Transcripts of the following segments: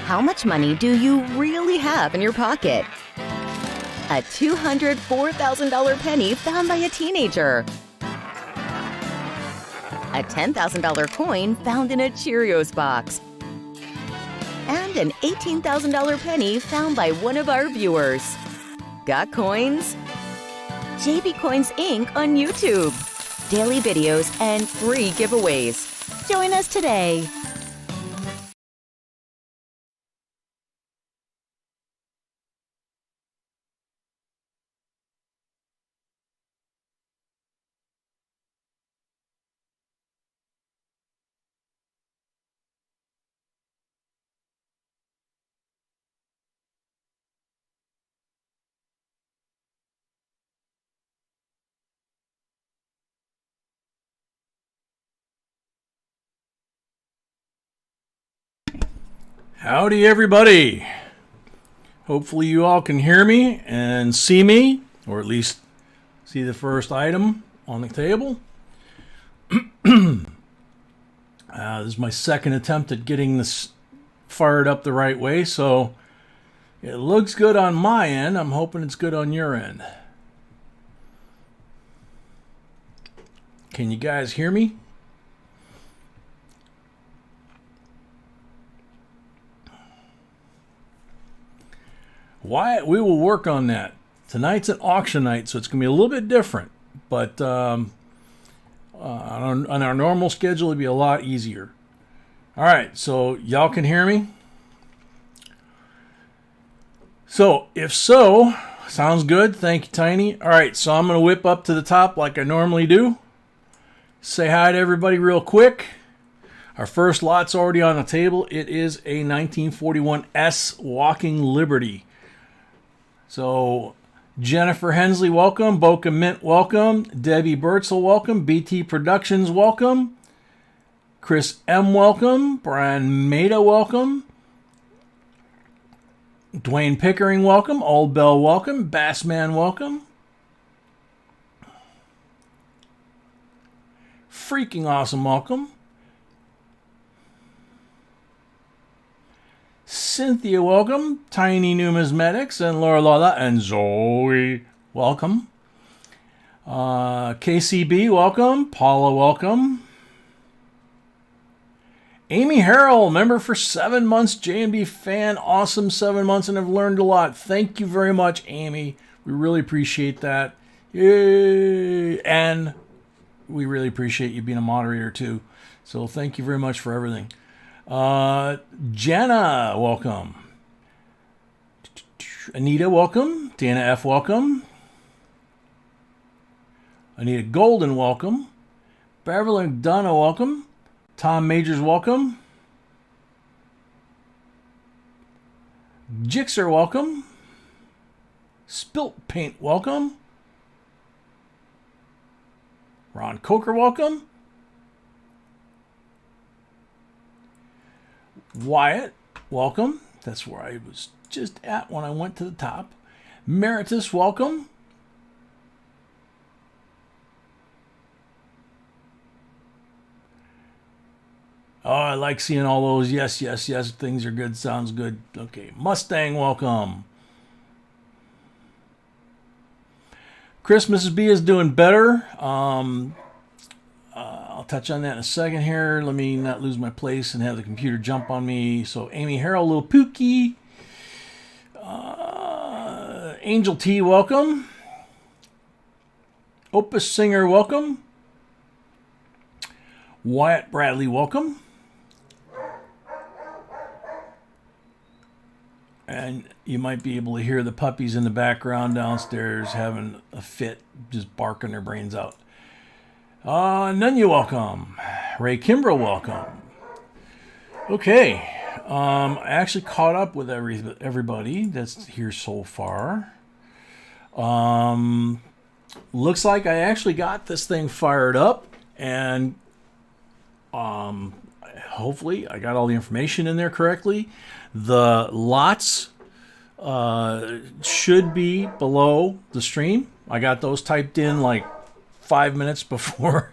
How much money do you really have in your pocket? A $204,000 penny found by a teenager. A $10,000 coin found in a Cheerios box. And an $18,000 penny found by one of our viewers. Got coins? JB Coins Inc. on YouTube. Daily videos and free giveaways. Join us today. Howdy everybody. Hopefully you all can hear me and see me, or at least see the first item on the table. This is my second attempt at getting this fired up the right way, so it looks good on my end. I'm hoping it's good on your end. Can you guys hear me? We will work on that. Tonight's an auction night, so it's going to be a little bit different. But on our normal schedule, it'll be a lot easier. All right, so y'all can hear me? So, if so, sounds good. Thank you, Tiny. All right, so I'm going to whip up to the top like I normally do. Say hi to everybody real quick. Our first lot's already on the table. It is a 1941 S Walking Liberty. So, Jennifer Hensley, welcome. Boca Mint, welcome. Debbie Bertzel, welcome. BT Productions, welcome. Chris M, welcome. Brian Maida, welcome. Dwayne Pickering, welcome. Old Bell, welcome. Bassman, welcome. Freaking awesome, welcome. Cynthia, welcome. Tiny Numismatics and Laura Lola and Zoe, welcome. KCB, welcome. Paula, welcome. Amy Harrell, member for 7 months, J&B fan, awesome 7 months, and have learned a lot. Thank you very much, Amy. We really appreciate that. Yay! And we really appreciate you being a moderator too. So thank you very much for everything. Jenna, welcome. Anita, welcome. Dana F, welcome. Anita Golden, welcome. Beverly McDonough, welcome. Tom Majors, welcome. Jixer, welcome. Spilt Paint, welcome. Ron Coker, welcome. Wyatt, welcome. That's where I was just at when I went to the top. Meritus, welcome. Oh, I like seeing all those. Yes, yes, yes. Things are good. Sounds good. Okay. Mustang, welcome. Christmas B is doing better. I'll touch on that in a second here. Let me not lose my place and have the computer jump on me. So Amy Harrell, Little Pookie. Angel T, welcome. Opus Singer, welcome. Wyatt Bradley, welcome. And you might be able to hear the puppies in the background downstairs having a fit, just barking their brains out. Nunya, welcome. Ray Kimbrough, welcome. Okay. I actually caught up with everybody that's here so far. Looks like I actually got this thing fired up, and hopefully I got all the information in there correctly. The lots should be below the stream. I got those typed in like 5 minutes before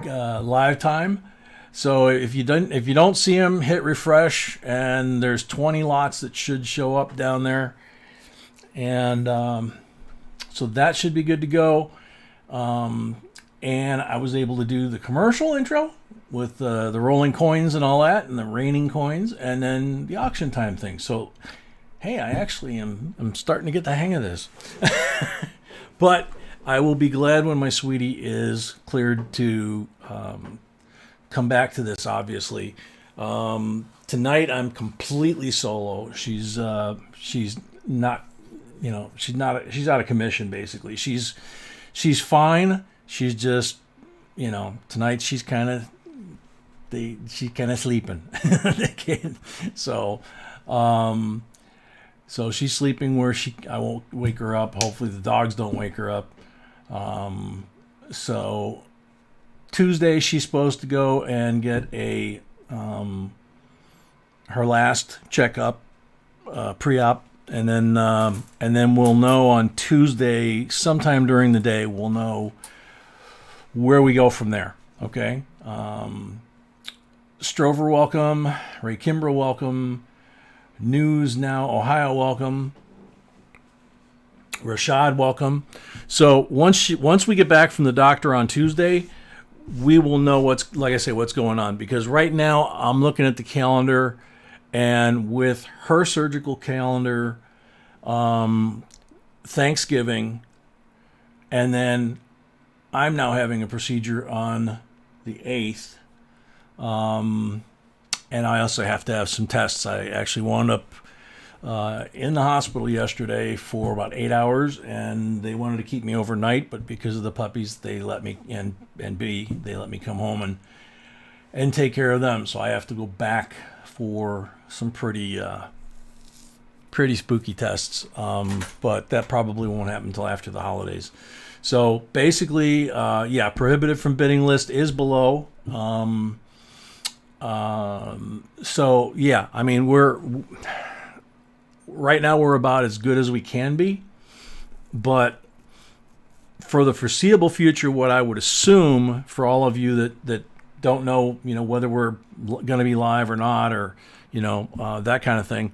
live time. So if you don't see them, hit refresh, and there's 20 lots that should show up down there, and so that should be good to go. And I was able to do the commercial intro with the rolling coins and all that, and the raining coins, and then the auction time thing. So, hey, I actually I'm starting to get the hang of this. But I will be glad when my sweetie is cleared to come back to this, obviously. Tonight I'm completely solo. She's not, she's out of commission, basically. She's fine. She's just, tonight she's kind of sleeping. So, so she's sleeping where I won't wake her up. Hopefully the dogs don't wake her up. So Tuesday she's supposed to go and get her last checkup, pre-op, and then we'll know on Tuesday, sometime during the day, we'll know where we go from there. Okay. Strover, welcome. Ray Kimbrough, welcome. News Now Ohio, welcome. Rashad, welcome. So once we get back from the doctor on Tuesday, we will know what's going on, because right now I'm looking at the calendar, and with her surgical calendar, Thanksgiving, and then I'm now having a procedure on the 8th. And I also have to have some tests. I actually wound up in the hospital yesterday for about 8 hours, and they wanted to keep me overnight, but because of the puppies, they let me, and B, they let me come home and take care of them. So I have to go back for some pretty spooky tests, but that probably won't happen until after the holidays. So basically, prohibited from bidding list is below. So yeah, I mean, right now we're about as good as we can be, but for the foreseeable future, what I would assume for all of you that don't know, whether we're going to be live or not, or, that kind of thing,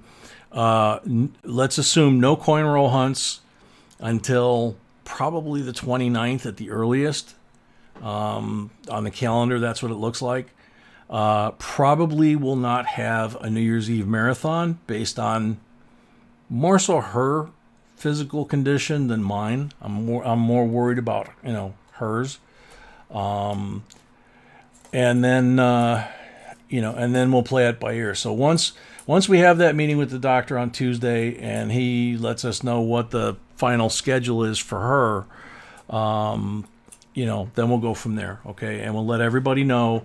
let's assume no coin roll hunts until probably the 29th at the earliest. On the calendar, that's what it looks like. Probably will not have a New Year's Eve marathon based on more so her physical condition than mine. I'm more worried about hers. And then and then we'll play it by ear. So once we have that meeting with the doctor on Tuesday, and he lets us know what the final schedule is for her, then we'll go from there. Okay, and we'll let everybody know.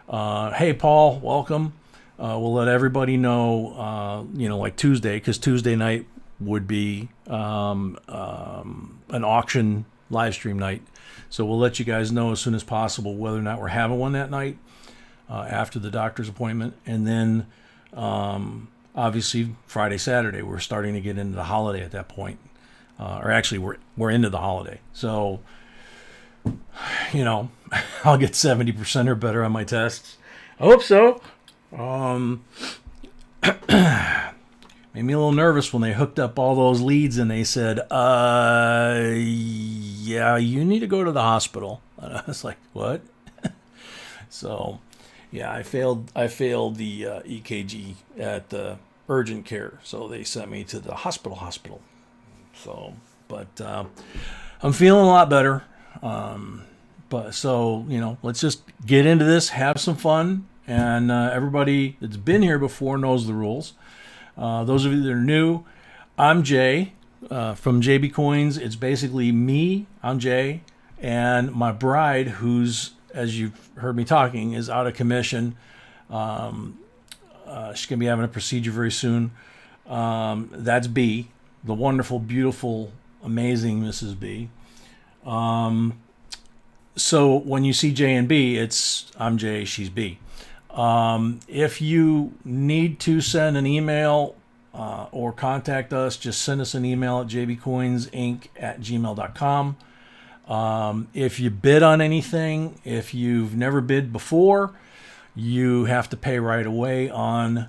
Hey, Paul, welcome. We'll let everybody know, like Tuesday, because Tuesday night would be an auction live stream night. So we'll let you guys know as soon as possible whether or not we're having one that night after the doctor's appointment. And then, obviously, Friday, Saturday, we're starting to get into the holiday at that point. Or actually, we're into the holiday. So, I'll get 70% or better on my tests. I hope so. Made me a little nervous when they hooked up all those leads and they said, yeah, you need to go to the hospital. And I was like, what? So, yeah, I failed the EKG at the urgent care. So they sent me to the hospital. So, but I'm feeling a lot better. But so, let's just get into this, have some fun. And everybody that's been here before knows the rules. Those of you that are new, I'm Jay from JB Coins. It's basically me, I'm Jay, and my bride, who's, as you've heard me talking, is out of commission. She's going to be having a procedure very soon. That's B, the wonderful, beautiful, amazing Mrs. B. So when you see J and B, it's I'm Jay, she's B. If you need to send an email or contact us, just send us an email at jbcoinsinc@gmail.com. If you bid on anything, if you've never bid before, you have to pay right away on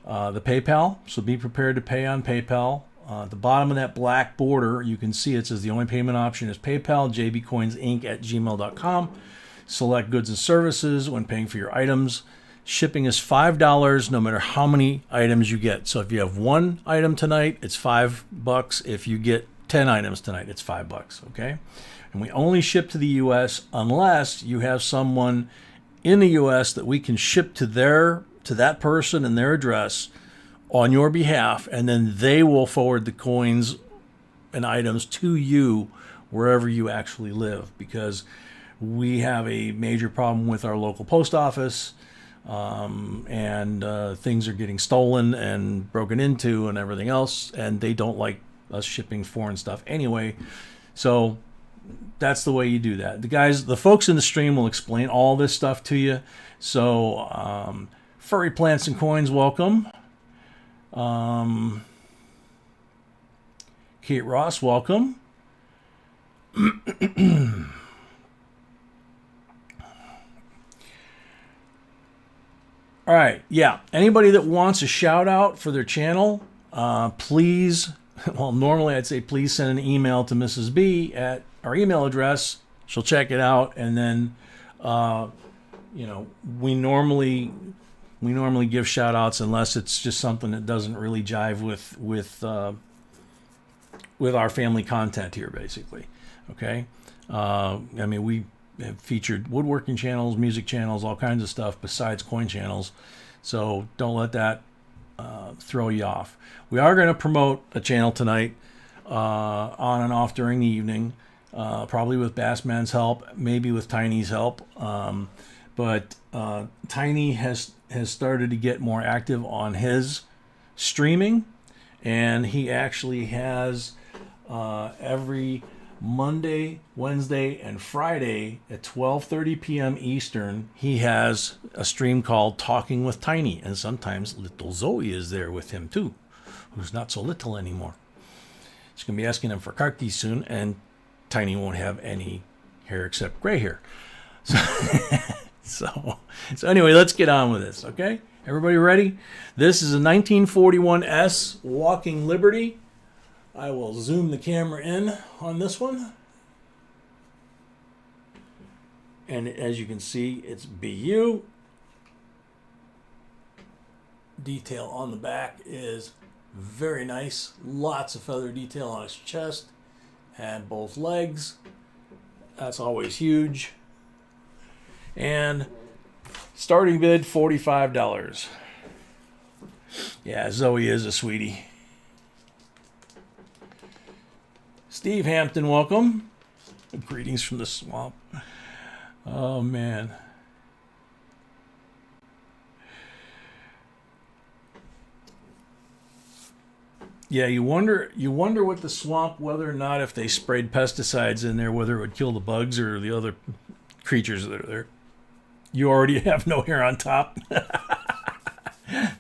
the PayPal. So be prepared to pay on PayPal. At the bottom of that black border, you can see it says the only payment option is PayPal, JBCOINSINC at gmail.com. Select goods and services when paying for your items. Shipping is $5 no matter how many items you get. So if you have one item tonight, it's $5. If you get 10 items tonight, it's $5, okay? And we only ship to the U.S. unless you have someone in the U.S. that we can ship to that person and their address on your behalf, and then they will forward the coins and items to you wherever you actually live, because we have a major problem with our local post office, and things are getting stolen and broken into and everything else, and they don't like us shipping foreign stuff anyway. So that's the way you do that. The folks in the stream will explain all this stuff to you. So Furry Plants and Coins, welcome. Kate Ross, welcome. All right, yeah. Anybody that wants a shout out for their channel, please, well, normally I'd say please send an email to Mrs. B at our email address. She'll check it out, and then, we normally give shout outs unless it's just something that doesn't really jive with our family content here, basically. Okay. We have featured woodworking channels, music channels, all kinds of stuff besides coin channels. So don't let that throw you off. We are going to promote a channel tonight on and off during the evening, probably with Bassman's help, maybe with Tiny's help. But Tiny has started to get more active on his streaming, and he actually has every Monday, Wednesday, and Friday at 12:30 p.m. Eastern, he has a stream called Talking with Tiny, and sometimes little Zoe is there with him too, who's not so little anymore. She's going to be asking him for car keys soon, and Tiny won't have any hair except gray hair. So anyway, let's get on with this, okay? Everybody ready? This is a 1941 S Walking Liberty. I will zoom the camera in on this one. And as you can see, it's BU. Detail on the back is very nice. Lots of feather detail on his chest and both legs. That's always huge. And starting bid, $45. Yeah, Zoe is a sweetie. Steve Hampton, welcome. Greetings from the swamp. Oh, man. Yeah, you wonder with the swamp whether or not if they sprayed pesticides in there, whether it would kill the bugs or the other creatures that are there. You already have no hair on top.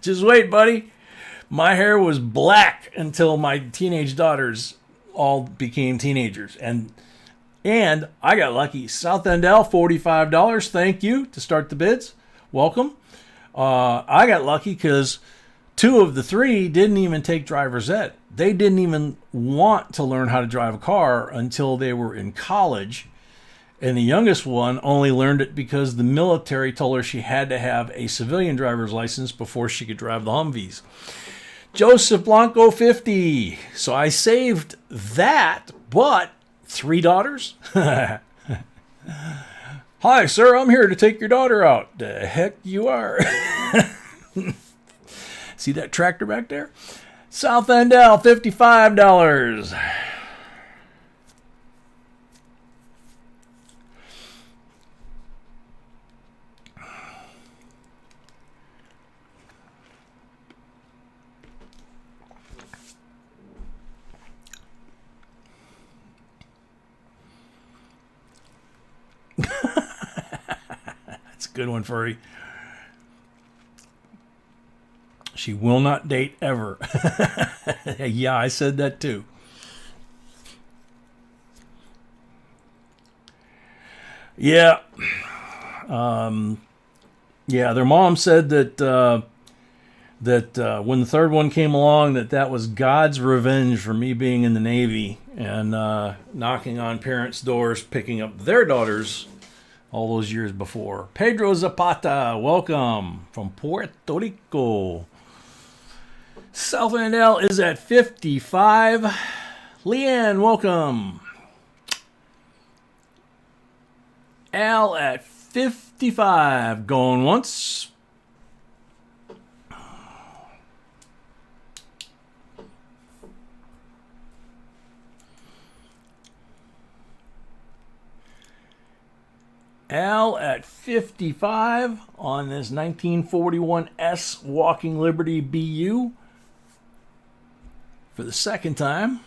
Just wait, buddy. My hair was black until my teenage daughters all became teenagers. And I got lucky. South Endell, $45. Thank you to start the bids. Welcome. I got lucky because 2 of the 3 didn't even take driver's ed. They didn't even want to learn how to drive a car until they were in college. And the youngest one only learned it because the military told her she had to have a civilian driver's license before she could drive the Humvees. Joseph Blanco, 50. So I saved that, but 3 daughters? Hi, sir, I'm here to take your daughter out. The heck you are. See that tractor back there? South Endell, $55. That's a good one, Furry. She will not date ever. Yeah, I said that too. Yeah. Yeah, their mom said that when the third one came along, that was God's revenge for me being in the Navy and knocking on parents' doors, picking up their daughters all those years before. Pedro Zapata, welcome from Puerto Rico. South End L is at 55. Leanne, welcome. Al at 55. Going once. Al at 55 on this 1941 S Walking Liberty BU for the second time.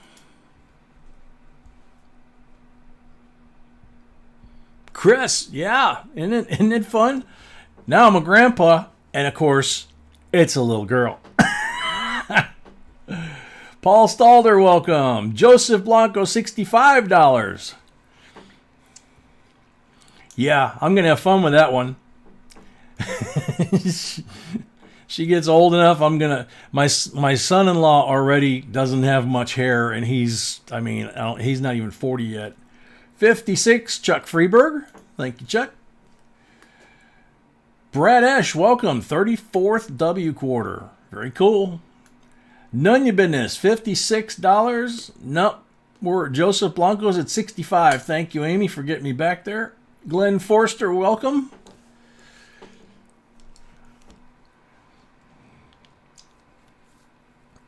Chris, yeah, isn't it fun? Now I'm a grandpa, and of course, it's a little girl. Paul Stalder, welcome. Joseph Blanco, $65. Yeah, I'm going to have fun with that one. She gets old enough, my son-in-law already doesn't have much hair, and he's not even 40 yet. 56, Chuck Freeberg. Thank you, Chuck. Brad Esch, welcome. 34th W quarter. Very cool. None your business. $56. Nope. We're Joseph Blanco's at 65. Thank you, Amy, for getting me back there. Glenn Forster, welcome.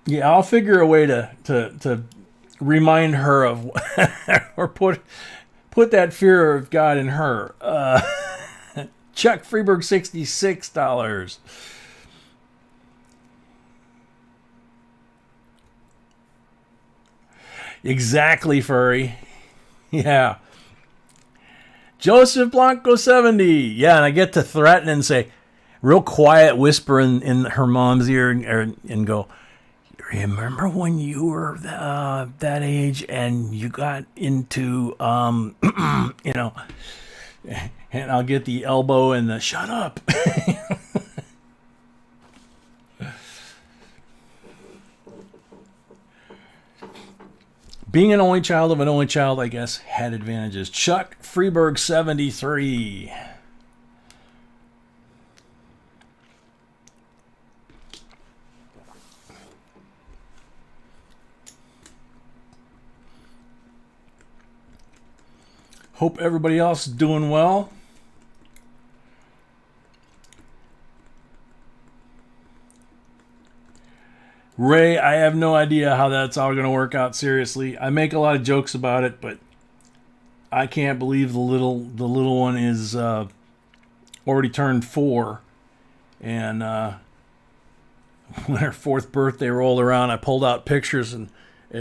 Yeah, I'll figure a way to remind her of or put that fear of God in her. Chuck Freeberg, $66. Exactly, Furry. Yeah. Joseph Blanco, 70. Yeah, and I get to threaten and say, real quiet whisper in her mom's ear and go, remember when you were that age and you got into, and I'll get the elbow and the shut up. Being an only child of an only child, I guess, had advantages. Chuck Freeberg, 73. Hope everybody else is doing well. Ray, I have no idea how that's all going to work out, seriously. I make a lot of jokes about it, but I can't believe the little one is already turned 4. And when her 4th birthday rolled around, I pulled out pictures and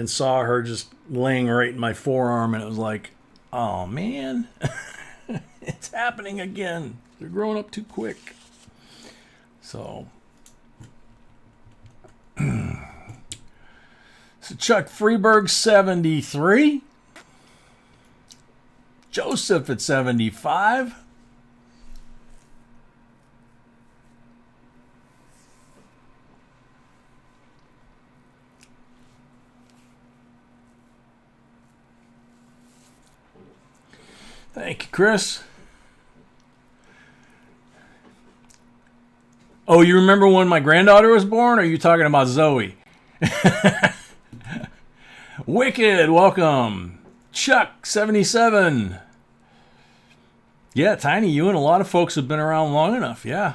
saw her just laying right in my forearm, and it was like, oh man, it's happening again. They're growing up too quick. So Chuck Freeberg, 73. Joseph at 75. Thank you, Chris. Oh, you remember when my granddaughter was born, or are you talking about Zoe? Wicked, welcome. Chuck, 77. Yeah, Tiny, you and a lot of folks have been around long enough, yeah.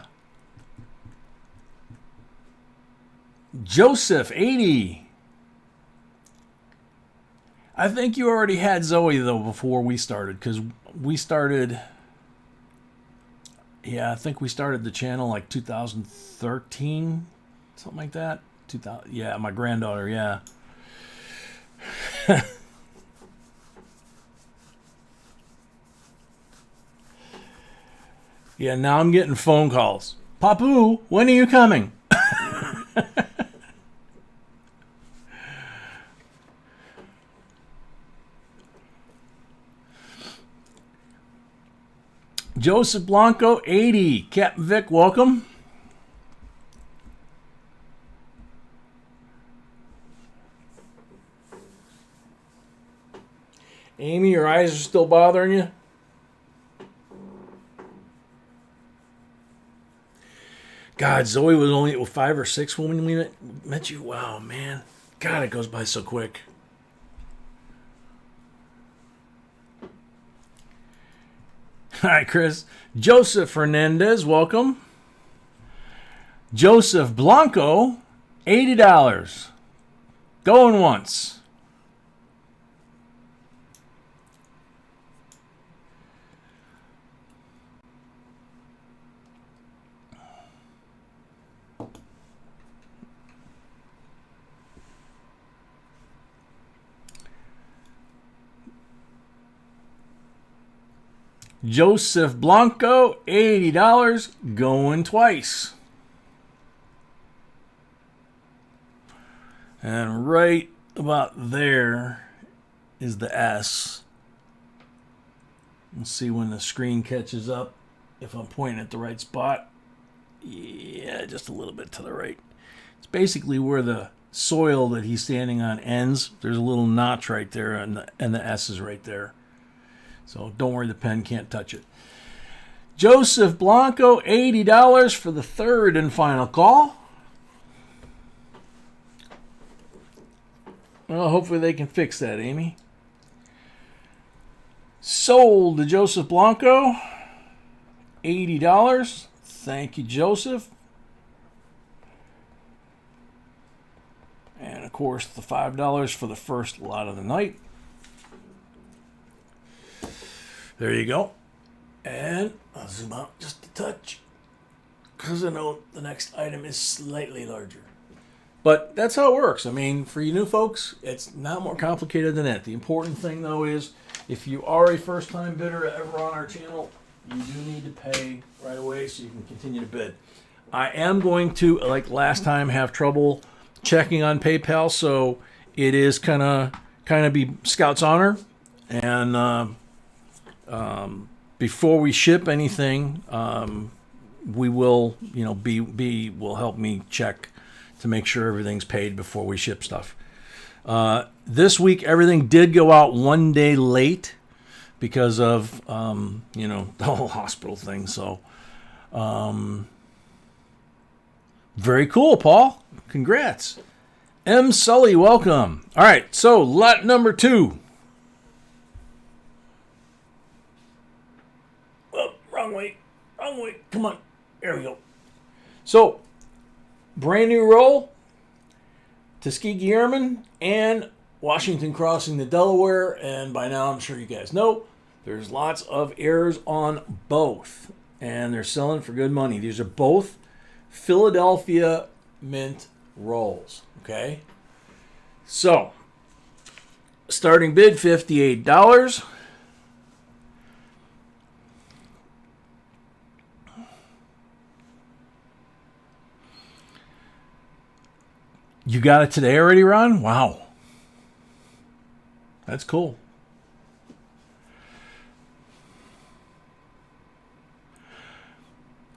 Joseph, 80. I think you already had Zoe, though, before we started, because we started... Yeah, I think we started the channel like 2013, something like that. 2000, yeah, my granddaughter, yeah. Yeah, now I'm getting phone calls. Papu, when are you coming? Joseph Blanco, 80. Captain Vic, welcome. Amy, your eyes are still bothering you? God, Zoe was only 5 or 6 when we met you. Wow, man. God, it goes by so quick. Hi, Chris. Joseph Fernandez, welcome. Joseph Blanco, $80. Going once. Joseph Blanco, $80, going twice. And right about there is the S. Let's see when the screen catches up, if I'm pointing at the right spot. Yeah, just a little bit to the right. It's basically where the soil that he's standing on ends. There's a little notch right there, and the S is right there. So don't worry, the pen can't touch it. Joseph Blanco, $80 for the third and final call. Well, hopefully they can fix that, Amy. Sold to Joseph Blanco, $80. Thank you, Joseph. And, of course, the $5 for the first lot of the night. There you go. And I'll zoom out just a touch because I know the next item is slightly larger. But that's how it works. I mean, for you new folks, it's not more complicated than that. The important thing, though, is if you are a first-time bidder ever on our channel, you do need to pay right away so you can continue to bid. I am going to, like last time, have trouble checking on PayPal, so it is kind of be Scout's honor. And before we ship anything, we will, B will help me check to make sure everything's paid before we ship stuff. This week, everything did go out 1 day late because of, the whole hospital thing. So, very cool, Paul. Congrats. M. Sully, welcome. All right, so lot number 2. Wrong way. Come on. There we go. So, brand new roll, Tuskegee Airmen and Washington crossing the Delaware. And by now, I'm sure you guys know, there's lots of errors on both. And they're selling for good money. These are both Philadelphia Mint rolls. Okay? So, starting bid, $58. You got it today already, Ron? Wow. That's cool.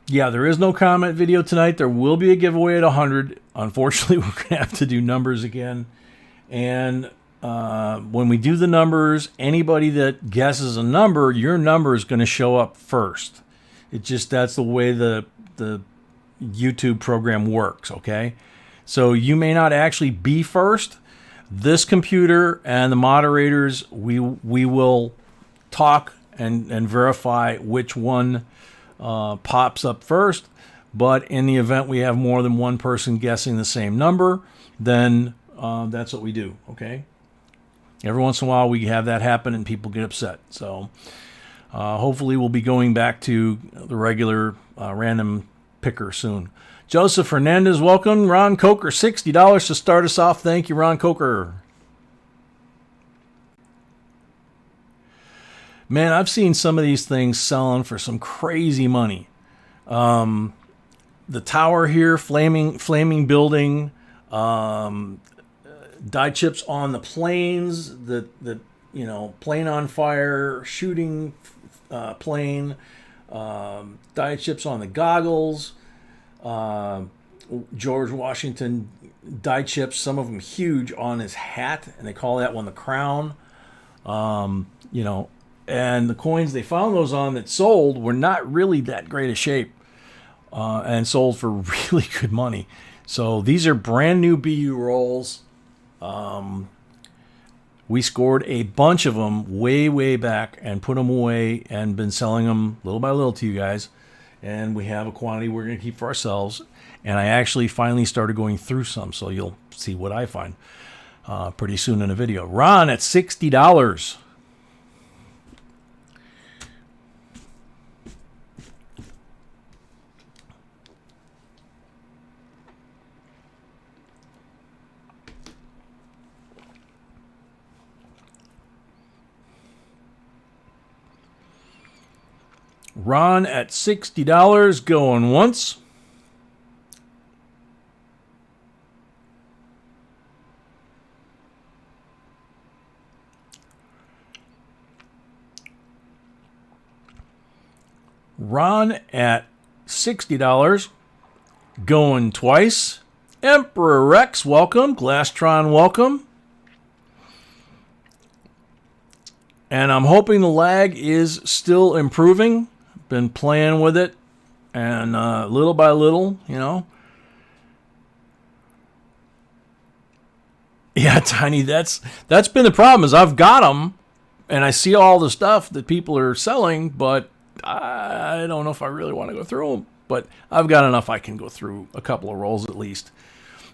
Yeah, there is no comment video tonight. There will be a giveaway at 100. Unfortunately, we're going to have to do numbers again. And when we do the numbers, anybody that guesses a number, your number is going to show up first. That's the way the YouTube program works, okay? So you may not actually be first. This computer and the moderators, we will talk and verify which one pops up first. But in the event we have more than one person guessing the same number, then that's what we do, okay? Every once in a while we have that happen and people get upset. So hopefully we'll be going back to the regular random picker soon. Joseph Fernandez, welcome. Ron Coker, $60 to start us off. Thank you, Ron Coker. Man, I've seen some of these things selling for some crazy money. The tower here, flaming building, die chips on the planes, plane on fire, shooting plane, Die chips on the goggles. George Washington die chips, some of them huge, on his hat, and they call that one the crown. You know, and the coins they found those on that sold were not really that great a shape, and sold for really good money. So these are brand new BU rolls. We scored a bunch of them way back and put them away and been selling them little by little to you guys. And we have a quantity we're going to keep for ourselves. And I actually finally started going through some, so you'll see what I find pretty soon in a video. Ron at $60. Ron at $60 going once. Ron at $60 going twice. Emperor Rex, welcome. Glastron, welcome. And I'm hoping the lag is still improving. Been playing with it, and little by little, you know. Yeah, Tiny, that's been the problem. Is I've got them, and I see all the stuff that people are selling, but I don't know if I really want to go through them. But I've got enough I can go through a couple of rolls at least,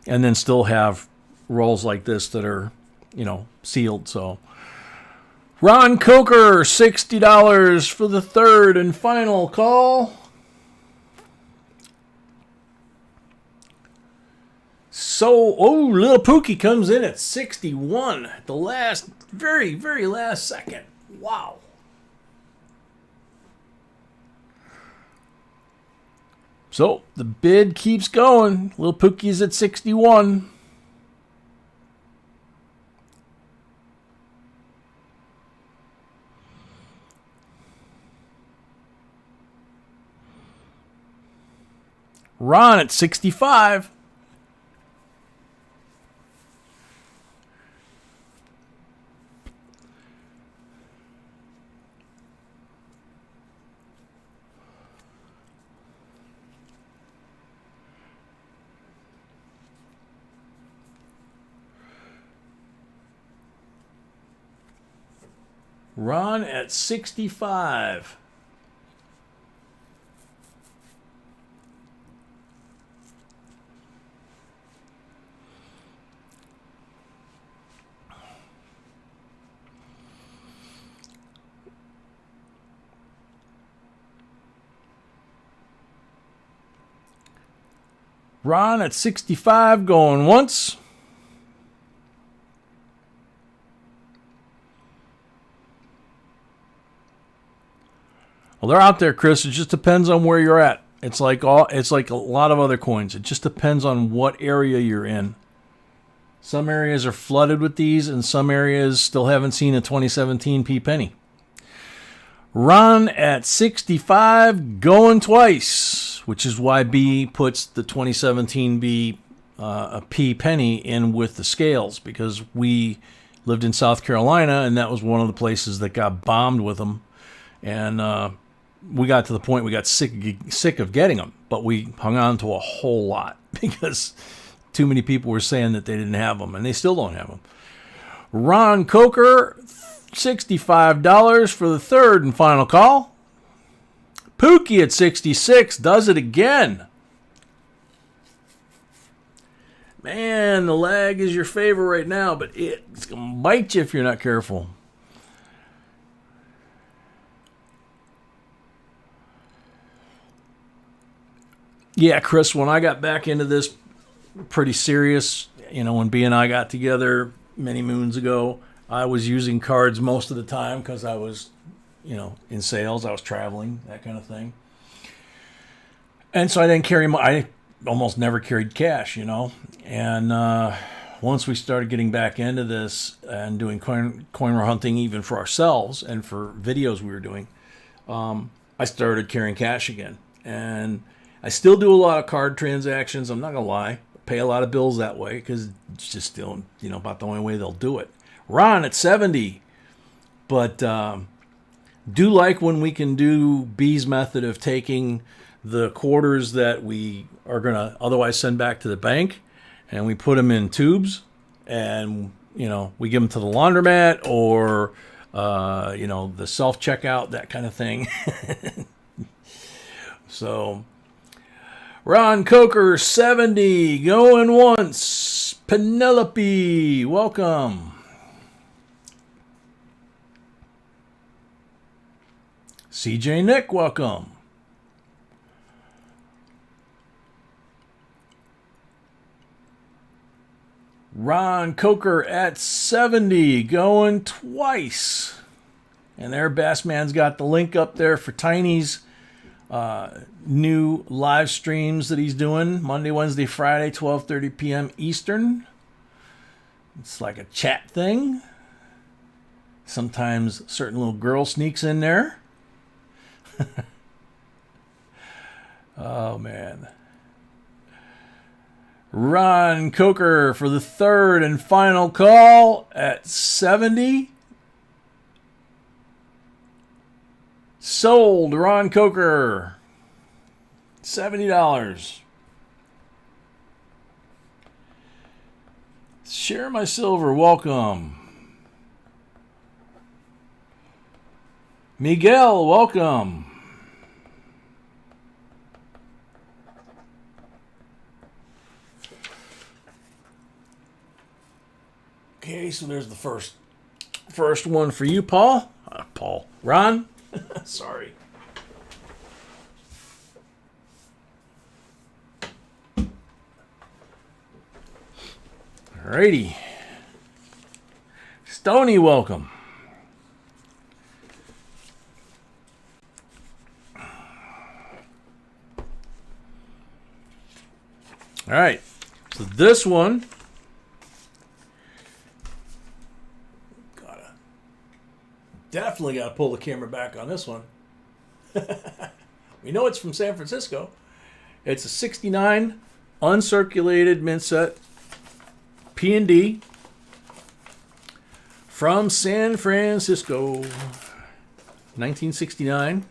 and then still have rolls like this that are, you know, sealed. So. Ron Coker, $60 for the third and final call. So, Little Pookie comes in at 61 at the last, very last second. Wow. So, the bid keeps going. Little Pookie's at 61. Ron at 65. Ron at 65. Ron at 65 going once. Well, they're out there, Chris. It just depends on where you're at. It's like a lot of other coins. It just depends on what area you're in. Some areas are flooded with these, and some areas still haven't seen a 2017 P penny. Ron at 65 going twice, which is why B puts the 2017 B a P penny in with the scales, because we lived in South Carolina, and that was one of the places that got bombed with them. And we got to the point we got sick of getting them, but we hung on to a whole lot because too many people were saying that they didn't have them, and they still don't have them. Ron Coker, $65 for the third and final call. Pookie at 66 does it again. Man, the lag is your favor right now, but it's going to bite you if you're not careful. Yeah, Chris, when I got back into this pretty serious, when B and I got together many moons ago, I was using cards most of the time because I was, in sales. I was traveling, that kind of thing. And so I didn't carry I almost never carried cash, And once we started getting back into this and doing coin hunting even for ourselves and for videos we were doing, I started carrying cash again. And I still do a lot of card transactions. I'm not going to lie. Pay a lot of bills that way because it's just still, about the only way they'll do it. Ron at 70. But do like when we can do B's method of taking the quarters that we are going to otherwise send back to the bank and we put them in tubes and, we give them to the laundromat or, the self-checkout, that kind of thing. So, Ron Coker, 70, going once. Penelope, welcome. CJ Nick, welcome. Ron Coker at 70, going twice. And there, Bassman's got the link up there for Tiny's new live streams that he's doing Monday, Wednesday, Friday, 12:30 p.m. Eastern. It's like a chat thing. Sometimes a certain little girl sneaks in there. Oh, man. Ron Coker for the third and final call at 70. Sold, Ron Coker. $70. Share my silver, welcome. Miguel, welcome. Okay, so there's the first one for you, Paul. Ron. Sorry. Alrighty. Stony, welcome. All right. So this one. Definitely got to pull the camera back on this one. We know it's from San Francisco. It's a 69 uncirculated mint set P&D from San Francisco, 1969.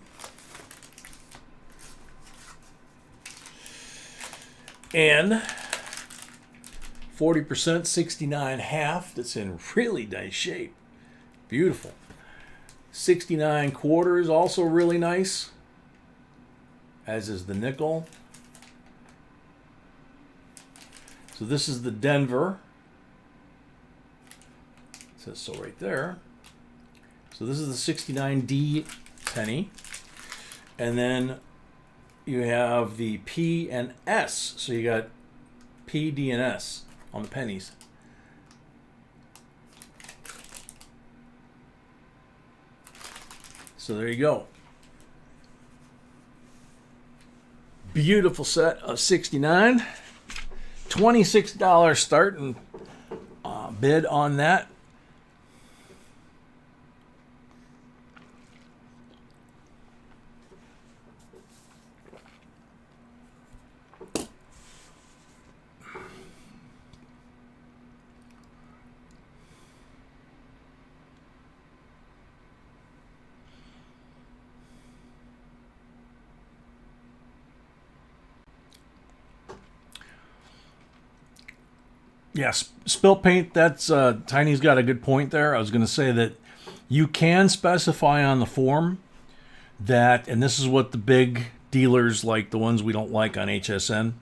And 40% 69 half. That's in really nice shape. Beautiful. 69 quarters, also really nice, as is the nickel. So this is the Denver. It says so right there. So this is the 69D penny. And then you have the P and S. So you got P, D, and S on the pennies. So there you go. Beautiful set of 69. $26 starting bid on that. Yes, spilt paint, that's Tiny's got a good point there. I was going to say that you can specify on the form that, and this is what the big dealers, like the ones we don't like on HSN,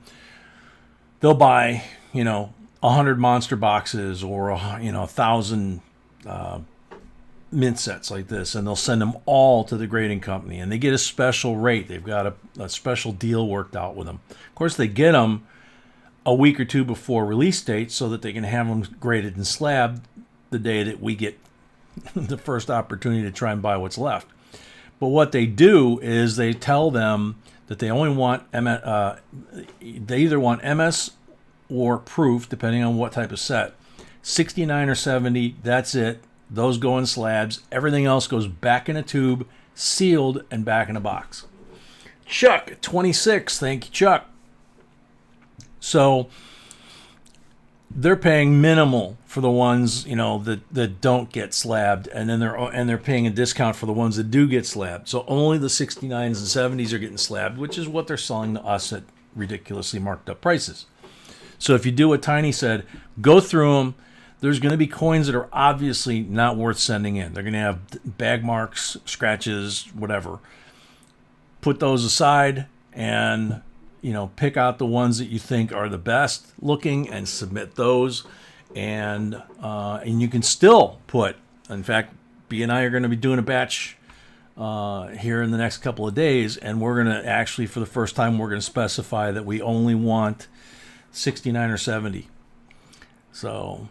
they'll buy, 100 monster boxes or 1,000 mint sets like this, and they'll send them all to the grading company, and they get a special rate. They've got a special deal worked out with them. Of course, they get them a week or two before release date so that they can have them graded and slabbed the day that we get the first opportunity to try and buy what's left. But what they do is they tell them that they only want they either want MS or proof, depending on what type of set. 69 or 70, that's it. Those go in slabs. Everything else goes back in a tube sealed, and back in a box. Chuck, 26. Thank you, Chuck. So they're paying minimal for the ones, you know, that don't get slabbed, and then they're paying a discount for the ones that do get slabbed. So only the 69s and 70s are getting slabbed, which is what they're selling to us at ridiculously marked up prices. So if you do what Tiny said, go through them. There's going to be coins that are obviously not worth sending in. They're going to have bag marks, scratches, whatever. Put those aside and, you know, pick out the ones that you think are the best looking and submit those. And you can still put, in fact, B and I are going to be doing a batch here in the next couple of days, and we're going to actually, for the first time, we're going to specify that we only want 69 or 70. So,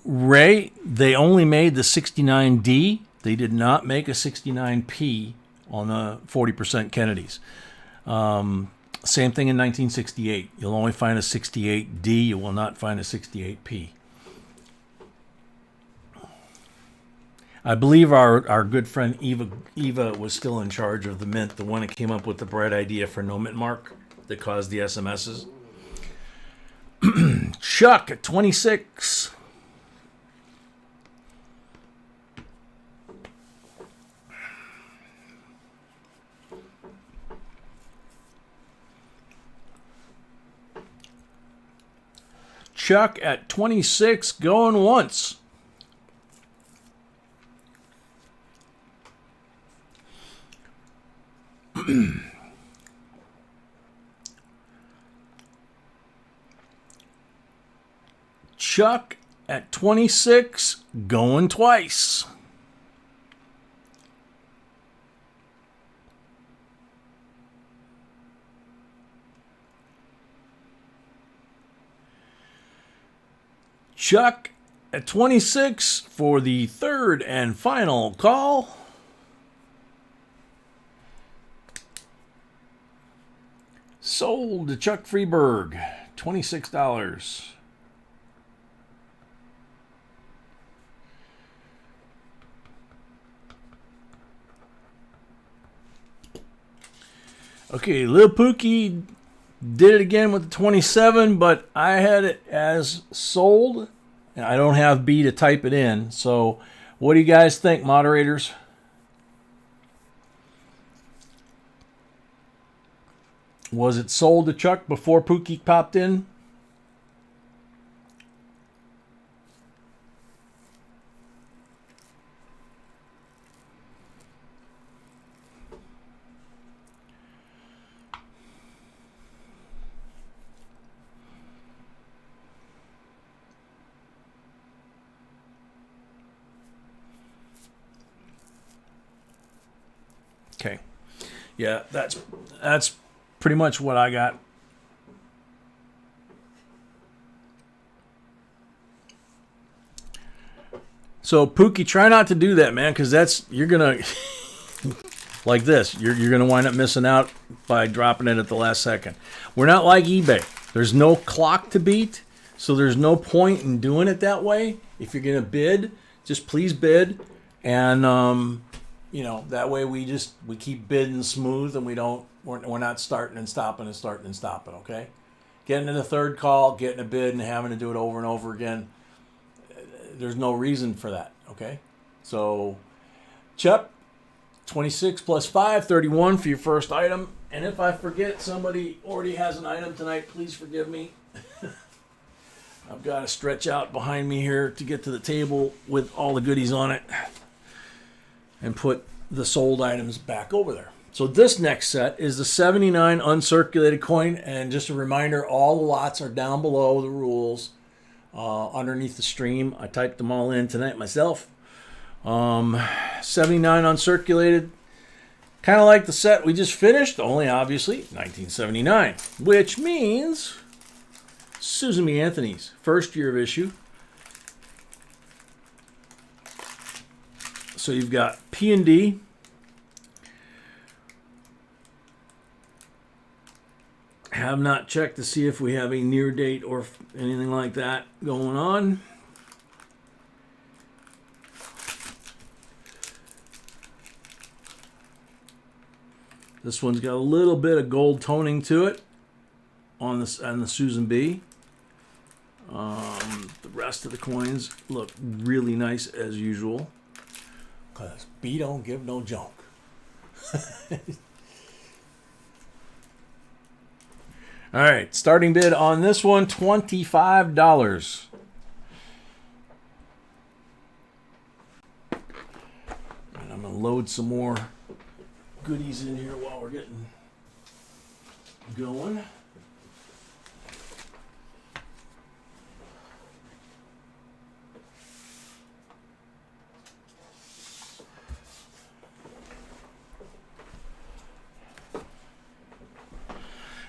Ray, they only made the 69D. They did not make a 69P on the 40% Kennedys. Same thing in 1968. You'll only find a 68D. You will not find a 68P. I believe our good friend Eva was still in charge of the mint, the one that came up with the bright idea for no mint mark that caused the SMSs. Chuck at 26. Chuck at 26 going once. Chuck at 26 going twice. Chuck at 26 for the third and final call. Sold to Chuck Freeberg, $26. Okay, Lil Pookie did it again with the 27, but I had it as sold, and I don't have B to type it in. So what do you guys think, moderators? Was it sold to Chuck before Pookie popped in? Okay. Yeah, that's pretty much what I got. So Pookie, try not to do that, man, because you're gonna like this. You're gonna wind up missing out by dropping it at the last second. We're not like eBay. There's no clock to beat, so there's no point in doing it that way. If you're gonna bid, just please bid, and that way we keep bidding smooth, and we're not starting and stopping and starting and stopping, okay? Getting in the third call, getting a bid, and having to do it over and over again, there's no reason for that, okay? So, Chuck, 26 plus 5, 31 for your first item. And if I forget somebody already has an item tonight, please forgive me. I've got to stretch out behind me here to get to the table with all the goodies on it and put the sold items back over there. So this next set is the 79 uncirculated coin, and just a reminder, all the lots are down below the rules underneath the stream. I typed them all in tonight myself. 79 uncirculated, kind of like the set we just finished, only obviously 1979, which means Susan B. Anthony's first year of issue. So you've got P&D, have not checked to see if we have a near date or anything like that going on. This one's got a little bit of gold toning to it on the Susan B. The rest of the coins look really nice as usual, because B don't give no junk. All right, starting bid on this one, $25. And I'm gonna load some more goodies in here while we're getting going.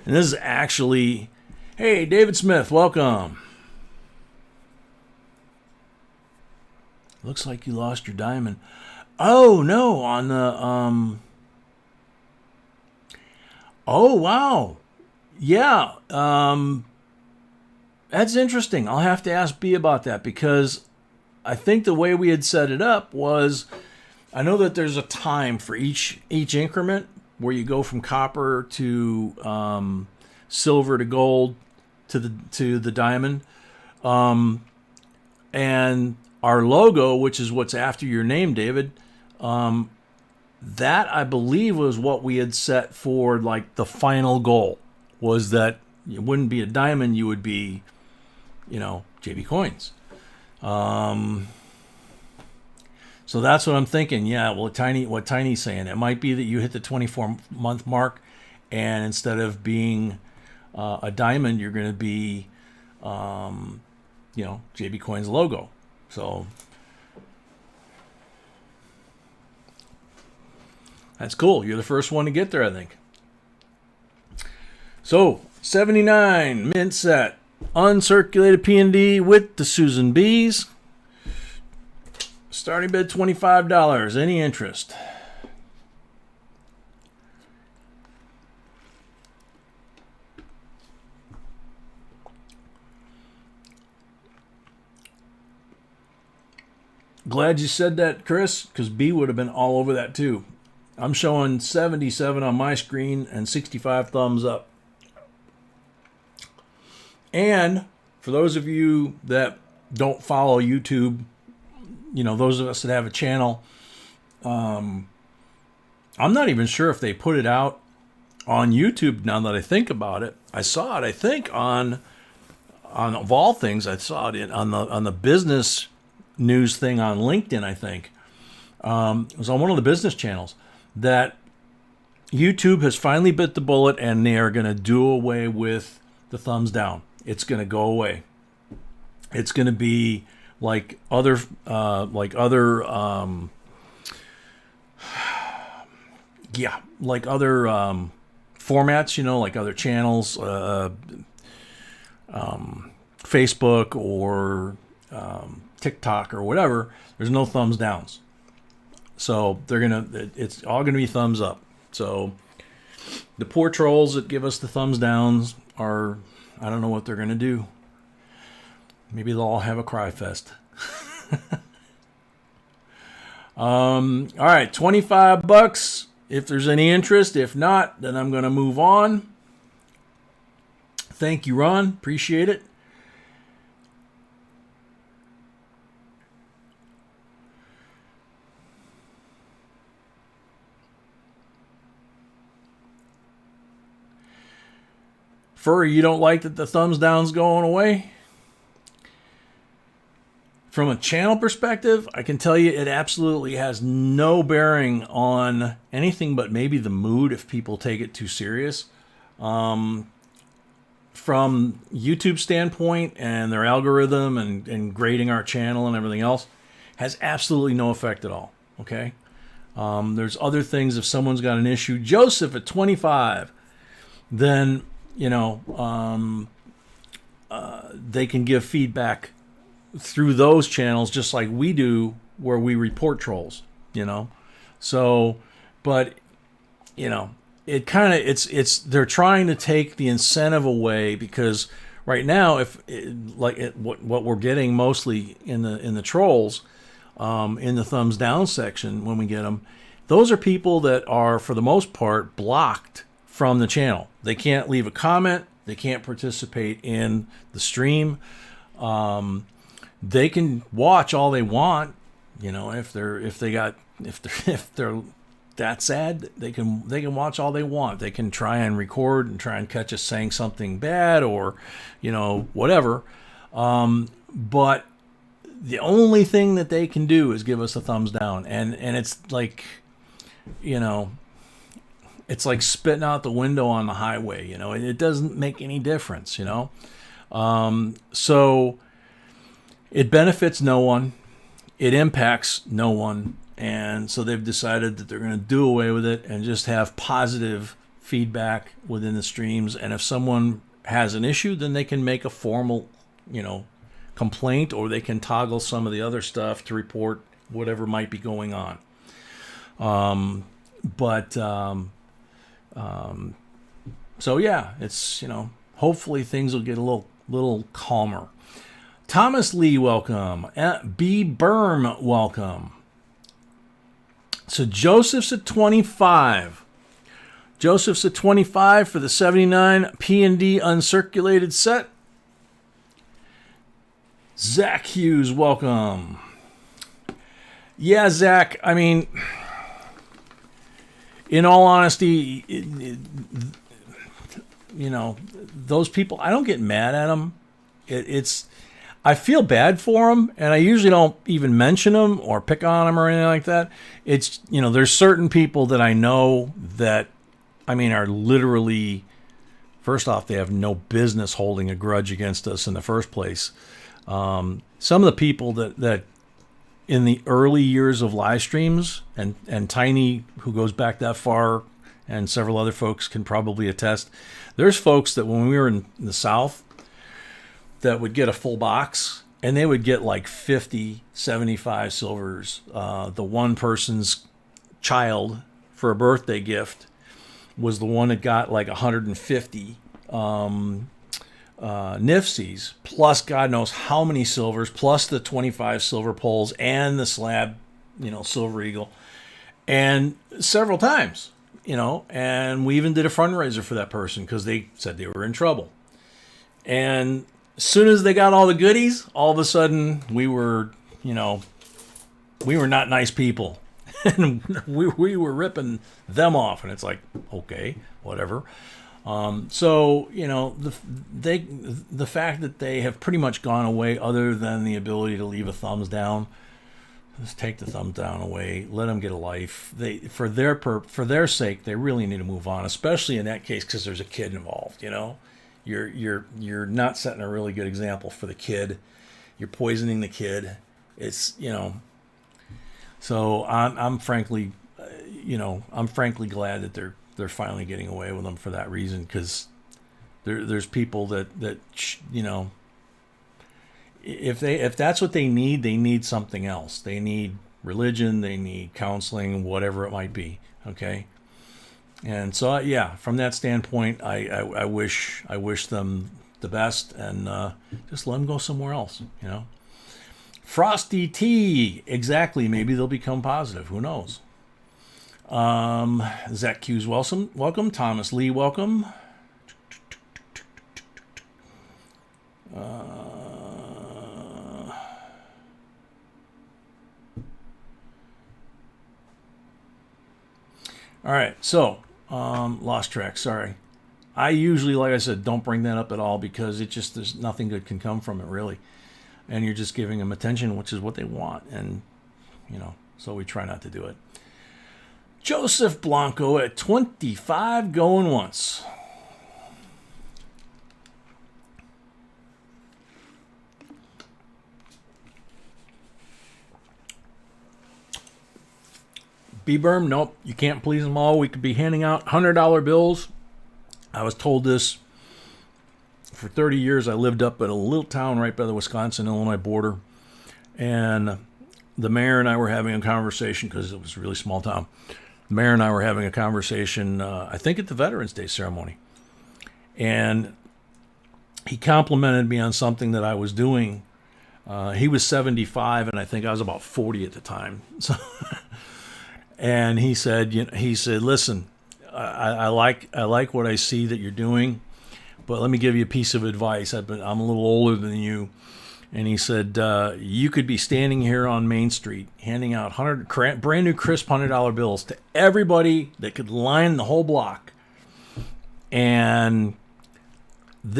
And this is actually, hey, David Smith, welcome. Looks like you lost your diamond. Oh, no, on the, oh, wow. Yeah, that's interesting. I'll have to ask B about that, because I think the way we had set it up was, I know that there's a time for each increment, where you go from copper to silver to gold to the diamond, and our logo, which is what's after your name, David, that I believe was what we had set for, like, the final goal, was that it wouldn't be a diamond, you would be, JB Coins. So that's what I'm thinking. Yeah, well, what Tiny's saying, it might be that you hit the 24-month mark, and instead of being a diamond, you're going to be, JB Coins logo. So that's cool. You're the first one to get there, I think. So 79 mint set, uncirculated P&D with the Susan B's. Starting bid $25. Any interest? Glad you said that, Chris, because B would have been all over that too. I'm showing 77 on my screen and 65 thumbs up. And for those of you that don't follow YouTube, those of us that have a channel, I'm not even sure if they put it out on YouTube now that I think about it. I saw it, I think, on of all things, I saw it on the business news thing on LinkedIn, I think. It was on one of the business channels that YouTube has finally bit the bullet, and they are going to do away with the thumbs down. It's going to go away. It's going to be like other formats, like other channels, Facebook or TikTok or whatever. There's no thumbs downs, so it's all gonna be thumbs up. So the poor trolls that give us the thumbs downs I don't know what they're gonna do. Maybe they'll all have a cry fest. All right, $25 if there's any interest. If not, then I'm going to move on. Thank you, Ron. Appreciate it. Furry, you don't like that the thumbs down's going away? From a channel perspective, I can tell you it absolutely has no bearing on anything but maybe the mood if people take it too serious. From YouTube standpoint and their algorithm and grading our channel and everything else, has absolutely no effect at all, okay? There's other things. If someone's got an issue, Joseph at 25, then, they can give feedback through those channels, just like we do, where we report trolls, So, but, it kind of, they're trying to take the incentive away, because right now, what we're getting mostly in the trolls, in the thumbs down section when we get them, those are people that are, for the most part, blocked from the channel. They can't leave a comment. They can't participate in the stream. They can watch all they want. You know, if they're that sad, they can watch all they want. They can try and record and try and catch us saying something bad or, you know, whatever. But the only thing that they can do is give us a thumbs down. And it's like, you know, it's like spitting out the window on the highway. You know, it doesn't make any difference, you know. So it benefits no one. It impacts no one. And so they've decided that they're going to do away with it and just have positive feedback within the streams. And if someone has an issue, then they can make a formal, you know, complaint, or they can toggle some of the other stuff to report whatever might be going on. So yeah, it's, you know, hopefully things will get a little calmer. Thomas Lee, welcome. B. Berm, welcome. So Joseph's at 25. Joseph's at 25 for the 79 P&D uncirculated set. Zach Hughes, welcome. Yeah, Zach, I mean, in all honesty, you know, those people, I don't get mad at them. I feel bad for them, and I usually don't even mention them or pick on them or anything like that. It's, you know, there's certain people that I know that, I mean, are literally, first off, they have no business holding a grudge against us in the first place. Some of the people that in the early years of live streams, and Tiny, who goes back that far, and several other folks can probably attest, there's folks that when we were in the South that would get a full box, and they would get like 50, 75 silvers. The one person's child for a birthday gift was the one that got like 150 Nifsies, plus God knows how many silvers, plus the 25 silver poles and the slab, you know, Silver Eagle, and several times, you know, and we even did a fundraiser for that person because they said they were in trouble. And as soon as they got all the goodies, all of a sudden we were, you know, we were not nice people. And we were ripping them off. And it's like, okay, whatever. So, you know, the fact that they have pretty much gone away, other than the ability to leave a thumbs down, just take the thumbs down away, let them get a life. For their sake, they really need to move on, especially in that case because there's a kid involved, you know. You're not setting a really good example for the kid. You're poisoning the kid. It's, you know. So I'm frankly glad that they're finally getting away with them for that reason, because there's people that you know, if that's what they need something else. They need religion. They need counseling, whatever it might be. Okay. And so, yeah, from that standpoint, I wish them the best, and just let them go somewhere else, you know. Frosty T, exactly. Maybe they'll become positive. Who knows? Zach Hughes, welcome. Thomas Lee, welcome. All right, so lost track. Sorry. I usually, like I said, don't bring that up at all because there's nothing good can come from it, really. And you're just giving them attention, which is what they want. And, you know, so we try not to do it. Joseph Blanco at 25 going once. B-Berm, nope, you can't please them all. We could be handing out $100 bills. I was told this for 30 years. I lived up in a little town right by the Wisconsin-Illinois border. And the mayor and I were having a conversation, because it was a really small town. The mayor and I were having a conversation, I think at the Veterans Day ceremony. And he complimented me on something that I was doing. He was 75, and I think I was about 40 at the time. So... And he said, listen, I like what I see that you're doing, but let me give you a piece of advice. I'm a little older than you. And he said, you could be standing here on Main Street handing out brand new crisp $100 bills to everybody that could line the whole block. And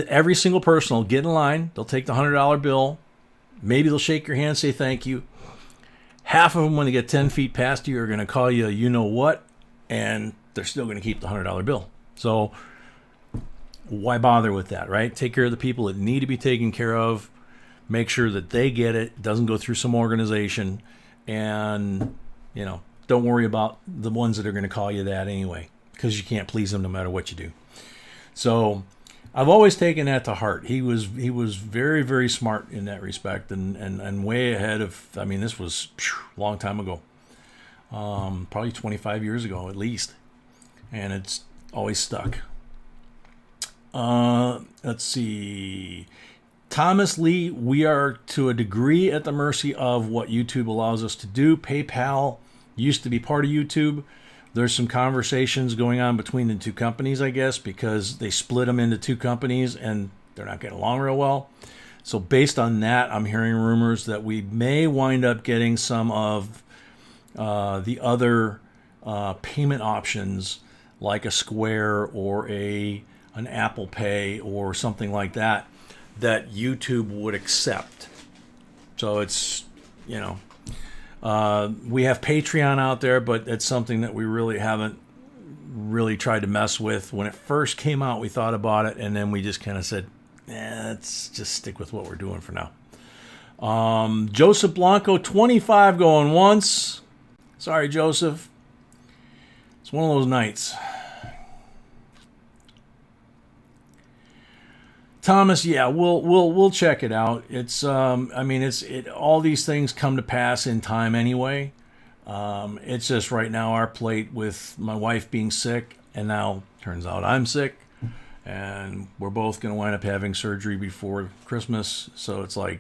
every single person will get in line. They'll take the $100 bill. Maybe they'll shake your hand, say thank you. Half of them, when they get 10 feet past you, are going to call you you know what, and they're still going to keep the $100 bill. So why bother with that, right? Take care of the people that need to be taken care of. Make sure that they get it. It doesn't go through some organization. And, don't worry about the ones that are going to call you that anyway, because you can't please them no matter what you do. So I've always taken that to heart. He was very, very smart in that respect, and way ahead of, this was a long time ago. Probably 25 years ago at least. And it's always stuck. Let's see. Thomas Lee, we are to a degree at the mercy of what YouTube allows us to do. PayPal used to be part of YouTube. There's some conversations going on between the two companies, I guess, because they split them into two companies and they're not getting along real well. So based on that, I'm hearing rumors that we may wind up getting some of the other payment options, like a Square or an Apple Pay or something like that YouTube would accept. So it's, we have Patreon out there, but it's something that we really haven't really tried to mess with. When it first came out, we thought about it, and then we just kind of said, let's just stick with what we're doing for now. Joseph Blanco, 25 going once. Sorry, Joseph. It's one of those nights. Thomas, yeah, we'll check it out. It's all these things come to pass in time anyway. It's just right now our plate with my wife being sick, and now turns out I'm sick, and we're both going to wind up having surgery before Christmas. So it's like,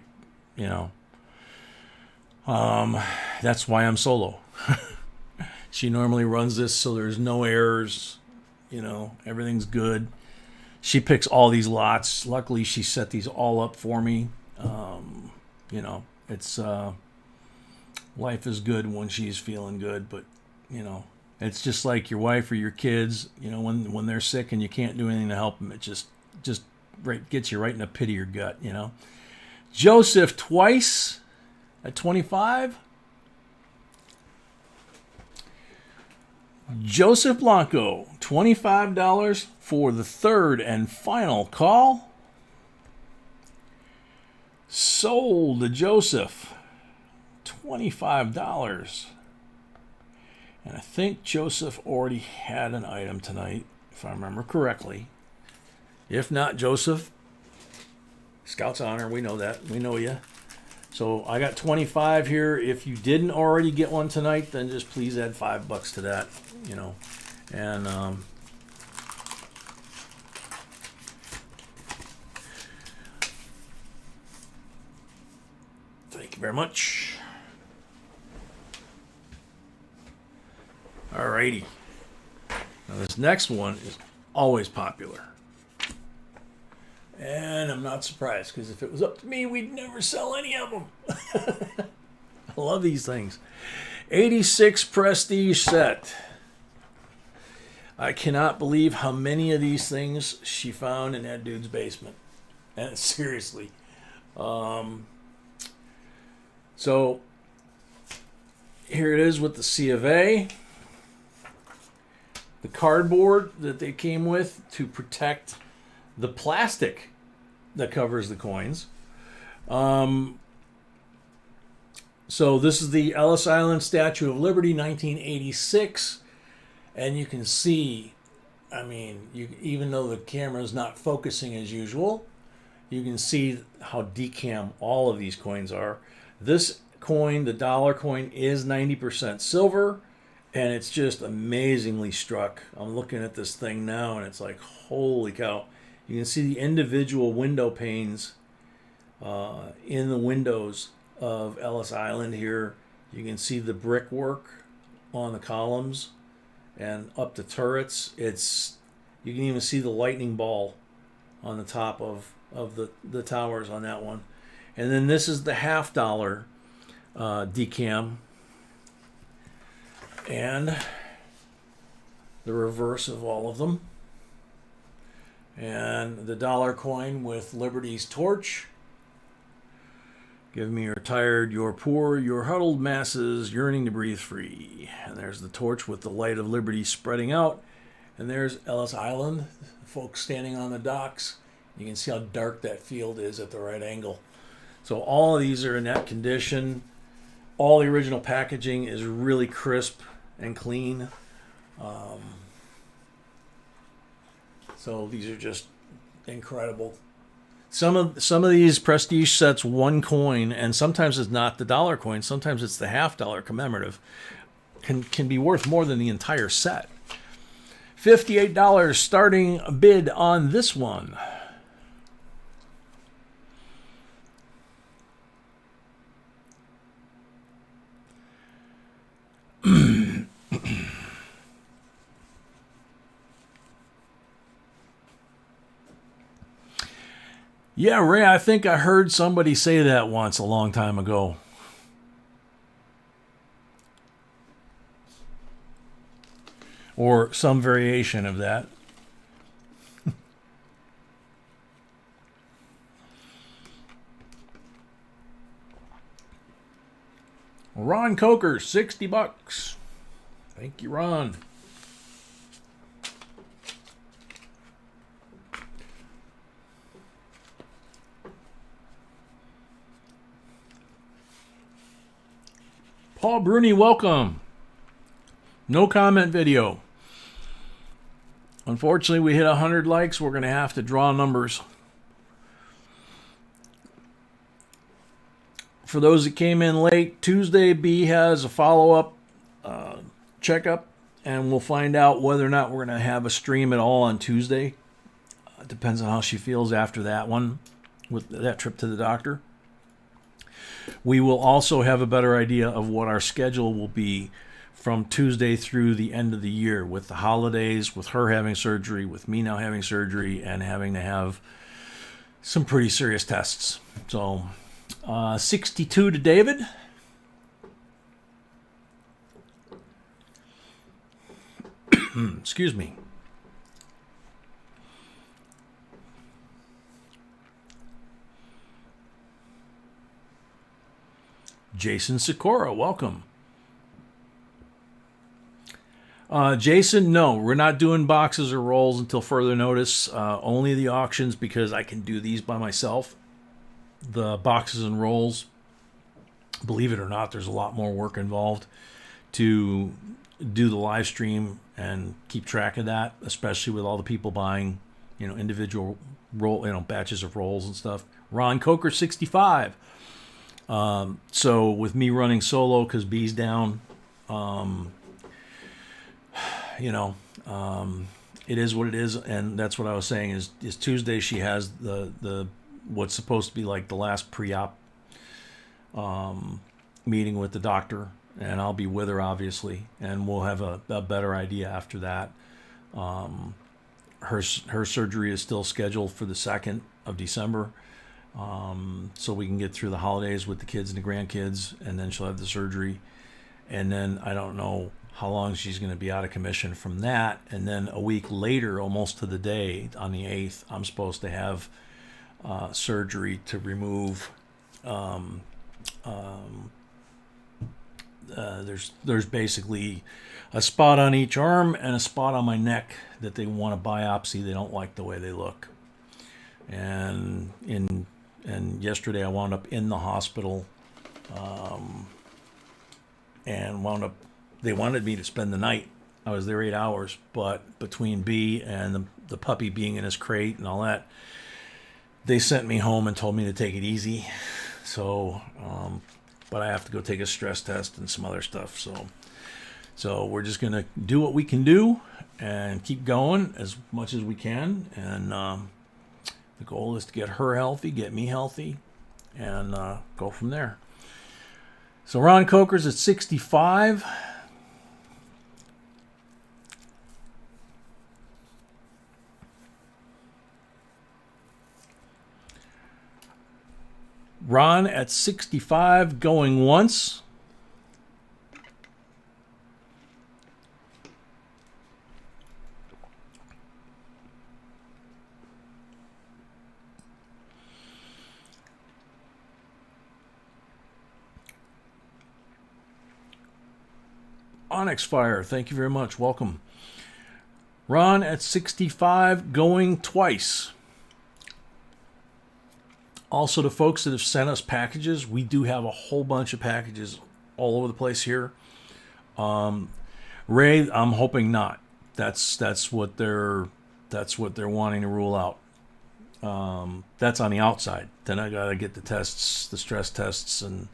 that's why I'm solo. She normally runs this, so there's no errors. Everything's good. She picks all these lots. Luckily, she set these all up for me. It's life is good when she's feeling good, but it's just like your wife or your kids. When they're sick and you can't do anything to help them, it just gets you right in the pit of your gut. Joseph twice at 25. Joseph Blanco, $25 for the third and final call. Sold to Joseph, $25. And I think Joseph already had an item tonight, if I remember correctly. If not, Joseph, Scout's honor, we know that. We know you. So I got 25 here. If you didn't already get one tonight, then just please add $5 to that, And thank you very much. Alrighty. Now this next one is always popular. And I'm not surprised, because if it was up to me, we'd never sell any of them. I love these things. 86 Prestige set. I cannot believe how many of these things she found in that dude's basement. And seriously. So here it is with the C of A. The cardboard that they came with to protect the plastic that covers the coins. So this is the Ellis Island Statue of Liberty, 1986. And you can see, even though the camera is not focusing as usual, you can see how decam all of these coins are. This coin, the dollar coin, is 90% silver, and it's just amazingly struck. I'm looking at this thing now, and it's like, holy cow. You can see the individual window panes in the windows of Ellis Island here. You can see the brickwork on the columns and up the turrets. You can even see the lightning ball on the top of the towers on that one. And then this is the $half decam, and the reverse of all of them, and the dollar coin with Liberty's torch. Give me your tired, your poor, your huddled masses yearning to breathe free. And there's the torch with the light of liberty spreading out. And there's Ellis Island, folks standing on the docks. You can see how dark that field is at the right angle. So all of these are in that condition. All the original packaging is really crisp and clean. So these are just incredible. Some of these prestige sets one coin, and sometimes it's not the dollar coin. Sometimes it's the $half commemorative. Can be worth more than the entire set. $58 starting bid on this one. Yeah, Ray, I think I heard somebody say that once a long time ago. Or some variation of that. Ron Coker, $60. Thank you, Ron. Paul Bruni, welcome. No comment video. Unfortunately, we hit 100 likes. We're going to have to draw numbers. For those that came in late, Tuesday B has a follow-up checkup, and we'll find out whether or not we're going to have a stream at all on Tuesday. It depends on how she feels after that one, with that trip to the doctor. We will also have a better idea of what our schedule will be from Tuesday through the end of the year, with the holidays, with her having surgery, with me now having surgery, and having to have some pretty serious tests. So 62 to David. Excuse me. Jason Sikora, welcome. Jason, no, we're not doing boxes or rolls until further notice. Only the auctions, because I can do these by myself. The boxes and rolls, believe it or not, there's a lot more work involved to do the live stream and keep track of that, especially with all the people buying, individual roll, batches of rolls and stuff. Ron Coker, 65. So with me running solo because B's down, it is what it is, and that's what I was saying is Tuesday she has the what's supposed to be like the last pre-op meeting with the doctor, and I'll be with her obviously, and we'll have a better idea after that. Her surgery is still scheduled for the 2nd of December. So we can get through the holidays with the kids and the grandkids, and then she'll have the surgery. And then I don't know how long she's going to be out of commission from that. And then a week later, almost to the day, on the 8th, I'm supposed to have surgery to remove. There's basically a spot on each arm and a spot on my neck that they want to biopsy. They don't like the way they look. And yesterday I wound up in the hospital, and they wanted me to spend the night. I was there 8 hours, but between B and the puppy being in his crate and all that, they sent me home and told me to take it easy. So, but I have to go take a stress test and some other stuff. So we're just going to do what we can do and keep going as much as we can. And the goal is to get her healthy, get me healthy, and go from there. So Ron Coker's at 65. Ron at 65 going once. Onyx Fire, thank you very much. Welcome. Ron at 65 going twice. Also, to folks that have sent us packages, we do have a whole bunch of packages all over the place here. Ray, I'm hoping not. That's what they're wanting to rule out. That's on the outside. Then I gotta get the tests, the stress tests, and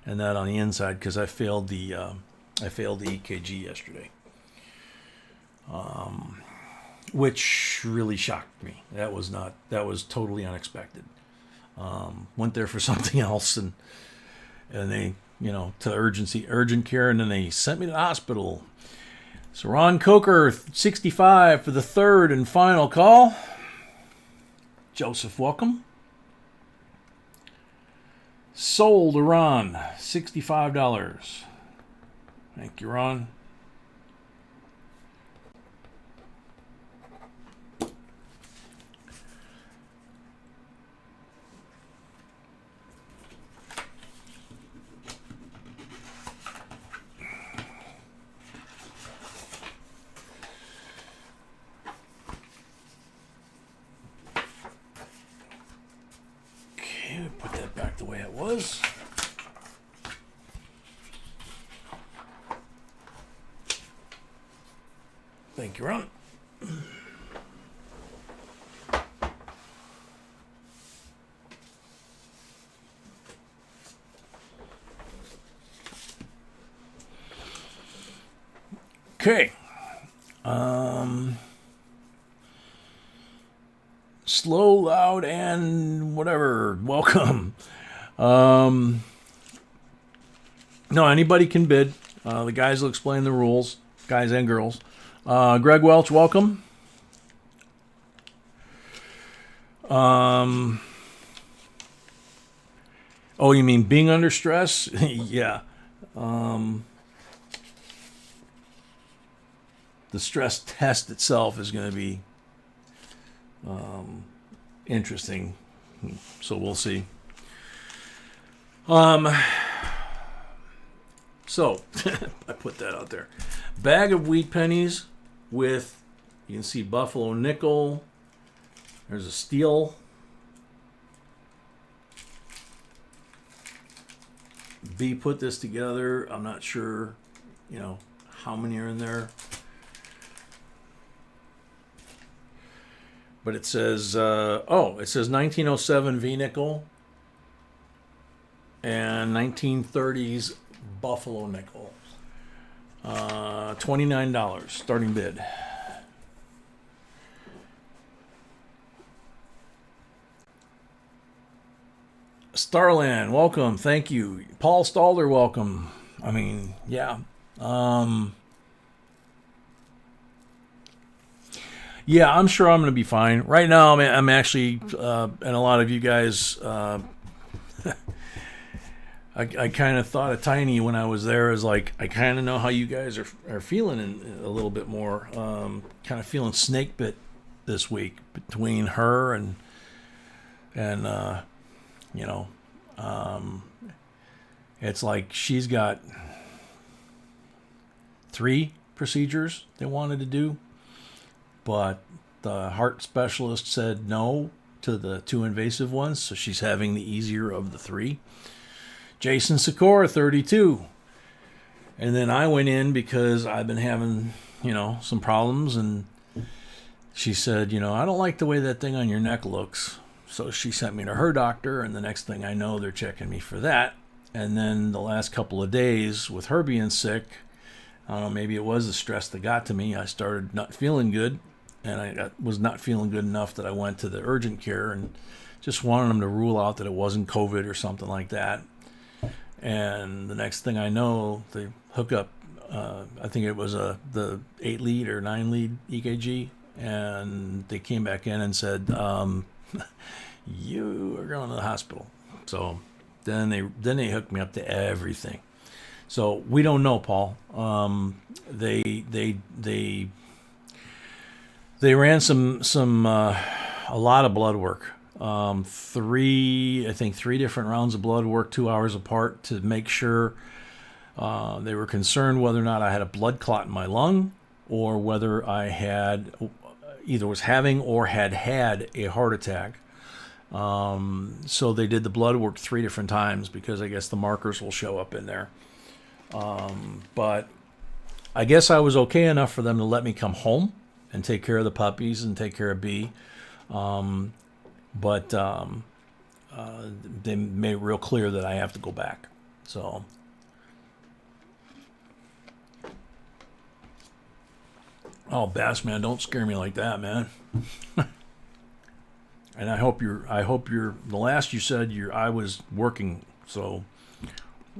that on the inside because I failed the EKG yesterday, which really shocked me. That was totally unexpected. Went there for something else, and they, to urgent care, and then they sent me to the hospital. So Ron Coker, 65 for the third and final call. Joseph, welcome. Sold to Ron, $65. Thank you, Ron. Okay, put that back the way it was. Thank you, Ron. Okay. Slow, loud, and whatever. Welcome. No, anybody can bid. The guys will explain the rules, guys and girls. Greg Welch, welcome. Oh, you mean being under stress? Yeah. The stress test itself is going to be interesting. So we'll see. So I put that out there. Bag of wheat pennies with, you can see buffalo nickel. There's a steel. B put this together. I'm not sure, how many are in there. But it says, it says 1907 V nickel and 1930s buffalo nickel. $29 starting bid. Starland, welcome. Thank you. Paul Stalder, welcome. I mean, yeah. Yeah, I'm sure I'm going to be fine. Right now, I'm actually, and a lot of you guys, I kind of thought of Tiny when I was there as like, I kind of know how you guys are feeling a little bit more. Kind of feeling snake bit this week between her and it's like she's got 3 procedures they wanted to do, but the heart specialist said no to the 2 invasive ones, so she's having the easier of the 3. Jason Sikora, 32. And then I went in because I've been having, some problems, and she said, I don't like the way that thing on your neck looks. So she sent me to her doctor, and the next thing I know, they're checking me for that. And then the last couple of days, with her being sick, I don't know, maybe it was the stress that got to me. I started not feeling good, and I was not feeling good enough that I went to the urgent care and just wanted them to rule out that it wasn't COVID or something like that. And the next thing I know, they hook up, I think it was the 8 lead or 9 lead EKG, and they came back in and said, you are going to the hospital. So Then they hooked me up to everything. So we don't know, Paul. They ran a lot of blood work. Three different rounds of blood work, 2 hours apart, to make sure. They were concerned whether or not I had a blood clot in my lung, or whether I either was having or had a heart attack. So they did the blood work 3 different times, because I guess the markers will show up in there. But I guess I was okay enough for them to let me come home and take care of the puppies and take care of B. But they made it real clear that I have to go back. So. Oh, Bass Man, don't scare me like that, man. And I hope the last you said your eye was working, so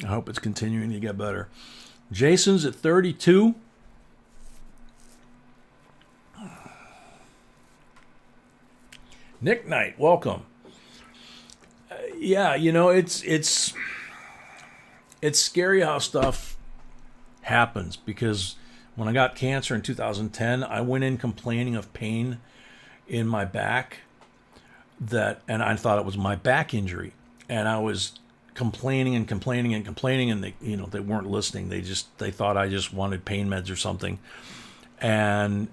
I hope it's continuing to get better. Jason's at 32. Nick Knight, welcome. Yeah, it's scary how stuff happens, because when I got cancer in 2010, I went in complaining of pain in my back, and I thought it was my back injury, and I was complaining, and they weren't listening. They thought I just wanted pain meds or something, and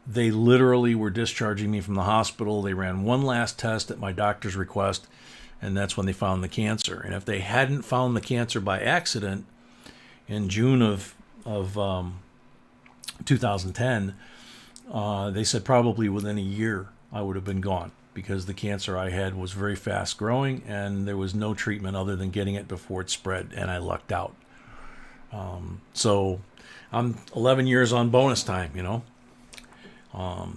they literally were discharging me from the hospital. They ran one last test at my doctor's request, and that's when they found the cancer. And if they hadn't found the cancer by accident in June of 2010, they said probably within a year I would have been gone, because the cancer I had was very fast growing, and there was no treatment other than getting it before it spread, and I lucked out. So I'm 11 years on bonus time,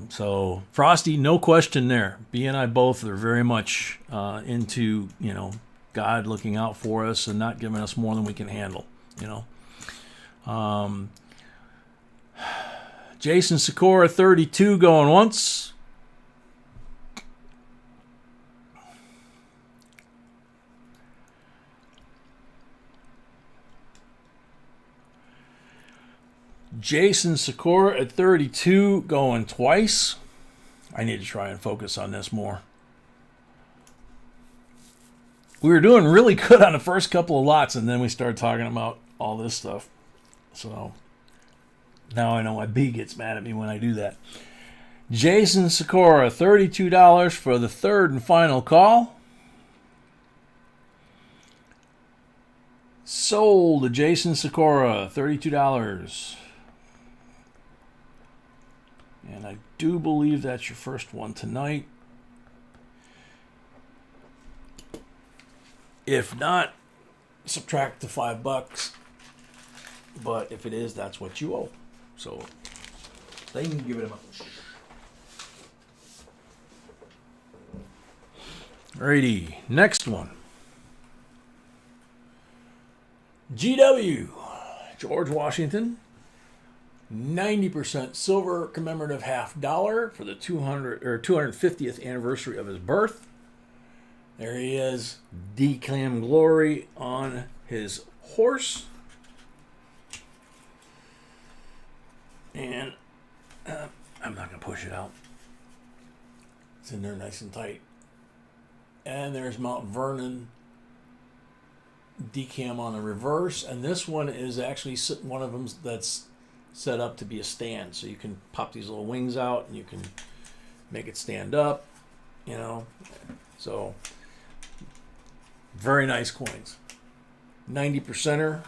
So Frosty, no question there. B and I both are very much into, God looking out for us and not giving us more than we can handle, Jason Sikora, 32, going once. Jason Sikora at 32, going twice. I need to try and focus on this more. We were doing really good on the first couple of lots, and then we started talking about all this stuff. So now I know why B gets mad at me when I do that. Jason Sikora, $32 for the third and final call. Sold to Jason Sikora, $32. And I do believe that's your first one tonight. If not, subtract the $5. But if it is, that's what you owe. So they can give it a push. Alrighty, next one. GW, George Washington, 90% silver commemorative $50 for the 250th anniversary of his birth. There he is, declam glory on his horse. And I'm not going to push it out. It's in there nice and tight. And there's Mount Vernon decam on the reverse. And this one is actually one of them that's set up to be a stand. So you can pop these little wings out and you can make it stand up, So very nice coins. 90%er.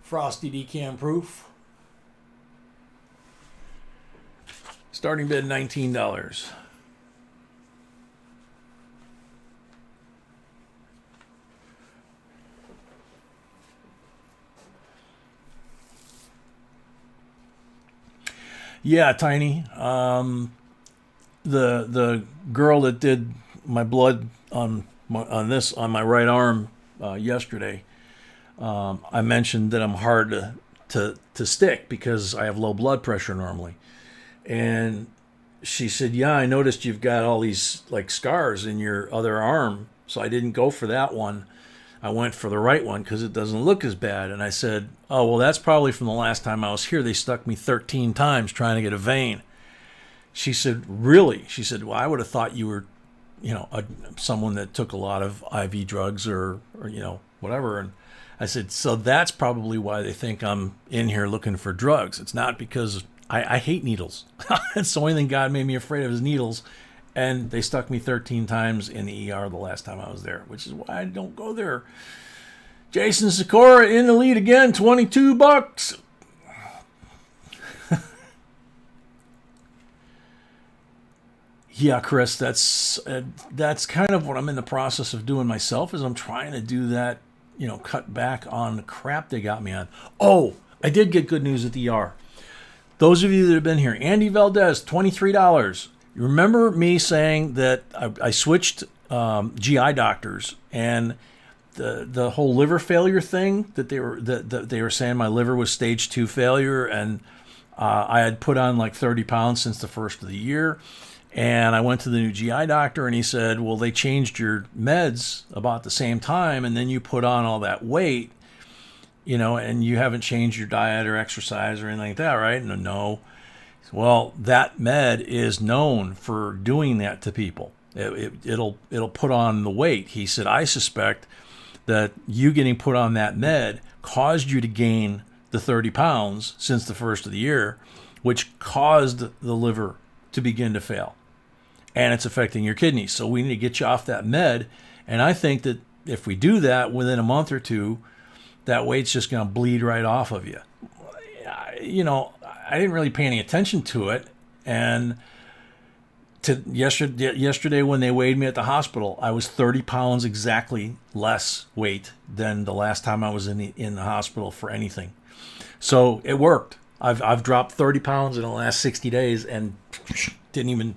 Frosty decam proof. Starting bid $19. Yeah, Tiny. The girl that did my blood on my right arm yesterday, I mentioned that I'm hard to stick because I have low blood pressure normally. And she said, yeah, I noticed you've got all these like scars in your other arm. So I didn't go for that one. I went for the right one because it doesn't look as bad. And I said, oh, well, that's probably from the last time I was here. They stuck me 13 times trying to get a vein. She said, really? She said, well, I would have thought you were, someone that took a lot of IV drugs or whatever. And I said, so that's probably why they think I'm in here looking for drugs. It's not because I hate needles. It's the only thing God made me afraid of is needles. And they stuck me 13 times in the ER the last time I was there, which is why I don't go there. Jason Sikora in the lead again, $22. Yeah, Chris, that's kind of what I'm in the process of doing myself, is I'm trying to do that, cut back on the crap they got me on. Oh, I did get good news at the ER. Those of you that have been here, Andy Valdez, $23. You remember me saying that I switched GI doctors, and the whole liver failure thing that they were saying my liver was stage 2 failure, and I had put on like 30 pounds since the first of the year. And I went to the new GI doctor, and he said, well, they changed your meds about the same time, and then you put on all that weight, and you haven't changed your diet or exercise or anything like that, right? No. Well, that med is known for doing that to people. It'll put on the weight. He said, I suspect that you getting put on that med caused you to gain the 30 pounds since the first of the year, which caused the liver to begin to fail. And it's affecting your kidneys. So we need to get you off that med. And I think that if we do that within a month or two, that weight's just going to bleed right off of you. I didn't really pay any attention to it. And yesterday when they weighed me at the hospital, I was 30 pounds exactly less weight than the last time I was in the hospital for anything. So it worked. I've dropped 30 pounds in the last 60 days and didn't even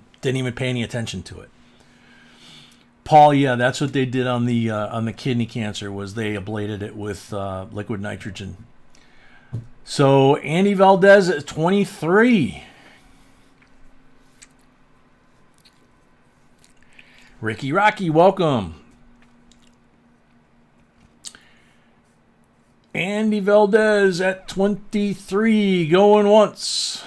pay any attention to it. Paul, yeah, that's what they did on the kidney cancer, was they ablated it with liquid nitrogen. So Andy Valdez at 23. Ricky Rocky, welcome. Andy Valdez at 23, going once.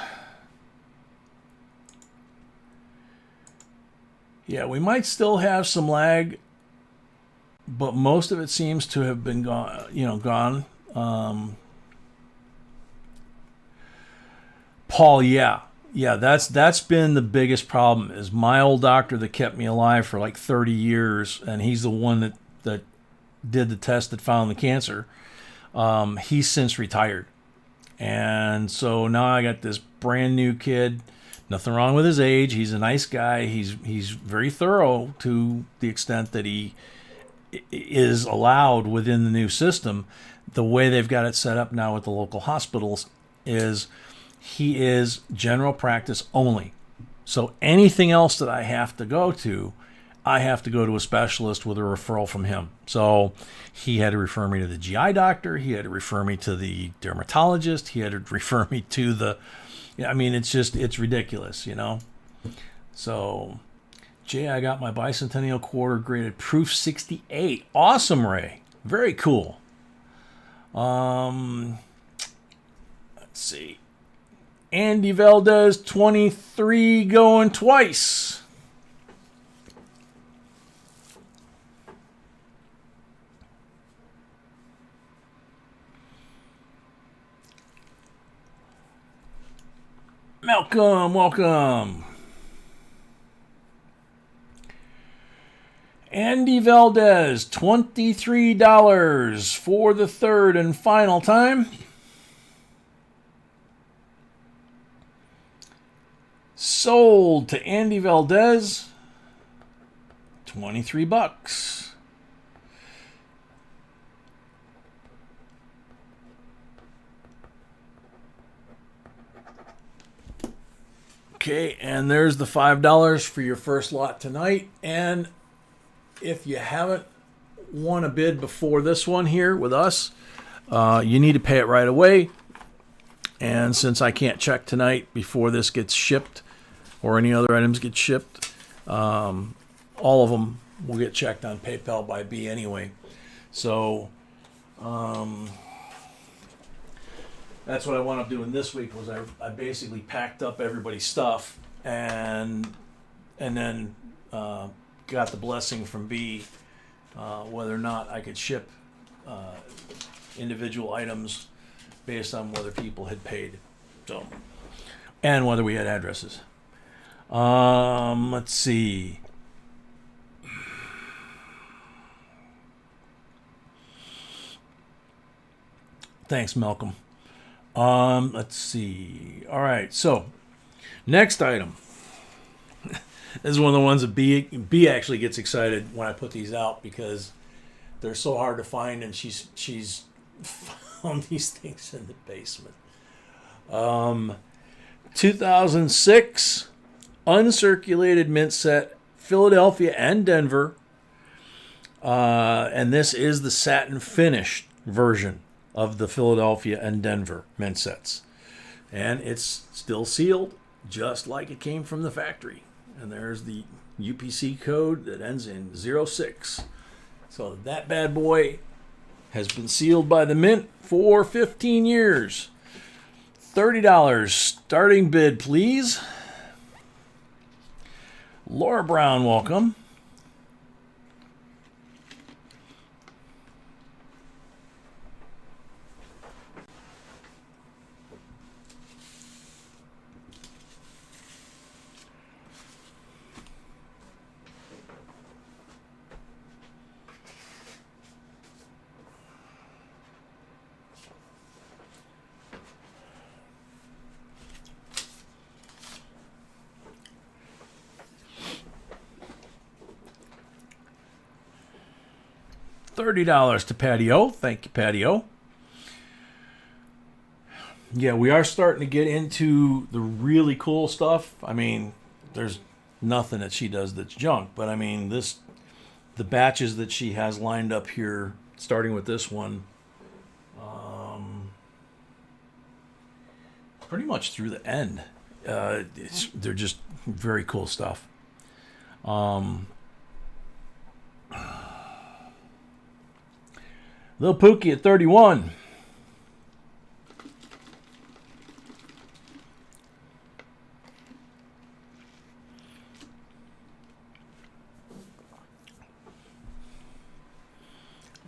Yeah, we might still have some lag, but most of it seems to have been gone. Paul, yeah, that's been the biggest problem. Is my old doctor that kept me alive for like 30 years, and he's the one that did the test that found the cancer. He's since retired, and so now I got this brand new kid. Nothing wrong with his age. He's a nice guy. He's very thorough to the extent that he is allowed within the new system. The way they've got it set up now with the local hospitals is he is general practice only. So anything else that I have to go to a specialist with a referral from him. So he had to refer me to the GI doctor. He had to refer me to the dermatologist. He had to refer me to it's ridiculous, So, Jay, I got my bicentennial quarter graded proof 68. Awesome, Ray. Very cool. Let's see. Andy Valdez, 23, going twice. Welcome. Andy Valdez, $23 for the third and final time. Sold to Andy Valdez, $23. Okay, and there's the $5 for your first lot tonight. And if you haven't won a bid before this one here with us, you need to pay it right away. And since I can't check tonight before this gets shipped or any other items get shipped, all of them will get checked on PayPal by B anyway. So that's what I wound up doing this week. Was I basically packed up everybody's stuff and then got the blessing from B whether or not I could ship individual items based on whether people had paid, so, and whether we had addresses. Let's see. Thanks, Malcolm. Let's see. All right, so next item. This is one of the ones that B actually gets excited when I put these out because they're so hard to find, and she's found these things in the basement. 2006 uncirculated mint set, Philadelphia and Denver, and this is the satin finished version of the Philadelphia and Denver mint sets, and it's still sealed just like it came from the factory. And there's the UPC code that ends in 06. So that bad boy has been sealed by the mint for 15 years. $30 starting bid, please. Laura Brown, welcome. $30 to Patio. Thank you, Patio. Yeah, we are starting to get into the really cool stuff. I mean, there's nothing that she does that's junk, but I mean, the batches that she has lined up here, starting with this one, pretty much through the end. They're just very cool stuff. Lil Pookie at 31.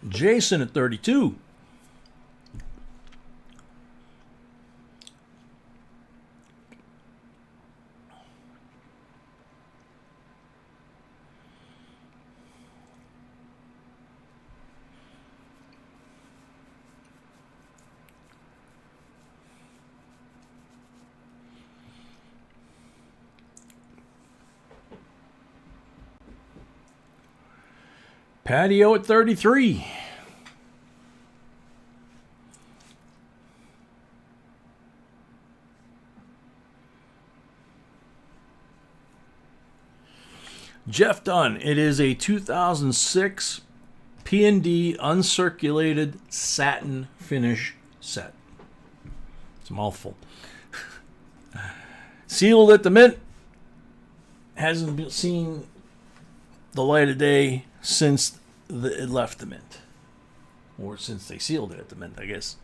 Jason at 32. Patio at 33. Jeff Dunn. It is a 2006 P&D uncirculated satin finish set. It's a mouthful. Sealed at the mint. Hasn't been seen the light of day since it left the mint, or since they sealed it at the mint, I guess.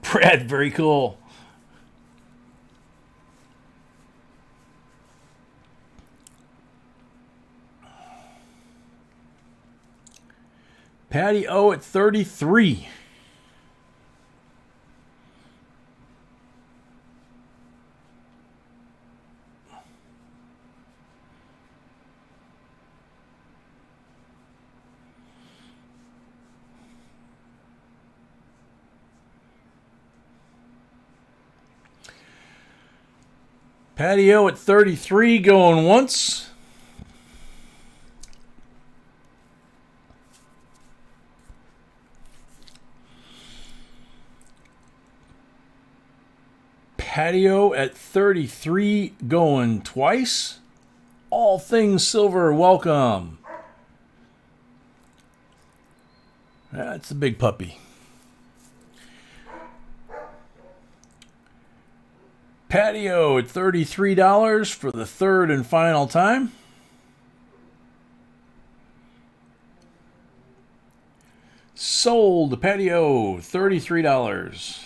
Brad, very cool. Patty O at 33. Patio at 33 going once. Patio at 33 going twice. All things silver, welcome. That's a big puppy. Patio at $33 for the third and final time. sold. The patio, $33.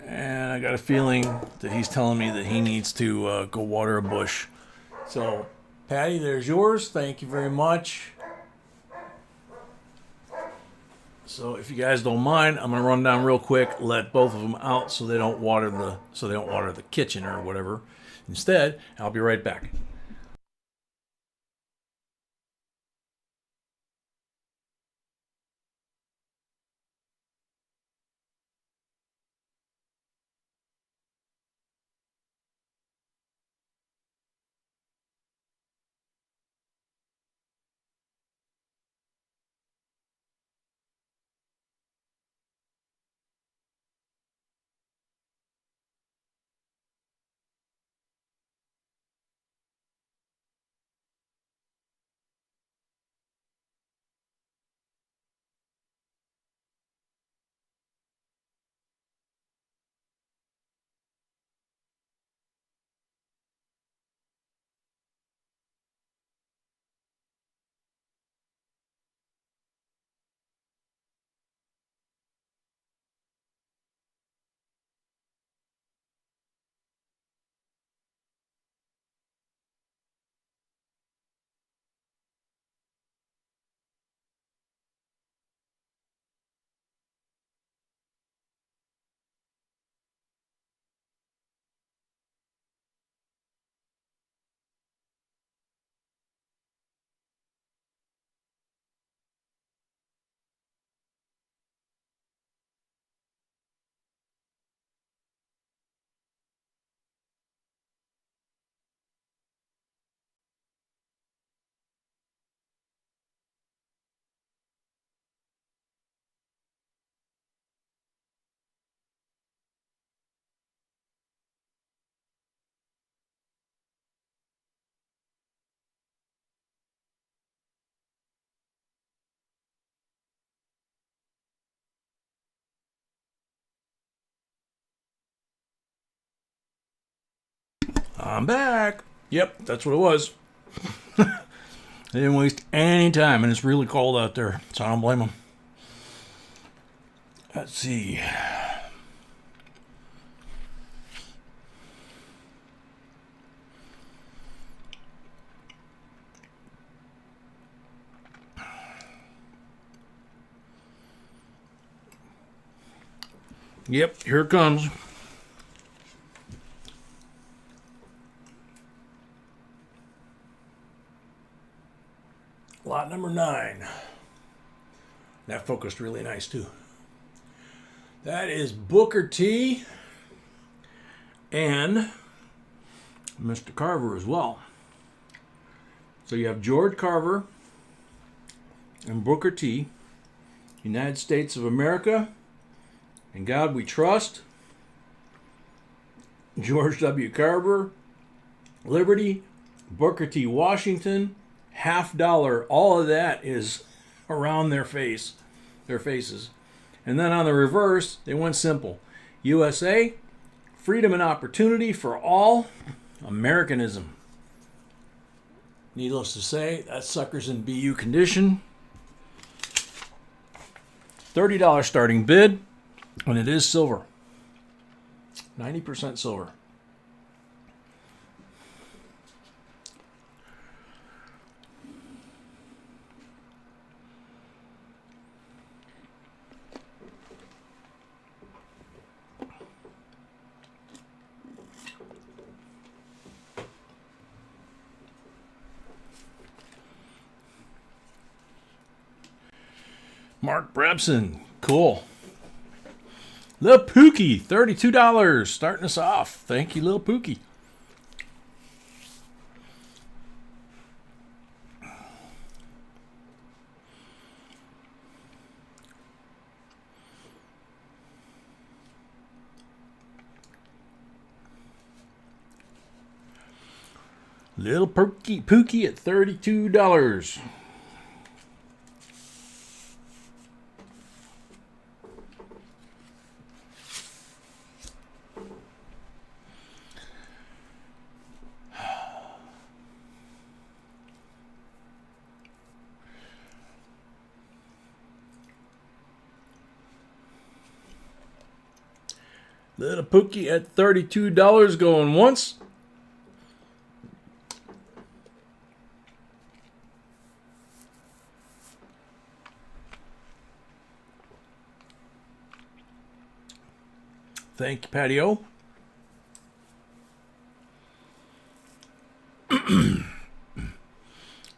And I got a feeling that he's telling me that he needs to go water a bush. So, Patty, there's yours. Thank you very much. So, if you guys don't mind, I'm gonna run down real quick, let both of them out so they don't water the kitchen or whatever. Instead, I'll be right back. I'm back. Yep, that's what it was. They didn't waste any time, and it's really cold out there, so I don't blame them. Let's see. Yep, here it comes. Lot number 9. That focused really nice too. That is Booker T and Mr. Carver as well. So you have George Carver and Booker T, United States of America, in God we trust. George W. Carver, Liberty, Booker T. Washington, $50. All of that is around their faces. And then on the reverse, they went simple. USA, freedom and opportunity for all, Americanism. Needless to say, that sucker's in BU condition. $30 starting bid, and it is silver. 90% silver. Mark Brabson, cool. Lil Pookie, $32, starting us off. Thank you, Lil Pookie. Lil Pookie at $32. Little Pookie at $32 going once. Thank you, Patio.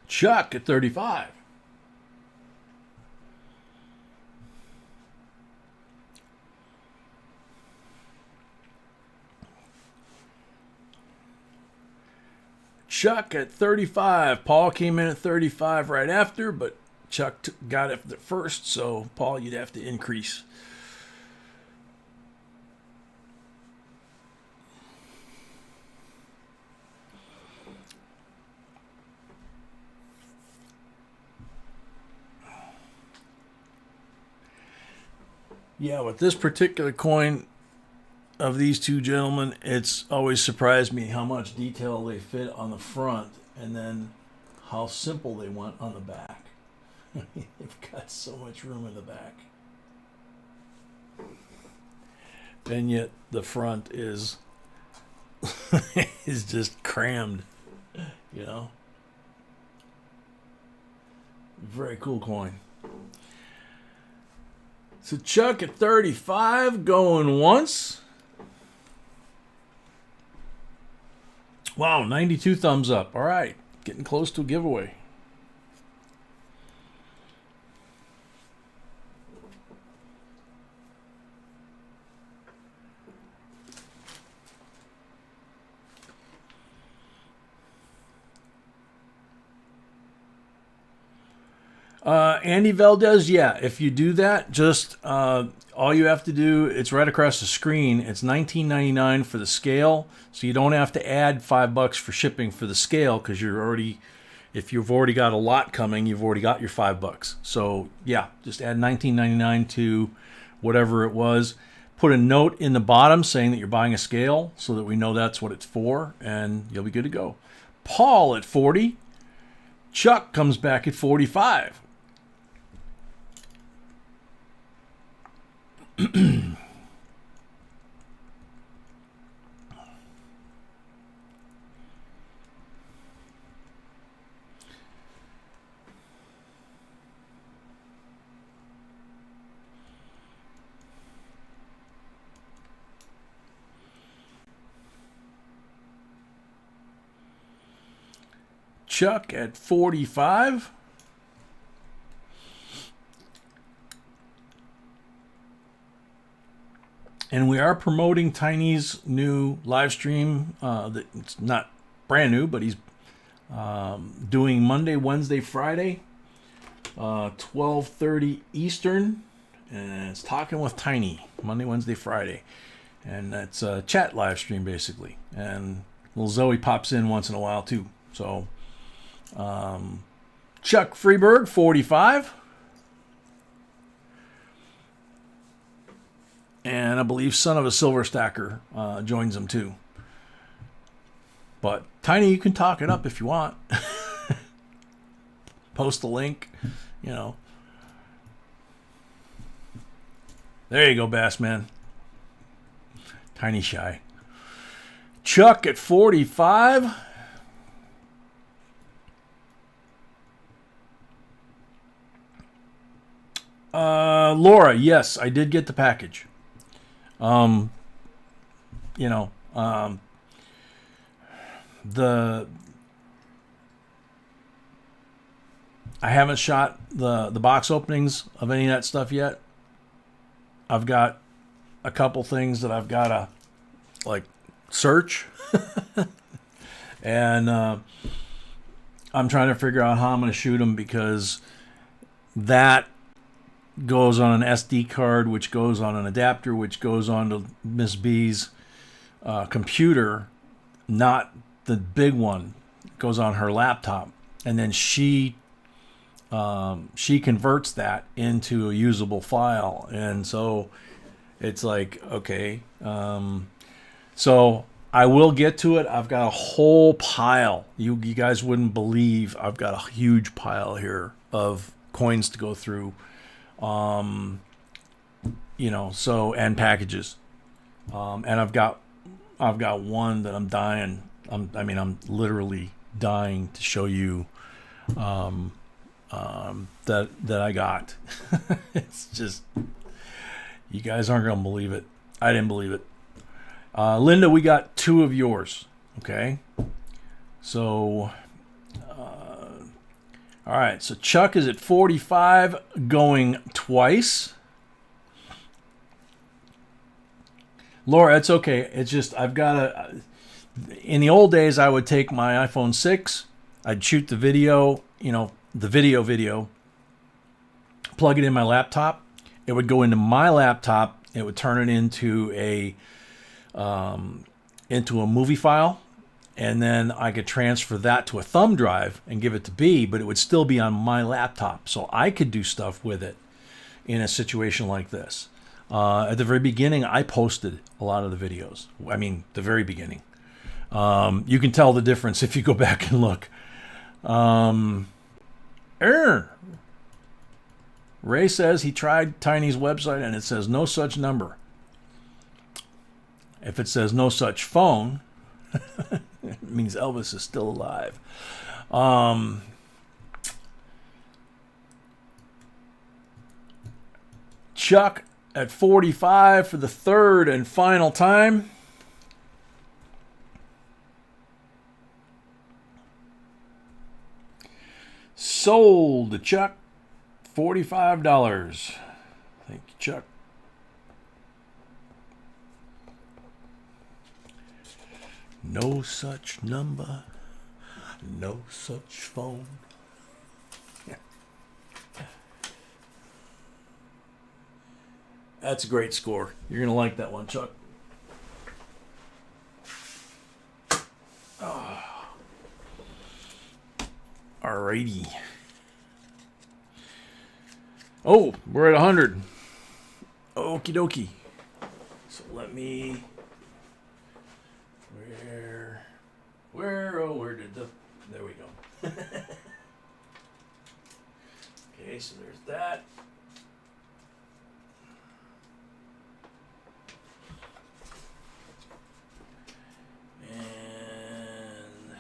Chuck at 35. Chuck at 35. Paul came in at 35 right after, but Chuck got it first, so Paul, you'd have to increase. Yeah, with this particular coin of these two gentlemen, it's always surprised me how much detail they fit on the front and then how simple they went on the back. They've got so much room in the back. And yet the front is is just crammed, you know. Very cool coin. So Chuck at 35 going once. Wow, 92 thumbs up. All right, getting close to a giveaway. Andy Valdez, yeah, if you do that, just all you have to do, it's right across the screen. It's $19.99 for the scale, so you don't have to add $5 for shipping for the scale because if you've already got a lot coming, you've already got your $5. So yeah, just add $19.99 to whatever it was. Put a note in the bottom saying that you're buying a scale so that we know that's what it's for, and you'll be good to go. Paul at 40. Chuck comes back at 45. Chuck at 45. And we are promoting Tiny's new live stream. It's not brand new, but he's doing Monday, Wednesday, Friday, 12:30 Eastern. And it's Talking with Tiny, Monday, Wednesday, Friday. And that's a chat live stream, basically. And little Zoe pops in once in a while, too. So, Chuck Freeberg, 45. And I believe Son of a Silver Stacker joins them too. But Tiny, you can talk it up if you want. Post the link, you know. There you go, Bassman. Tiny shy. Chuck at 45. Laura, yes, I did get the package. You know, I haven't shot the box openings of any of that stuff yet. I've got a couple things that I've got to like search and I'm trying to figure out how I'm going to shoot them because that goes on an SD card, which goes on an adapter, which goes on to Miss B's computer, not the big one. It goes on her laptop, and then she converts that into a usable file, and so it's like, okay, so I will get to it. I've got a whole pile. You guys wouldn't believe I've got a huge pile here of coins to go through. You know, so, and packages. And I've got one that I'm dying. I'm literally dying to show you that I got. It's just, you guys aren't gonna believe it. I didn't believe it. Linda, we got 2 of yours. Okay, so all right. So Chuck is at 45, going twice. Laura, it's okay. It's just I've got to. In the old days, I would take my iPhone 6. I'd shoot the video, the video, plug it in my laptop. It would go into my laptop. It would turn it into a movie file, and then I could transfer that to a thumb drive and give it to B, but it would still be on my laptop, so I could do stuff with it in a situation like this. At the very beginning, I posted a lot of the videos. I mean, the very beginning. You can tell the difference if you go back and look. Ray says he tried Tiny's website and it says no such number. If it says no such phone, it means Elvis is still alive. Chuck at 45 for the 3rd and final time. Sold to Chuck, $45. Thank you, Chuck. No such number, no such phone. That's a great score. You're going to like that one, Chuck. Oh. Alrighty. Oh, we're at 100. Okie dokie. So let me... Where did the... There we go. Okay, so there's that. And...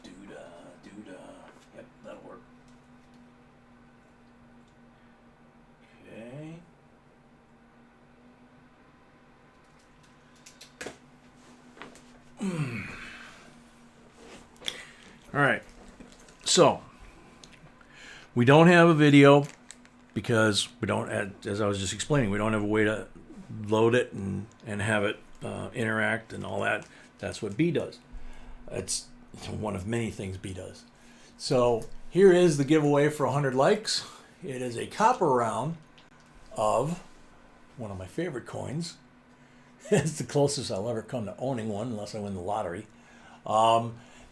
Doodah. Yep, that'll work. Okay. All right, so we don't have a video because we don't, as I was just explaining, we don't have a way to load it and have it interact and all that. That's what B does. It's one of many things B does. So here is the giveaway for 100 likes. It is a copper round of one of my favorite coins. It's the closest I'll ever come to owning one unless I win the lottery.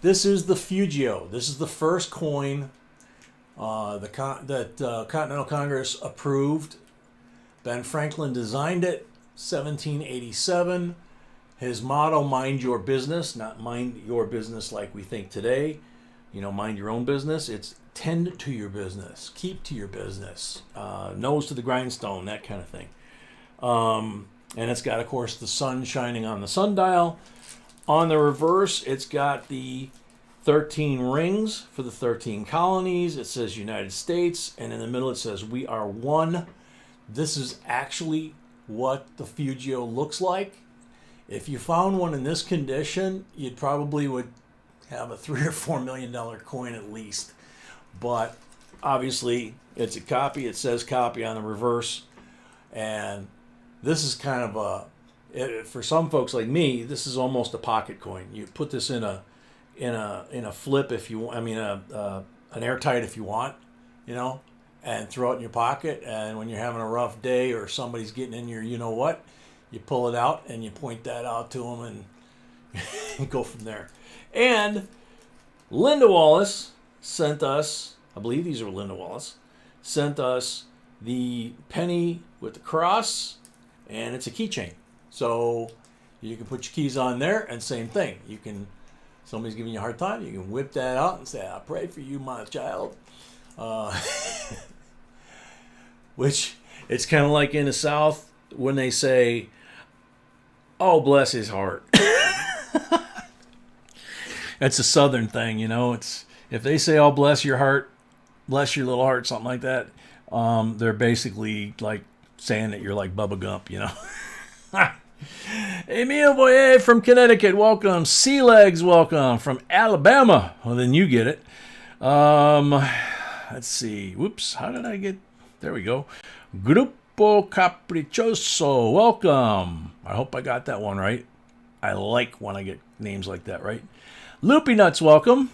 This is the Fugio. This is the first coin that Continental Congress approved. Ben Franklin designed it, 1787. His motto, mind your business, not mind your business like we think today. Mind your own business. It's tend to your business, keep to your business, nose to the grindstone, that kind of thing. And it's got, of course, the sun shining on the sundial. On the reverse, it's got the 13 rings for the 13 colonies. It says United States, and in the middle it says we are one. This is actually what the Fugio looks like. If you found one in this condition, you probably would have a $3 or $4 million coin at least. But obviously, it's a copy. It says copy on the reverse, and this is kind of for some folks like me, this is almost a pocket coin. You put this in a flip if you want. I mean, an airtight if you want, and throw it in your pocket. And when you're having a rough day or somebody's getting in your, you pull it out and you point that out to them and go from there. And Linda Wallace sent us, I believe these are Linda Wallace, sent us the penny with the cross, and it's a keychain. So you can put your keys on there, and same thing. Somebody's giving you a hard time, you can whip that out and say, I pray for you, my child. Which It's kind of like in the South when they say, "Oh, bless his heart." That's a Southern thing, you know. It's if they say, "Oh, bless your heart, bless your little heart," something like that. They're basically like saying that you're like Bubba Gump, you know. Emil Boyer from Connecticut, welcome. Sea Legs, welcome. From Alabama, well then you get it. Let's see. Whoops, how did I get? There we go. Gruppo Capriccioso, welcome. I hope I got that one right. I like when I get names like that right. Loopy Nuts, welcome.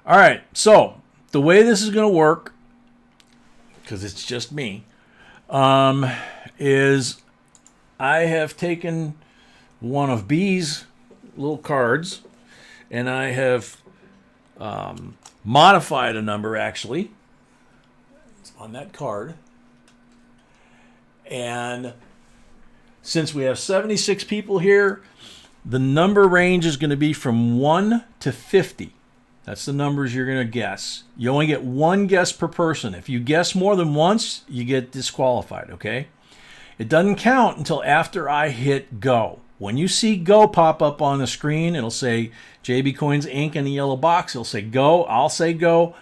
All right, so the way this is going to work, because it's just me, is I have taken one of B's little cards, and I have modified a number, actually. It's on that card. And since we have 76 people here, the number range is going to be from 1 to 50. That's the numbers you're going to guess. You only get one guess per person. If you guess more than once, you get disqualified, okay? It doesn't count until after I hit go. When you see go pop up on the screen, it'll say JBCOINSINC in the yellow box. It'll say go. I'll say go.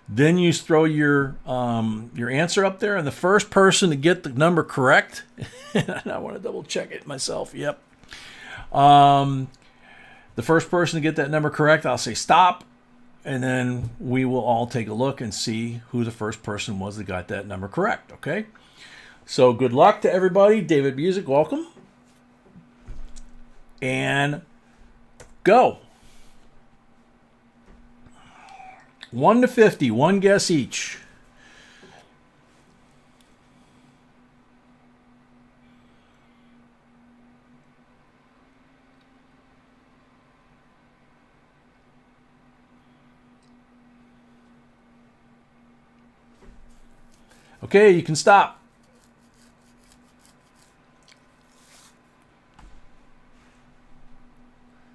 Then you throw your answer up there, and the first person to get the number correct, and I want to double check it myself. Yep. The first person to get that number correct, I'll say stop, and then we will all take a look and see who the first person was that got that number correct. Okay. So good luck to everybody. David Music, welcome. And go. 1 to 50, one guess each. Okay, you can stop.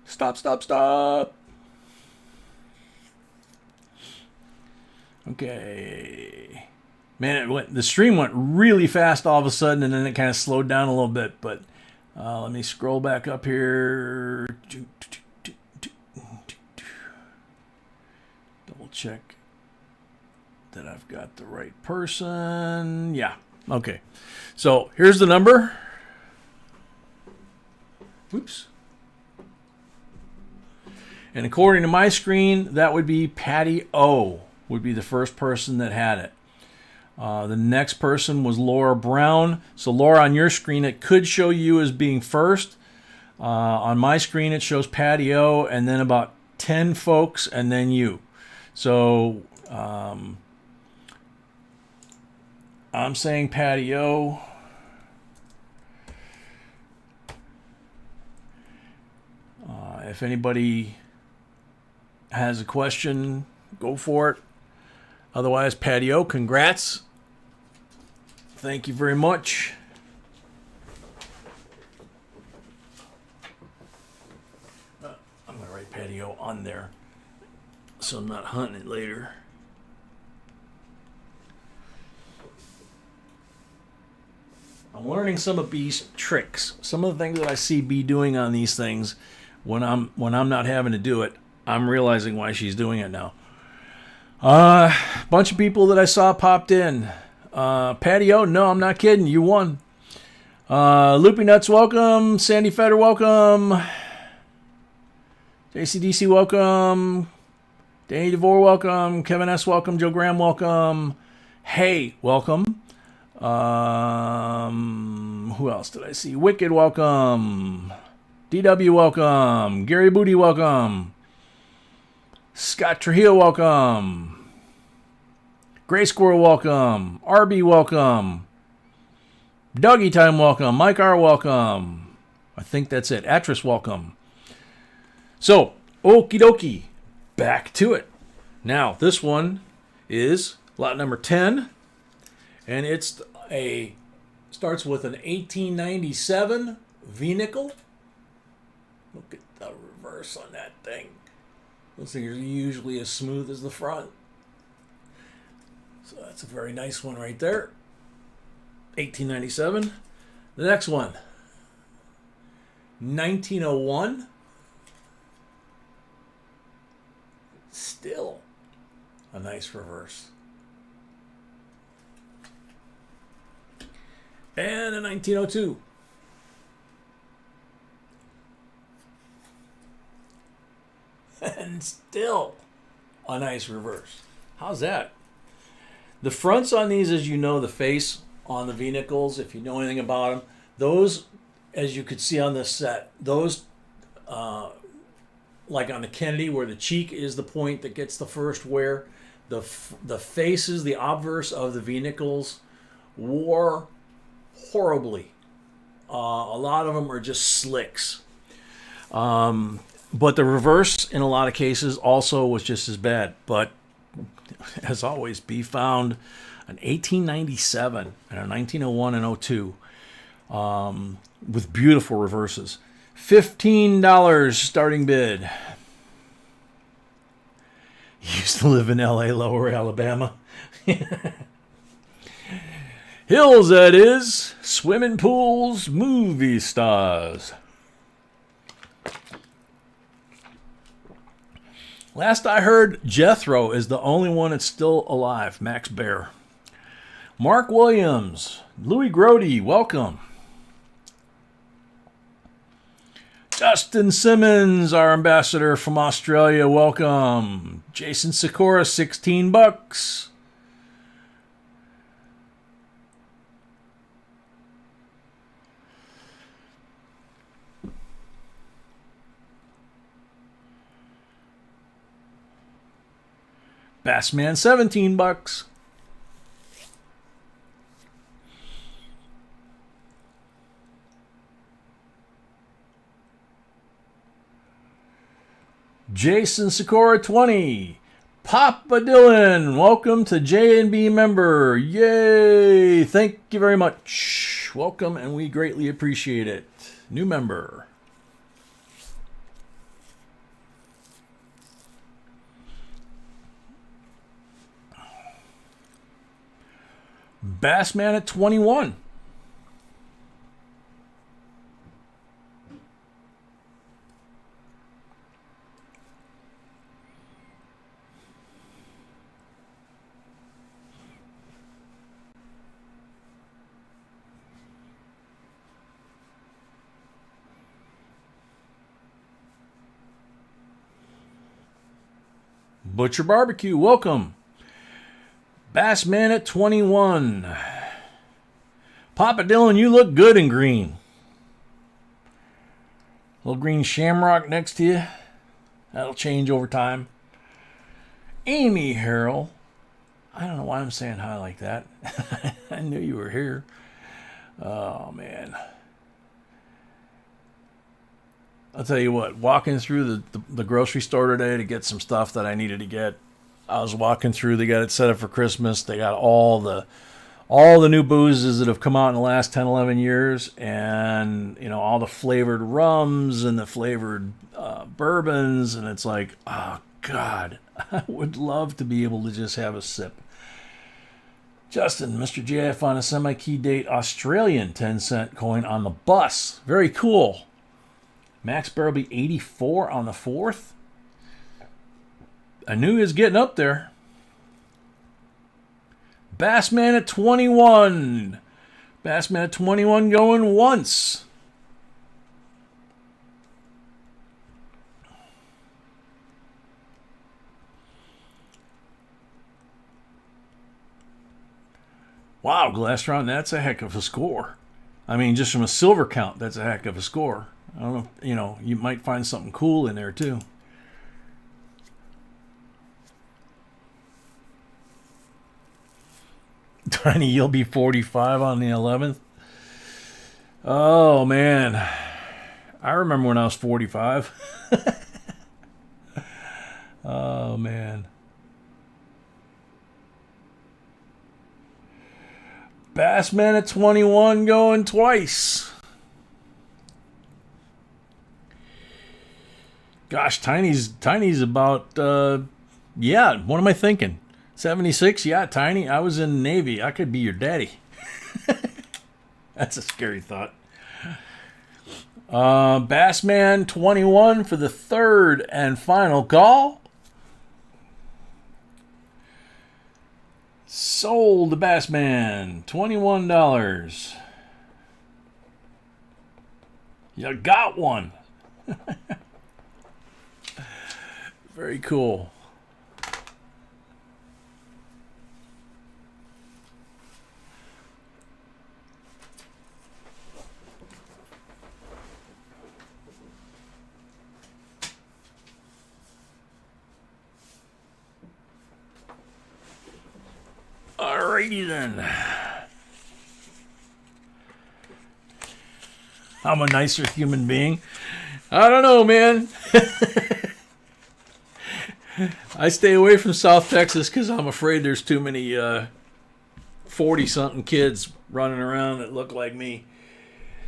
Stop. Okay. Man, the stream went really fast all of a sudden, and then it kind of slowed down a little bit. But let me scroll back up here. Double check that I've got the right person. Yeah. Okay. So here's the number. Oops. And according to my screen, that would be Patty O. Would be the first person that had it. The next person was Laura Brown. So Laura, on your screen, it could show you as being first. On my screen, it shows Patty O, and then about 10 folks, and then you. So I'm saying Patty O. If anybody has a question, go for it. Otherwise, Patty O, congrats. Thank you very much. I'm going to write Patty O on there so I'm not hunting it later. I'm learning some of B's tricks. Some of the things that I see B doing on these things when I'm not having to do it, I'm realizing why she's doing it now. Bunch of people that I saw popped in. Patty O, no, I'm not kidding. You won. Loopy Nuts, welcome. Sandy Feder, welcome. JCDC, welcome. Danny DeVore, welcome. Kevin S, welcome. Joe Graham, welcome. Hey, welcome. Who else did I see? Wicked, welcome. DW, welcome. Gary Booty, welcome. Scott Trujillo, welcome. Gray Squirrel, welcome. RB, welcome. Doggy Time, welcome. Mike R, welcome. I think that's it. Atris, welcome. So, okie dokie. Back to it. Now, this one is lot number 10. And it's starts with an 1897 V-nickel. Look at the reverse on that thing. Those things are usually as smooth as the front. So that's a very nice one right there. 1897. The next one, 1901. Still a nice reverse. And a 1902. And still a nice reverse. How's that? The fronts on these, as you know, the face on the V-nickels, if you know anything about them, those, as you could see on this set, those, like on the Kennedy, where the cheek is the point that gets the first wear, the faces, the obverse of the V-nickels wore horribly. A lot of them are just slicks. But the reverse, in a lot of cases, also was just as bad. But, as always, B found an 1897 and a 1901 and 02 with beautiful reverses. $15 starting bid. Used to live in L.A., Lower Alabama. Hills, that is. Swimming pools, movie stars. Last I heard, Jethro is the only one that's still alive. Max Bear. Mark Williams. Louis Grody, welcome. Justin Simmons, our ambassador from Australia, welcome. Jason Sikora, $16. Bassman, $17. Jason Sikora, 20. Papa Dylan, welcome to J&B member. Yay! Thank you very much. Welcome, and we greatly appreciate it. New member. Bassman at 21. Butcher Barbecue, welcome. Bassman at 21. Papa Dylan, you look good in green. Little green shamrock next to you. That'll change over time. Amy Harrell. I don't know why I'm saying hi like that. I knew you were here. Oh, man. I'll tell you what, walking through the grocery store today to get some stuff that I needed to get, I was walking through, they got it set up for Christmas. They got all the new boozes that have come out in the last 10, 11 years, and, you know, all the flavored rums and the flavored bourbons, and it's like, oh, God, I would love to be able to just have a sip. Justin, Mr. JF on a semi-key date Australian 10-cent coin on the bus. Very cool. Max Barrowby 84 on the 4th. I knew he was getting up there. Bassman at 21. Bassman at 21 going once. Wow, Glastron, that's a heck of a score. I mean, just from a silver count, that's a heck of a score. I don't know, you know, you might find something cool in there too. Tiny, you'll be 45 on the 11th. Oh, man. I remember when I was 45. Oh, man. Bassman at 21 going twice. Gosh, Tiny's about, yeah, what am I thinking? 76? Yeah, Tiny, I was in the Navy. I could be your daddy. That's a scary thought. Bassman 21 for the third and final call. Sold the Bassman, $21. You got one. Very cool. Alrighty then. I'm a nicer human being. I don't know, man. I stay away from South Texas because I'm afraid there's too many 40-something kids running around that look like me.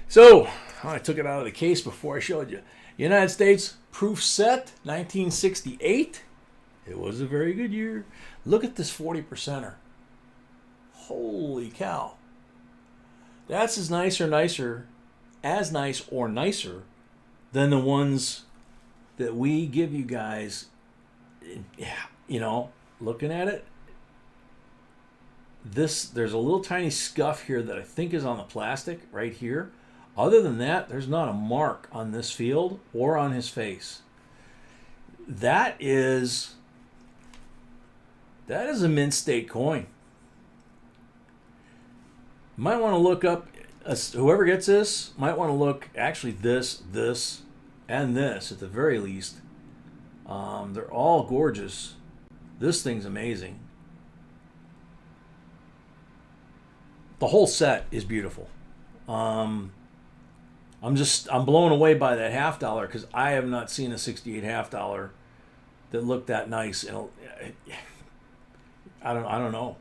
So, I took it out of the case before I showed you. United States proof set, 1968. It was a very good year. Look at this 40%er. Holy cow. That's as nice or nicer than the ones that we give you guys. You know, looking at it, there's a little tiny scuff here that I think is on the plastic right here. Other than that, there's not a mark on this field or on his face. That is a mint state coin. Might want to look up, whoever gets this might want to look, actually this, and this at the very least. They're all gorgeous. This thing's amazing. The whole set is beautiful. I'm blown away by that $50 because I have not seen a 68 $50 that looked that nice. I don't know.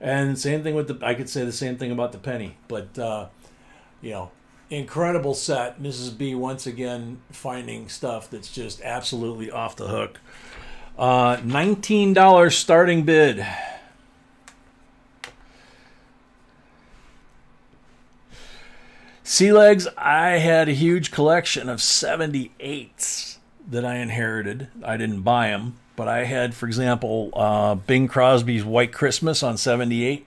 And same thing with I could say the same thing about the penny, but incredible set. Mrs. B once again finding stuff that's just absolutely off the hook. $19 starting bid. Sea legs, I had a huge collection of 78s that I inherited. I didn't buy them. But I had, for example, Bing Crosby's White Christmas on 78.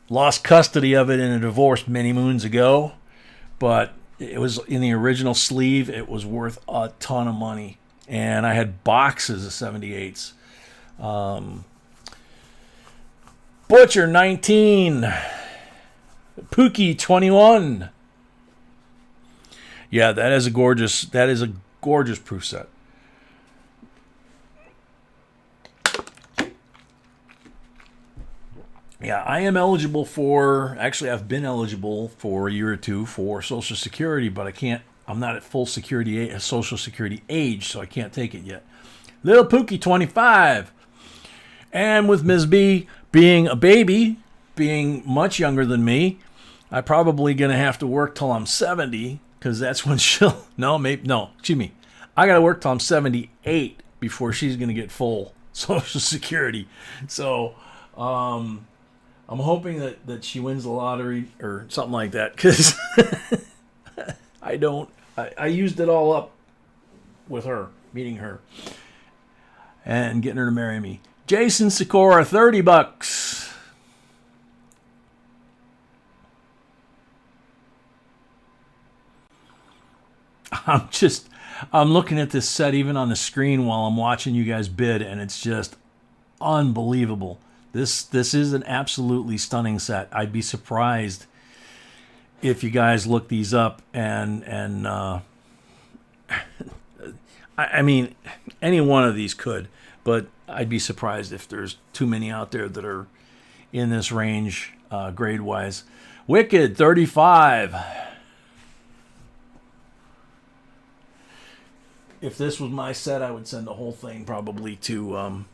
Lost custody of it in a divorce many moons ago. But it was in the original sleeve. It was worth a ton of money. And I had boxes of 78s. Butcher 19. Pookie 21. Yeah, that is a gorgeous proof set. Yeah, I am eligible for, actually I've been eligible for a year or two for Social Security, but I'm not at full Social Security age, so I can't take it yet. Little Pookie 25. And with Ms. B being a baby, being much younger than me, I'm probably going to have to work till I'm 70, because that's when she'll, excuse me. I got to work till I'm 78 before she's going to get full Social Security. So, I'm hoping that she wins the lottery or something like that, because I used it all up with her, meeting her, and getting her to marry me. Jason Sikora, $30. I'm looking at this set even on the screen while I'm watching you guys bid, and it's just unbelievable. This is an absolutely stunning set. I'd be surprised if you guys look these up and I mean, any one of these could, but I'd be surprised if there's too many out there that are in this range grade-wise. Wicked, 35. If this was my set, I would send the whole thing probably to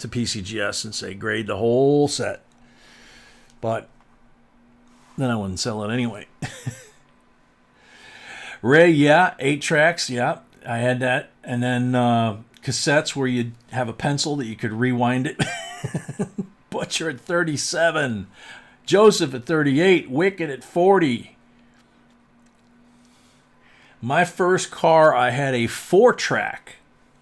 PCGS and say grade the whole set. But then I wouldn't sell it anyway. Ray, yeah. 8 tracks, yeah. I had that. And then cassettes where you'd have a pencil that you could rewind it. Butcher at 37. Joseph at 38. Wicked at 40. My first car, I had a 4-track,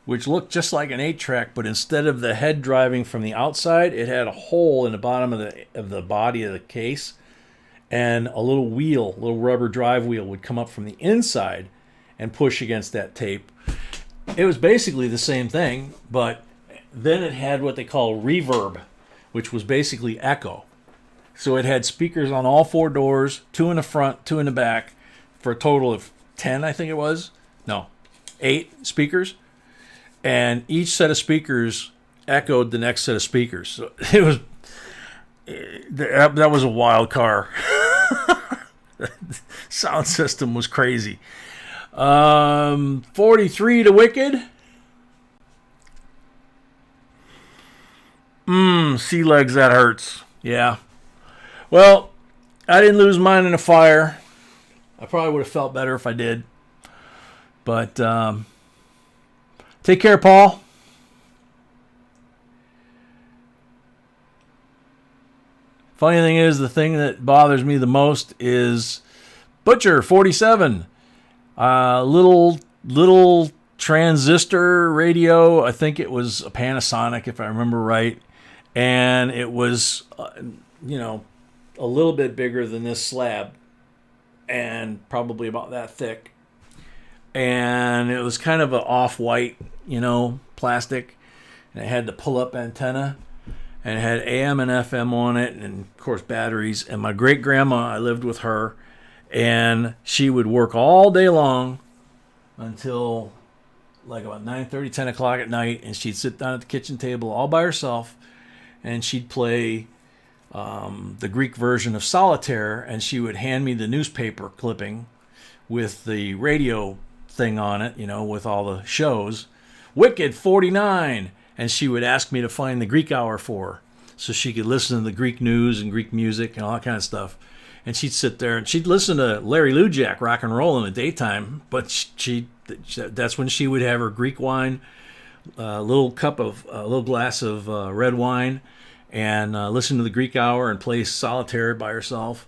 which looked just like an 8-track, but instead of the head driving from the outside, it had a hole in the bottom of the body of the case, and a little wheel, little rubber drive wheel would come up from the inside and push against that tape. It was basically the same thing, but then it had what they call reverb, which was basically echo. So it had speakers on all 4 doors, 2 in the front, 2 in the back, for a total of 10, I think it was. No, 8 speakers. And each set of speakers echoed the next set of speakers. So it was, that was a wild car. Sound system was crazy. 43 to Wicked. Sea legs, that hurts. Yeah. Well, I didn't lose mine in a fire. I probably would have felt better if I did. But take care, Paul. Funny thing is, the thing that bothers me the most is Butcher 47. Little transistor radio. I think it was a Panasonic, if I remember right. And it was, a little bit bigger than this slab. And probably about that thick. And it was kind of an off-white, plastic. And it had the pull-up antenna. And it had AM and FM on it. And, of course, batteries. And my great-grandma, I lived with her. And she would work all day long until like about 9:30, 10 o'clock at night. And she'd sit down at the kitchen table all by herself. And she'd play the Greek version of Solitaire, and she would hand me the newspaper clipping with the radio thing on it, with all the shows. Wicked 49, and she would ask me to find the Greek hour for her so she could listen to the Greek news and Greek music and all that kind of stuff. And she'd sit there and she'd listen to Larry Lujak rock and roll in the daytime, but that's when she would have her Greek wine, a little glass of red wine, and listen to the Greek hour and play Solitaire by herself.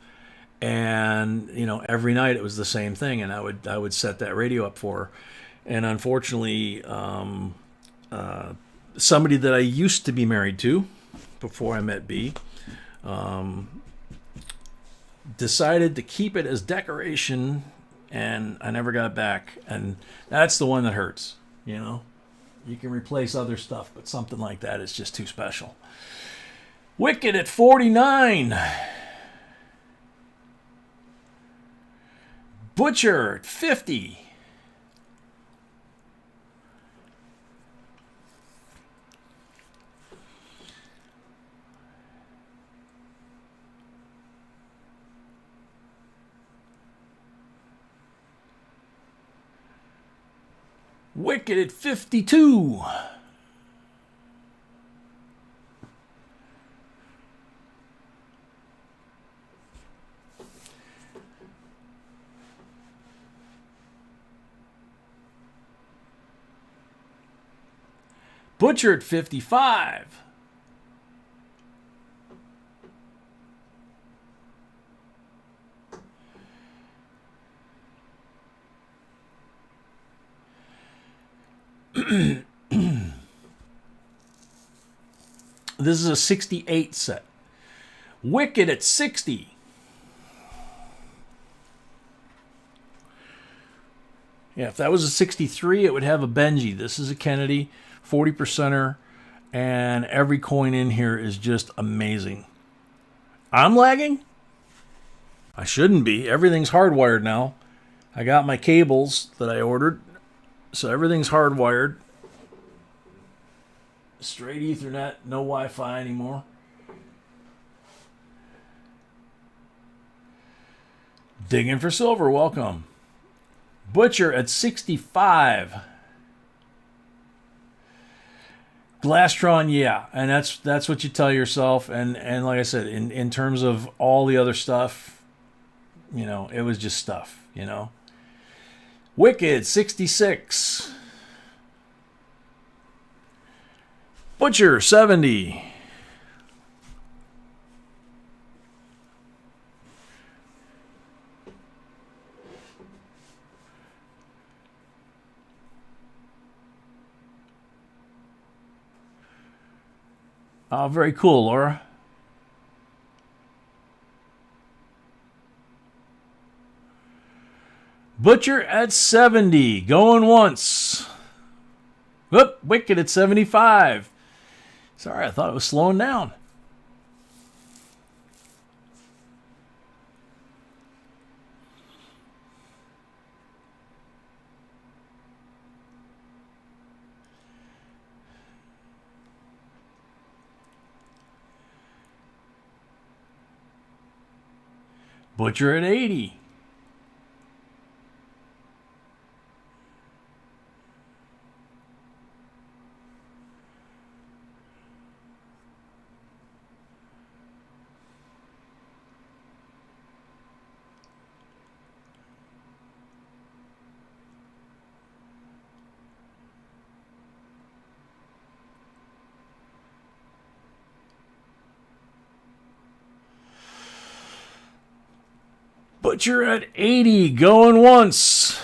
And every night it was the same thing, and I would set that radio up for her. And unfortunately, somebody that I used to be married to before I met B decided to keep it as decoration, and I never got it back. And that's the one that hurts. You can replace other stuff, but something like that is just too special. Wicked at 49. Butcher at 50. Wicked at 52. Butcher at 55. This is a 68 set. Wicked at 60. Yeah, if that was a 63, it would have a Benji. This is a Kennedy, 40%er, and every coin in here is just amazing. I'm lagging? I shouldn't be. Everything's hardwired now. I got my cables that I ordered, so everything's hardwired. Straight Ethernet, no Wi-Fi anymore. Digging for silver, welcome. Butcher at 65. Glastron, yeah, and that's what you tell yourself. And like I said, in terms of all the other stuff, it was just stuff, Wicked 66. Butcher 70. Oh, very cool, Laura. Butcher at 70. Going once. Whoop, Wicked at 75. Sorry, I thought it was slowing down. Butcher at 80. Butcher at 80, going once.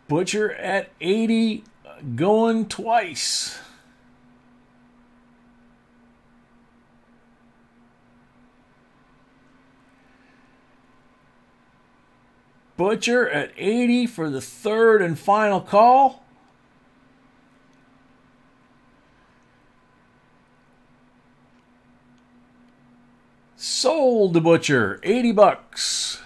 Butcher at 80, going twice. Butcher at 80 for the third and final call. Sold to Butcher, $80.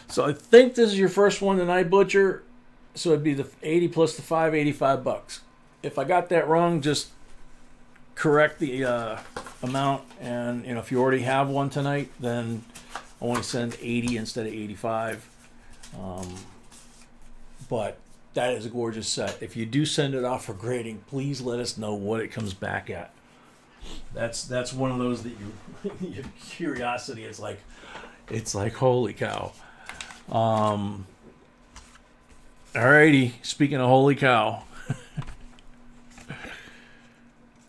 So I think this is your first one tonight, Butcher. So it'd be the 80 plus the 5, $85. If I got that wrong, just correct the amount. And if you already have one tonight, then I want to send 80 instead of 85. But that is a gorgeous set. If you do send it off for grading, please let us know what it comes back at. That's one of those that your curiosity is like, it's like, holy cow. Alrighty, speaking of holy cow.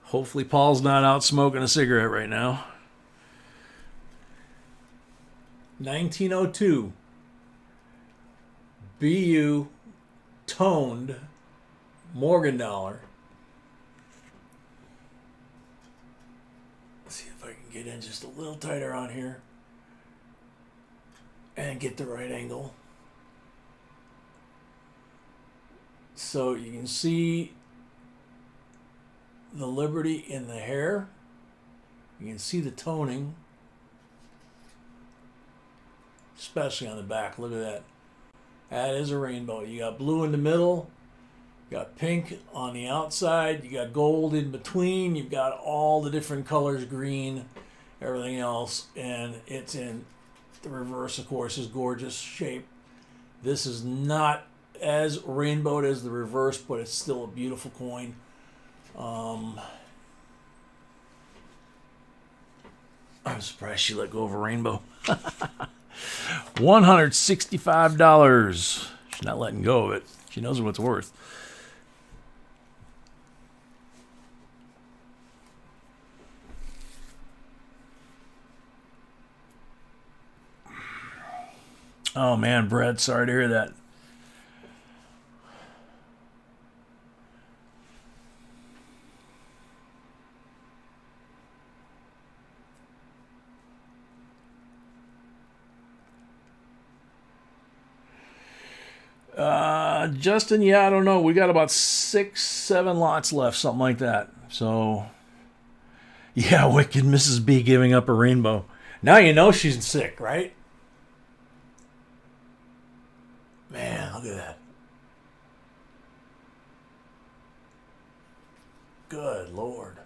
Hopefully Paul's not out smoking a cigarette right now. 1902. BU toned Morgan dollar. Let's see if I can get in just a little tighter on here and get the right angle. So you can see the Liberty in the hair. You can see the toning, especially on the back. Look at that. That is a rainbow. You got blue in the middle. You got pink on the outside. You got gold in between. You've got all the different colors, green, everything else. And it's in the reverse, of course, is gorgeous shape. This is not as rainbowed as the reverse, but it's still a beautiful coin. I'm surprised she let go of a rainbow. $165. She's not letting go of it. She knows what it's worth. Oh man, Brad, sorry to hear that. Justin, yeah, I don't know. We got about 6, 7 lots left, something like that. So, yeah, wicked Mrs. B giving up a rainbow. Now you know she's sick, right? Man, look at that. Good Lord.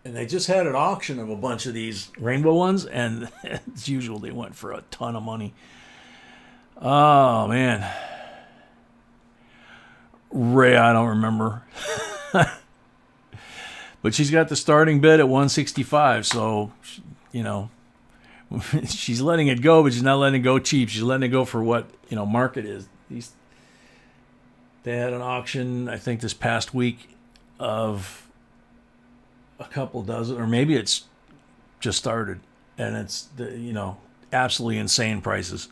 And they just had an auction of a bunch of these rainbow ones, and as usual, they went for a ton of money. Oh, man. Ray, I don't remember. But she's got the starting bid at 165, so, you know, she's letting it go, but she's not letting it go cheap. She's letting it go for what, you know, market is. They had an auction, I think, this past week of a couple dozen, or maybe it's just started, and it's, you know, absolutely insane prices.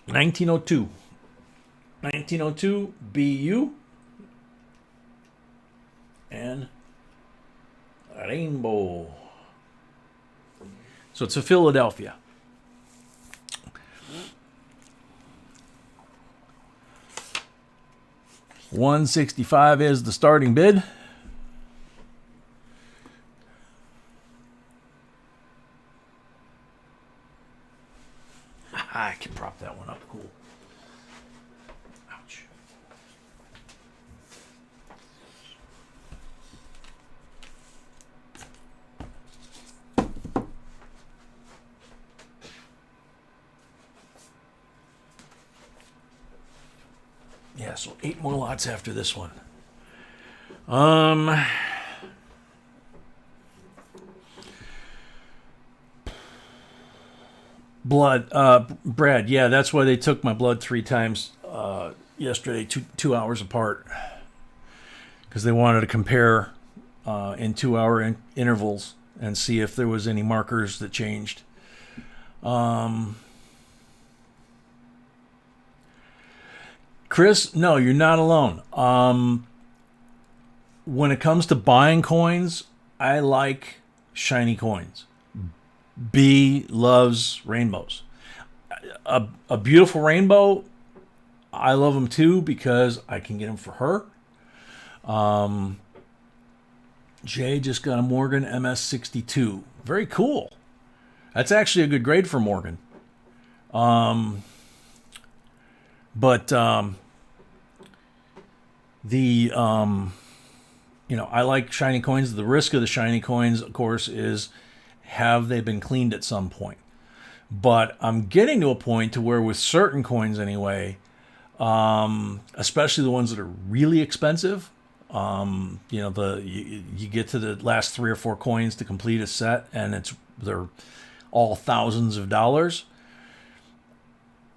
$1902 BU and Rainbow. So it's a Philadelphia. $165 is the starting bid. I can prop that one up. Cool. Ouch. Yeah, so 8 more lots after this one. Blood, Brad, yeah, that's why they took my blood 3 times yesterday, two hours apart, because they wanted to compare in 2-hour intervals and see if there was any markers that changed. Chris, no, you're not alone. When it comes to buying coins, I like shiny coins. B loves rainbows. A beautiful rainbow, I love them too because I can get them for her. Jay just got a Morgan MS62. Very cool. That's actually a good grade for Morgan. You know, I like shiny coins. The risk of the shiny coins, of course, is have they been cleaned at some point? But I'm getting to a point to where with certain coins anyway, especially the ones that are really expensive, you know, you get to the last 3 or 4 coins to complete a set, and they're all thousands of dollars.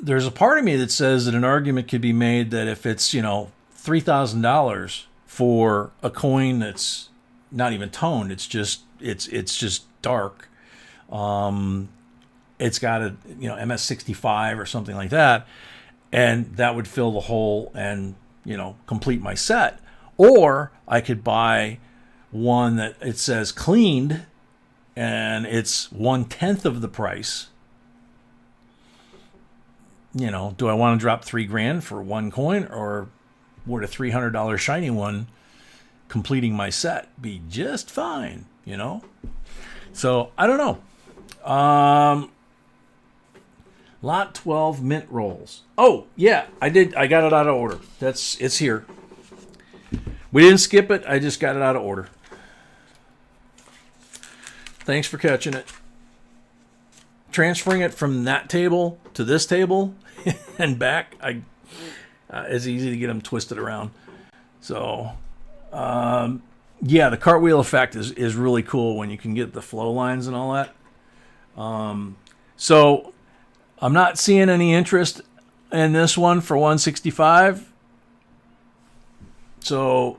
There's a part of me that says that an argument could be made that if it's, you know, $3,000 for a coin that's not even toned, it's just dark. It's got a, you know, MS65 or something like that, and that would fill the hole and, you know, complete my set. Or I could buy one that it says cleaned and it's 1/10 of the price. You know, do I want to drop $3,000 for one coin, or would a $300 shiny one completing my set be just fine? You know, so I don't know. Lot 12 mint rolls. Oh yeah, I did. I got it out of order. It's here. We didn't skip it. I just got it out of order. Thanks for catching it. Transferring it from that table to this table and back, it's easy to get them twisted around. So, yeah, the cartwheel effect is really cool when you can get the flow lines and all that. So, I'm not seeing any interest in this one for 165. So,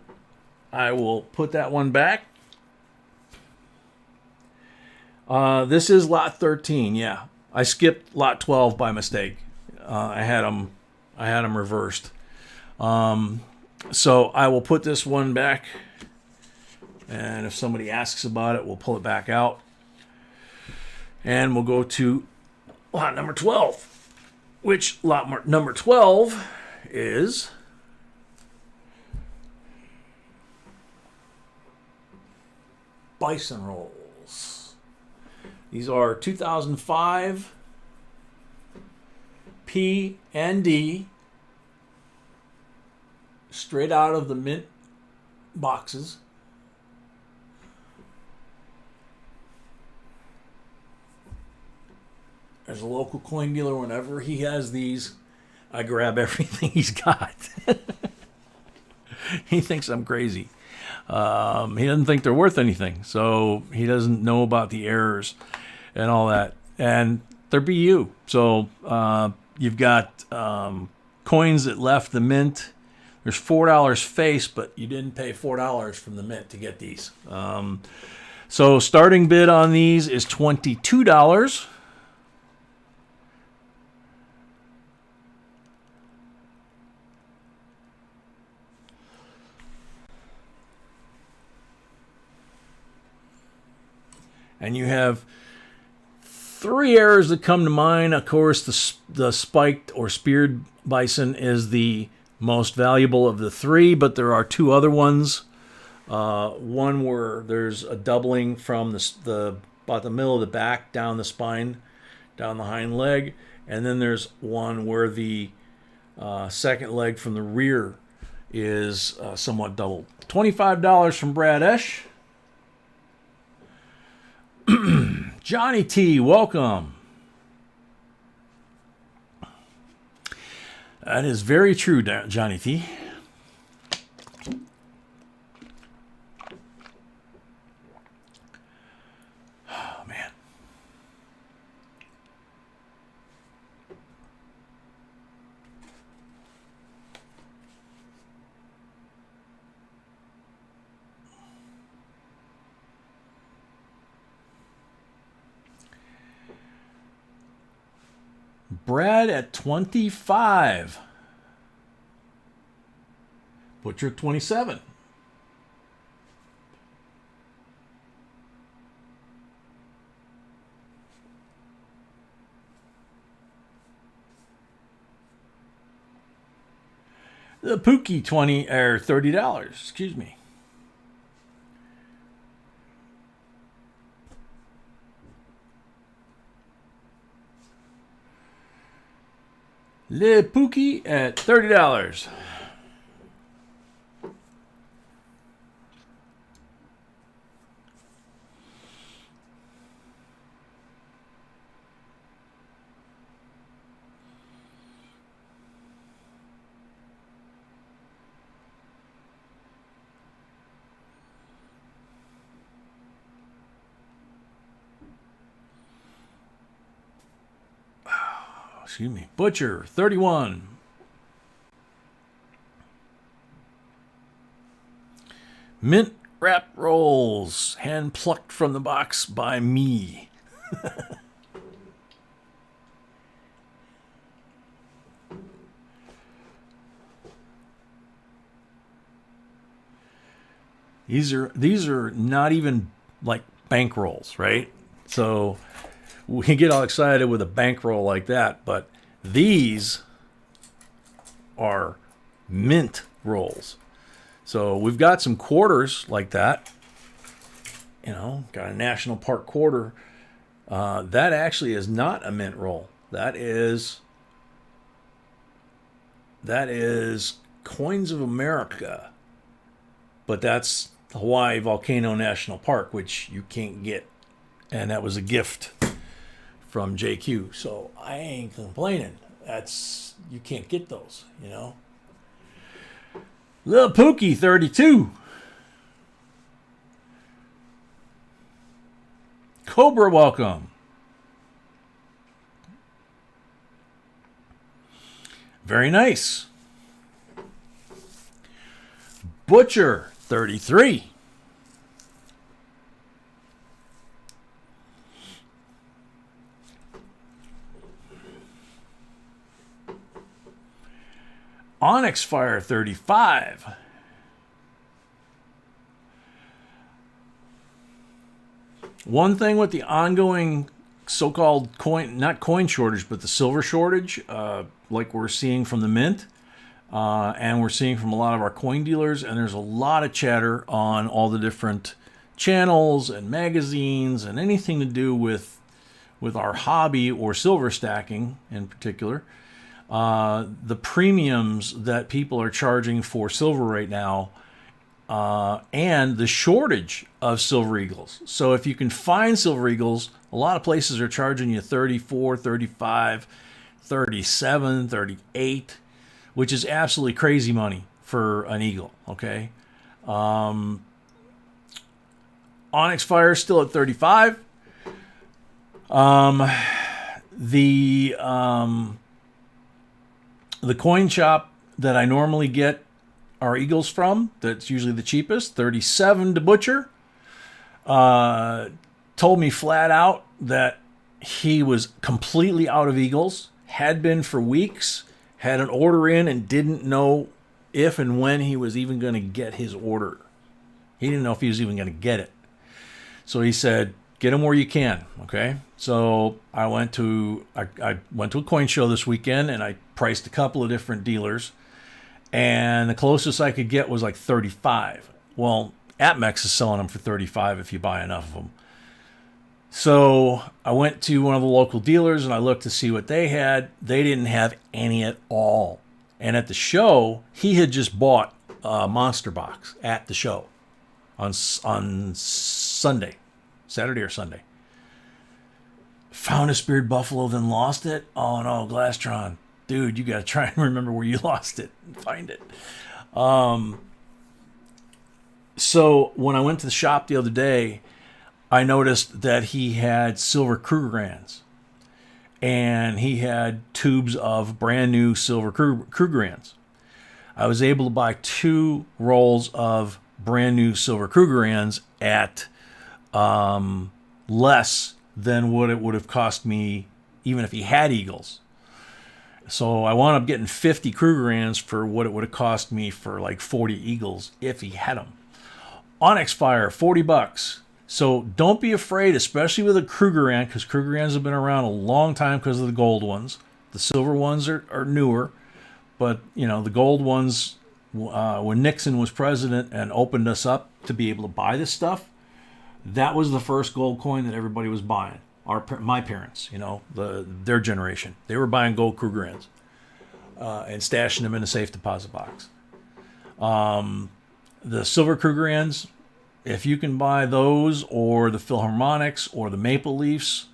I will put that one back. This is lot 13. Yeah, I skipped lot 12 by mistake. I had them reversed. So I will put this one back, and if somebody asks about it, we'll pull it back out, and we'll go to lot number 12, which number 12 is bison rolls. These are 2005 P and D, straight out of the mint boxes. There's a local coin dealer, whenever he has these I grab everything he's got. He thinks I'm crazy. He doesn't think they're worth anything, so he doesn't know about the errors and all that. And they're BU. So you've got coins that left the mint. There's $4 face, but you didn't pay $4 from the mint to get these. So starting bid on these is $22. And you have 3 errors that come to mind. Of course, the spiked or speared bison is the most valuable of the 3, but there are 2 other ones. One where there's a doubling from about the middle of the back down the spine, down the hind leg, and then there's one where the second leg from the rear is somewhat doubled. $25 from Brad Esch. Johnny T, welcome. That is very true, Johnny T. Oh, man. Brad at 25. Butcher 27. The Pookie $30. Excuse me. Le Pookie at $30. Excuse me. Butcher, 31. Mint wrap rolls, hand plucked from the box by me. These are not even like bank rolls, right? So we get all excited with a bankroll like that, but these are mint rolls. So we've got some quarters like that. You know, got a National Park quarter. That actually is not a mint roll. That is Coins of America. But that's Hawaii Volcano National Park, which you can't get. And that was a gift from JQ. So I ain't complaining. You can't get those, you know. Lil Pookie 32. Cobra, welcome. Very nice. Butcher 33. Onyx Fire 35. One thing with the ongoing so-called not coin shortage, but the silver shortage, like we're seeing from the mint, and we're seeing from a lot of our coin dealers, and there's a lot of chatter on all the different channels and magazines and anything to do with our hobby or silver stacking in particular. The premiums that people are charging for silver right now, and the shortage of silver eagles. So if you can find silver eagles, a lot of places are charging you $34, $35, 37, 38, which is absolutely crazy money for an eagle, okay? Onyx Fire still at 35. The coin shop that I normally get our eagles from, that's usually the cheapest, 37 to butcher, told me flat out that he was completely out of eagles, had been for weeks, had an order in and didn't know if and when he was even going to get his order. He didn't know if he was even going to get it. So he said, get them where you can, okay? So I went to a coin show this weekend, and I priced a couple of different dealers, and the closest I could get was like 35. Well, APMEX is selling them for 35 if you buy enough of them. So I went to one of the local dealers, and I looked to see what they had. They didn't have any at all. And at the show, he had just bought a monster box at the show on Sunday. Saturday or Sunday. Found a speared buffalo, then lost it. Oh no, Glastron. Dude, you got to try and remember where you lost it and find it. So when I went to the shop the other day, I noticed that he had silver Krugerrands. And he had tubes of brand new silver Krugerrands. I was able to buy 2 rolls of brand new silver Krugerrands at less than what it would have cost me even if he had eagles. So I wound up getting 50 Krugerrands for what it would have cost me for like 40 eagles if he had them. Onyx Fire, $40. So don't be afraid, especially with a Krugerrand, because Krugerrands have been around a long time because of the gold ones. The silver ones are newer, but you know the gold ones, when Nixon was president and opened us up to be able to buy this stuff, that was the first gold coin that everybody was buying. My parents, you know, their generation, they were buying gold Krugerrands and stashing them in a safe deposit box. The silver Krugerrands, if you can buy those or the Philharmonics or the Maple Leafs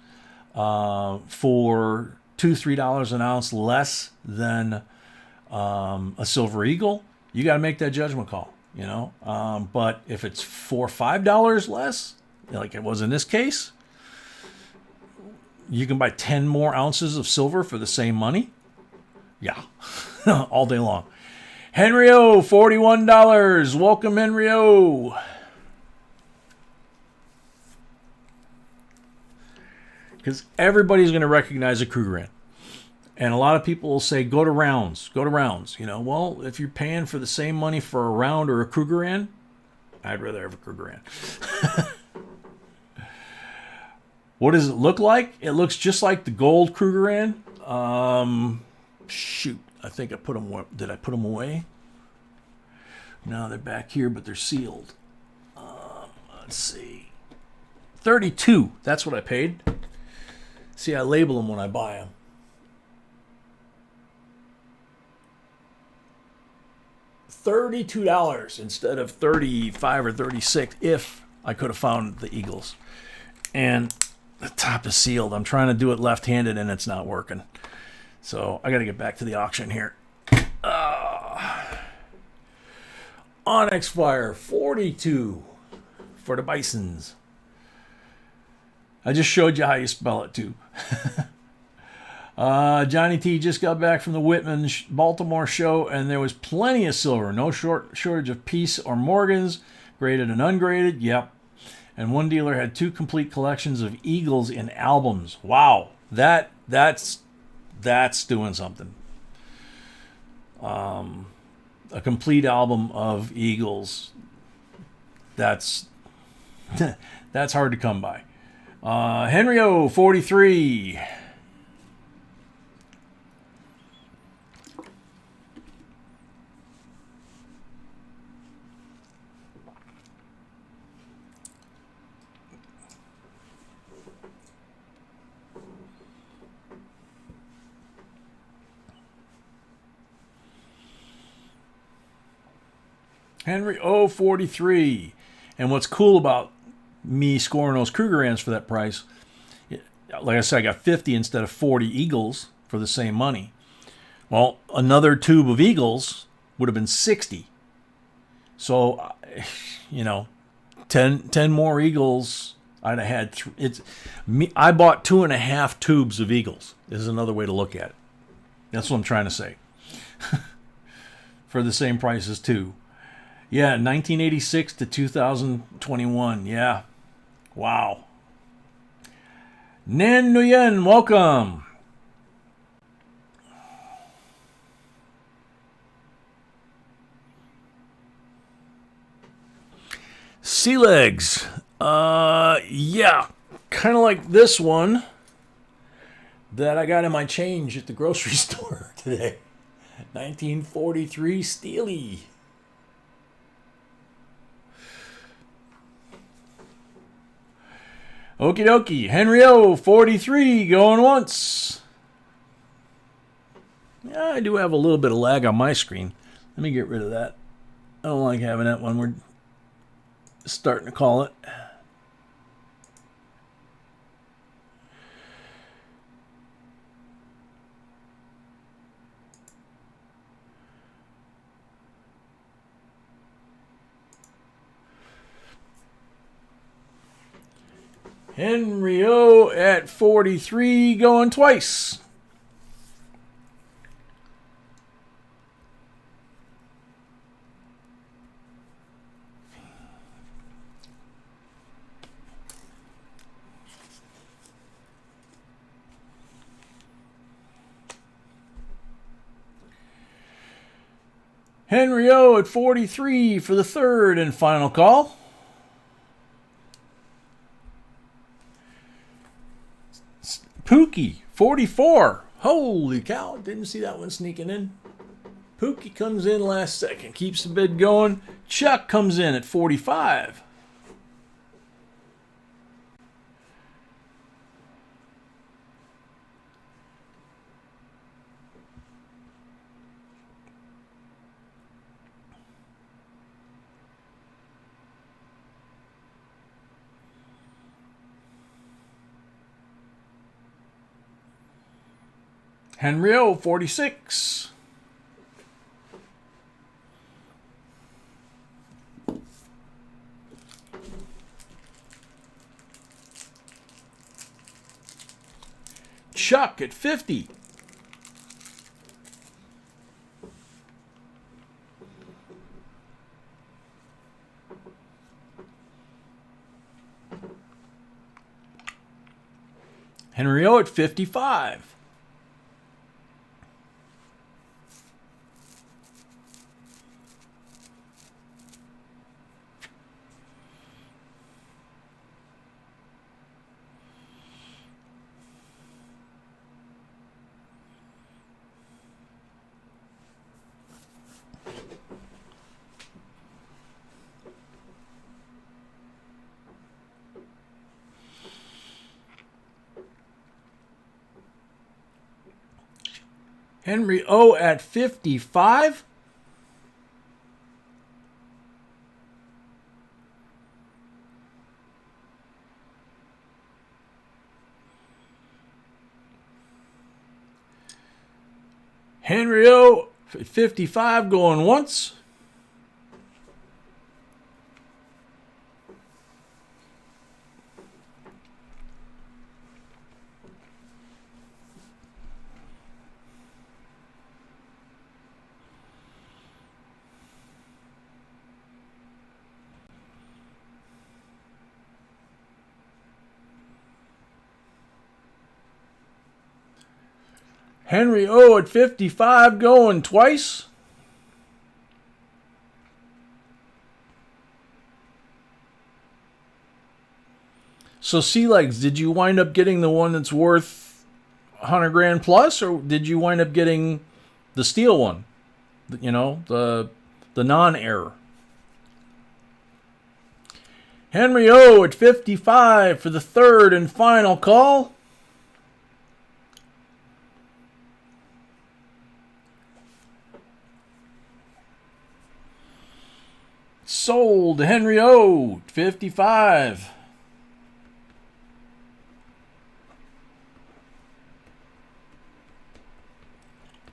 for $2-3 an ounce less than a silver eagle, you got to make that judgment call, you know. But if it's $4-5 less, like it was in this case, you can buy 10 more ounces of silver for the same money. Yeah, all day long. Henry O, $41. Welcome, Henry O. Because everybody's going to recognize a Krugerrand. And a lot of people will say, go to rounds. You know, well, if you're paying for the same money for a round or a Krugerrand, I'd rather have a Krugerrand. What does it look like? It looks just like the gold Krugerrand. Shoot, I think I put them. Did I put them away? No, they're back here, but they're sealed. Let's see. 32. That's what I paid. See, I label them when I buy them. $32 instead of 35 or 36 if I could have found the eagles. And the top is sealed. I'm trying to do it left-handed and it's not working. So I got to get back to the auction here. Onyx Fire, 42 for the Bisons. I just showed you how you spell it too. Johnny T just got back from the Whitman Baltimore show, and there was plenty of silver. No shortage of Peace or Morgans, graded and ungraded. Yep. And one dealer had 2 complete collections of eagles in albums. Wow, that's doing something. A complete album of eagles. That's hard to come by. Henry O, 43. Henry O, 43. And what's cool about me scoring those Krugerrands for that price, like I said, I got 50 instead of 40 eagles for the same money. Well, another tube of Eagles would have been 60. So, 10 more Eagles, I'd have had. I bought 2.5 tubes of Eagles. This is another way to look at it. That's what I'm trying to say. For the same price as 2. Yeah, 1986 to 2021. Yeah. Wow. Nan Nguyen, welcome. Sea legs. Yeah. Kind of like this one that I got in my change at the grocery store today. 1943 Steely. Okie dokie. Henry O, 43, going once. Yeah, I do have a little bit of lag on my screen. Let me get rid of that. I don't like having that when we're starting to call it. Henry O at 43, going twice. Henry O at 43 for the third and final call. Pookie, 44. Holy cow, didn't see that one sneaking in. Pookie comes in last second, keeps the bid going. Chuck comes in at 45. Henry O, 46. Chuck at 50. Henry O at 55. Henry O at 55. Henry O at 55 going once. Henry O at 55 going twice. So Sea Legs, did you wind up getting the one that's worth 100 grand plus, or did you wind up getting the steel one? You know, the non-error. Henry O at 55 for the third and final call. Sold. Henry O, 55.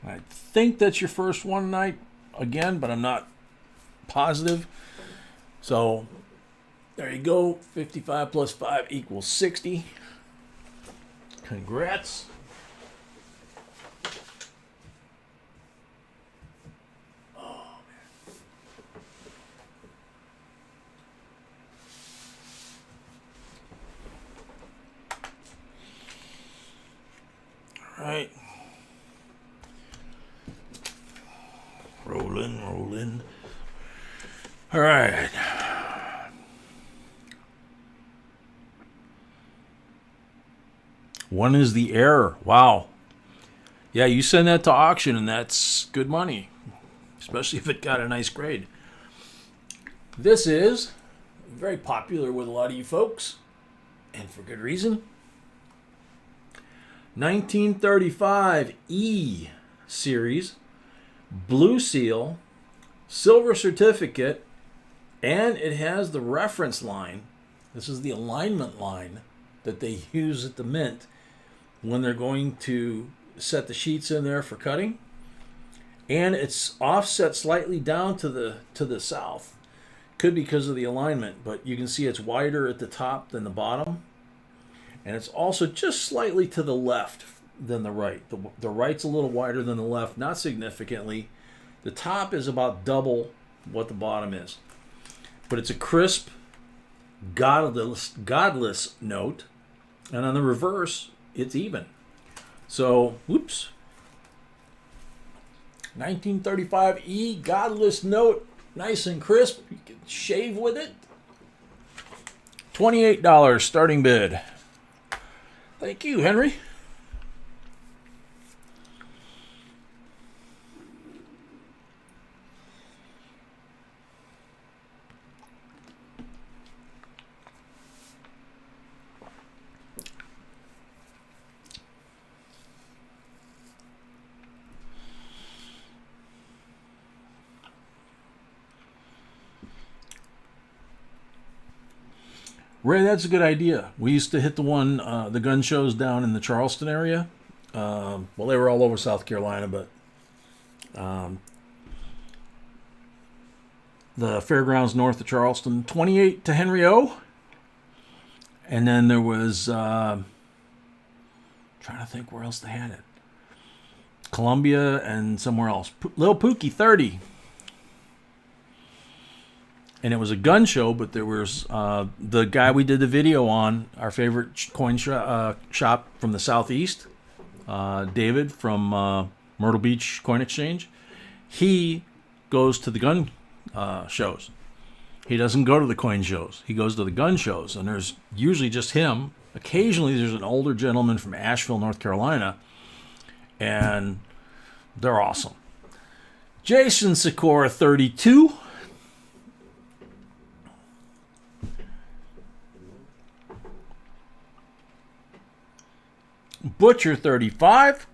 I think that's your first one tonight again, but I'm not positive. So there you go. 55 plus 5 equals 60. Congrats. Oh, man. All right. Rolling. All right. One is the error. Wow. Yeah, you send that to auction and that's good money, especially if it got a nice grade. This is very popular with a lot of you folks, and for good reason. 1935 E series, blue seal, silver certificate, and it has the reference line. This is the alignment line that they use at the mint when they're going to set the sheets in there for cutting. And it's offset slightly down to the south. Could be because of the alignment, but you can see it's wider at the top than the bottom. And it's also just slightly to the left than the right. The right's a little wider than the left, not significantly. The top is about double what the bottom is. But it's a crisp, godless note. And on the reverse, it's even. So, whoops. 1935E, godless note, nice and crisp. You can shave with it. $28 starting bid. Thank you, Henry. Ray, that's a good idea. We used to hit the gun shows down in the Charleston area. Well, they were all over South Carolina, but the fairgrounds north of Charleston. 28 to Henry O. And then there was, trying to think where else they had it. Columbia and somewhere else. Lil Pookie, 30. And it was a gun show, but there was the guy we did the video on, our favorite coin shop from the Southeast, David from Myrtle Beach Coin Exchange. He goes to the gun shows. He doesn't go to the coin shows. He goes to the gun shows, and there's usually just him. Occasionally there's an older gentleman from Asheville, North Carolina, and they're awesome. Jason Sikora, 32. Butcher, 35.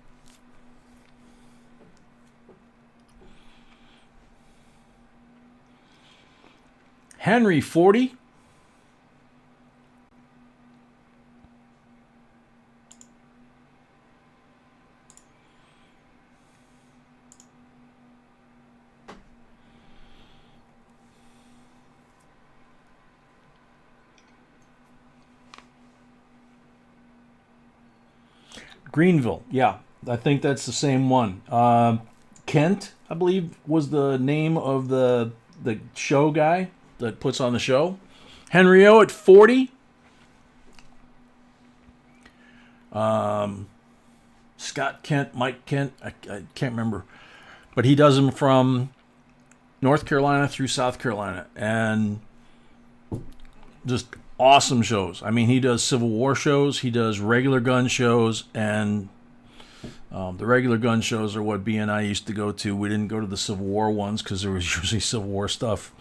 Henry, 40. Greenville, yeah, I think that's the same one. Kent, I believe, was the name of the show guy that puts on the show. Henry O at 40. Scott Kent, Mike Kent, I can't remember. But he does them from North Carolina through South Carolina. And just awesome shows. I mean, he does Civil War shows, he does regular gun shows, and the regular gun shows are what B and I used to go to. We didn't go to the Civil War ones because there was usually Civil War stuff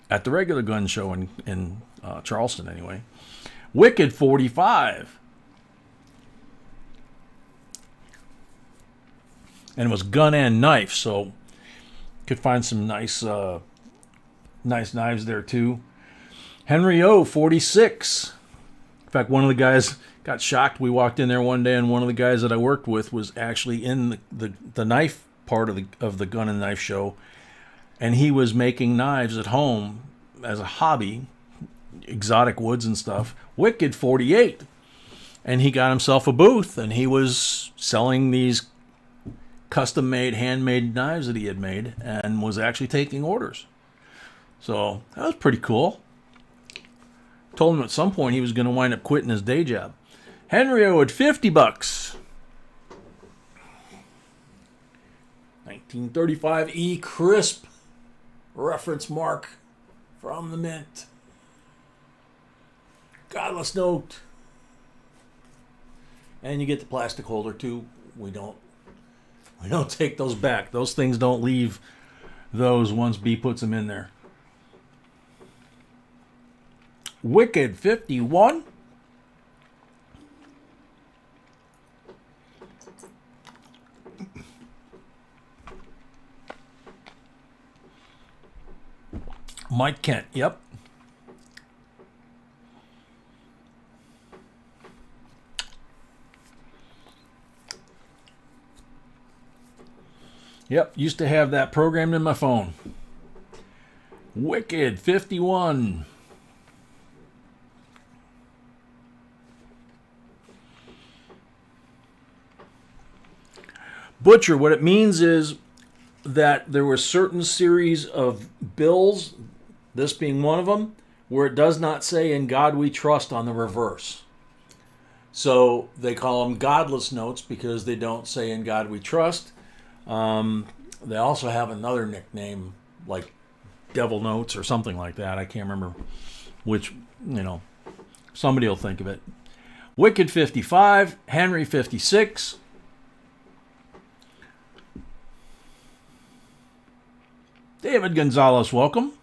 at the regular gun show in Charleston anyway. Wicked, 45. And it was gun and knife, so could find some nice knives there too. Henry O, 46. In fact, one of the guys got shocked. We walked in there one day, and one of the guys that I worked with was actually in the knife part of the gun and knife show, and he was making knives at home as a hobby, exotic woods and stuff. Wicked 48, and he got himself a booth, and he was selling these custom-made, handmade knives that he had made, and was actually taking orders. So that was pretty cool. Told him at some point he was going to wind up quitting his day job. Henry owed $50. 1935 E crisp reference mark from the mint. Godless note. And you get the plastic holder too. We don't take those back. Those things don't leave those once B puts them in there. Wicked 51. Mike Kent, yep. Yep, used to have that programmed in my phone. Wicked 51. Butcher, what it means is that there were certain series of bills, this being one of them, where it does not say "In God We Trust" on the reverse. So they call them godless notes because they don't say "In God We Trust." They also have another nickname like devil notes or something like that. I can't remember which, somebody will think of it. Wicked 55, Henry 56. David Gonzalez, welcome.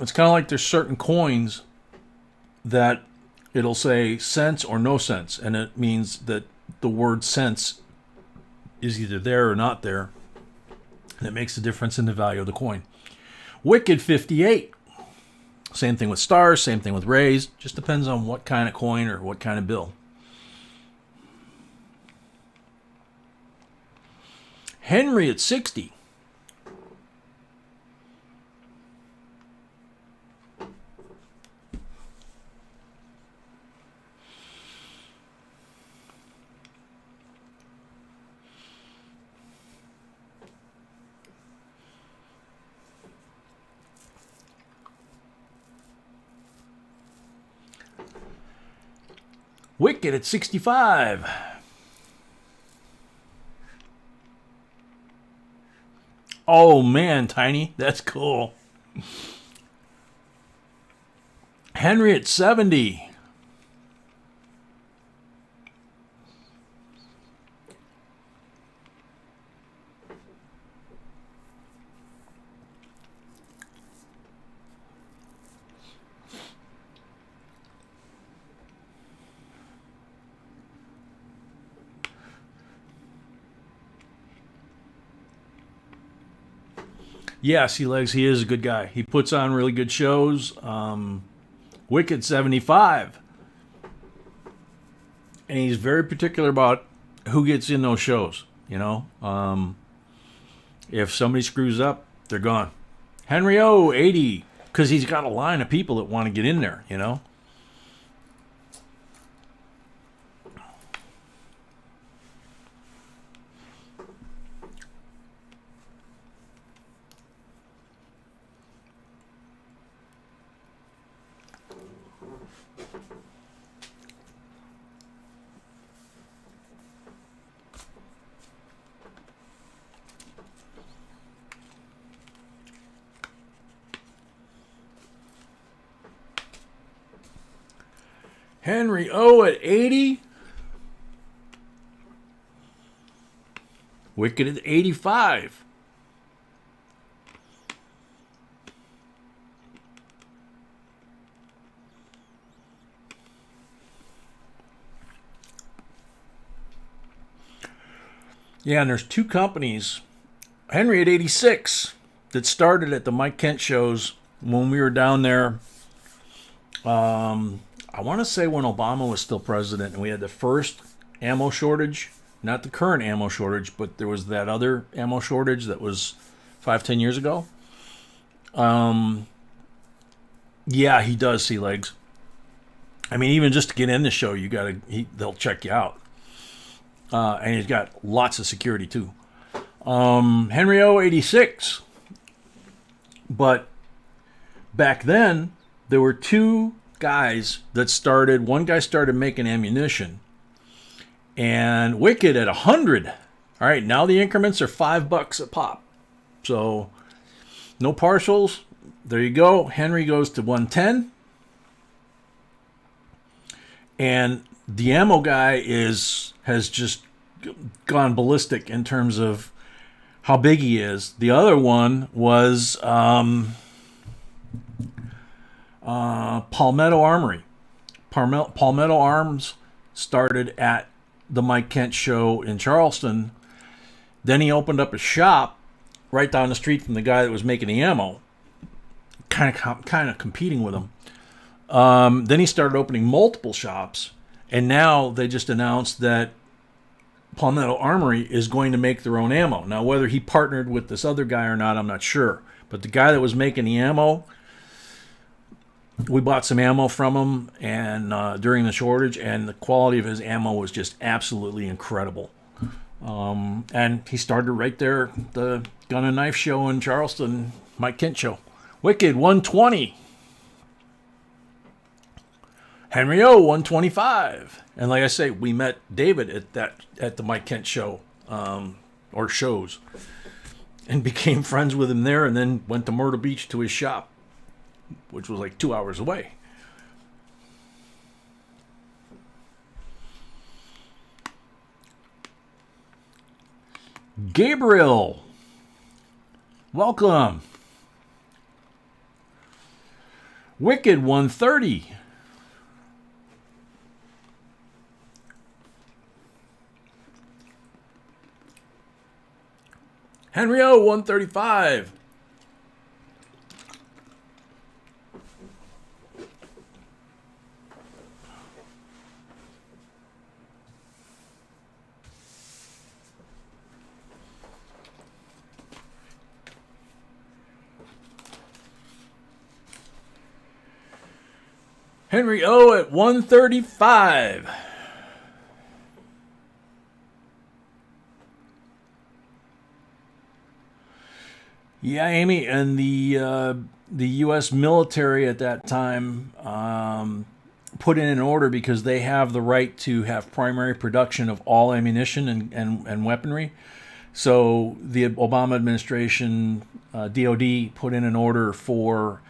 It's kind of like there's certain coins that it'll say cents or no cents, and it means that the word cents is either there or not there, and it makes a difference in the value of the coin. Wicked 58. Same thing with stars, same thing with rays. Just depends on what kind of coin or what kind of bill. Henry at 60. Wicked at 65. Oh man, Tiny, that's cool. Henry at 70. Yeah, Sea-Legs, he is a good guy. He puts on really good shows. Wicked 75. And he's very particular about who gets in those shows, If somebody screws up, they're gone. Henry O, 80. Because he's got a line of people that want to get in there, Henry O at 80. Wicked at 85. Yeah, and there's two companies, Henry at 86, that started at the Mike Kent shows when we were down there. I want to say when Obama was still president and we had the first ammo shortage, not the current ammo shortage, but there was that other ammo shortage that was 5-10 years ago. Yeah, he does see legs. I mean, even just to get in the show, they'll check you out. And he's got lots of security too. Henry O 86. But back then, there were two guys that started. One guy started making ammunition, and Wicked at 100. All right, now the increments are $5 a pop. So no partials. There you go. Henry goes to 110. And the ammo guy has just gone ballistic in terms of how big he is. The other one was Palmetto Armory. Palmetto Arms started at the Mike Kent show in Charleston. Then he opened up a shop right down the street from the guy that was making the ammo, kind of competing with him. Then he started opening multiple shops, and now they just announced that Palmetto Armory is going to make their own ammo. Now, whether he partnered with this other guy or not, I'm not sure. But the guy that was making the ammo, we bought some ammo from him and during the shortage, and the quality of his ammo was just absolutely incredible. And he started right there, the Gun and Knife show in Charleston, Mike Kent show. Wicked 120. Henry O 125. And like I say, we met David at the Mike Kent show, or shows, and became friends with him there, and then went to Myrtle Beach to his shop, which was like 2 hours away. Gabriel, welcome. Wicked 130. Henry O 135. Henry O at 135. Yeah, Amy, and the U.S. military at that time put in an order because they have the right to have primary production of all ammunition and weaponry. So the Obama administration, DOD, put in an order for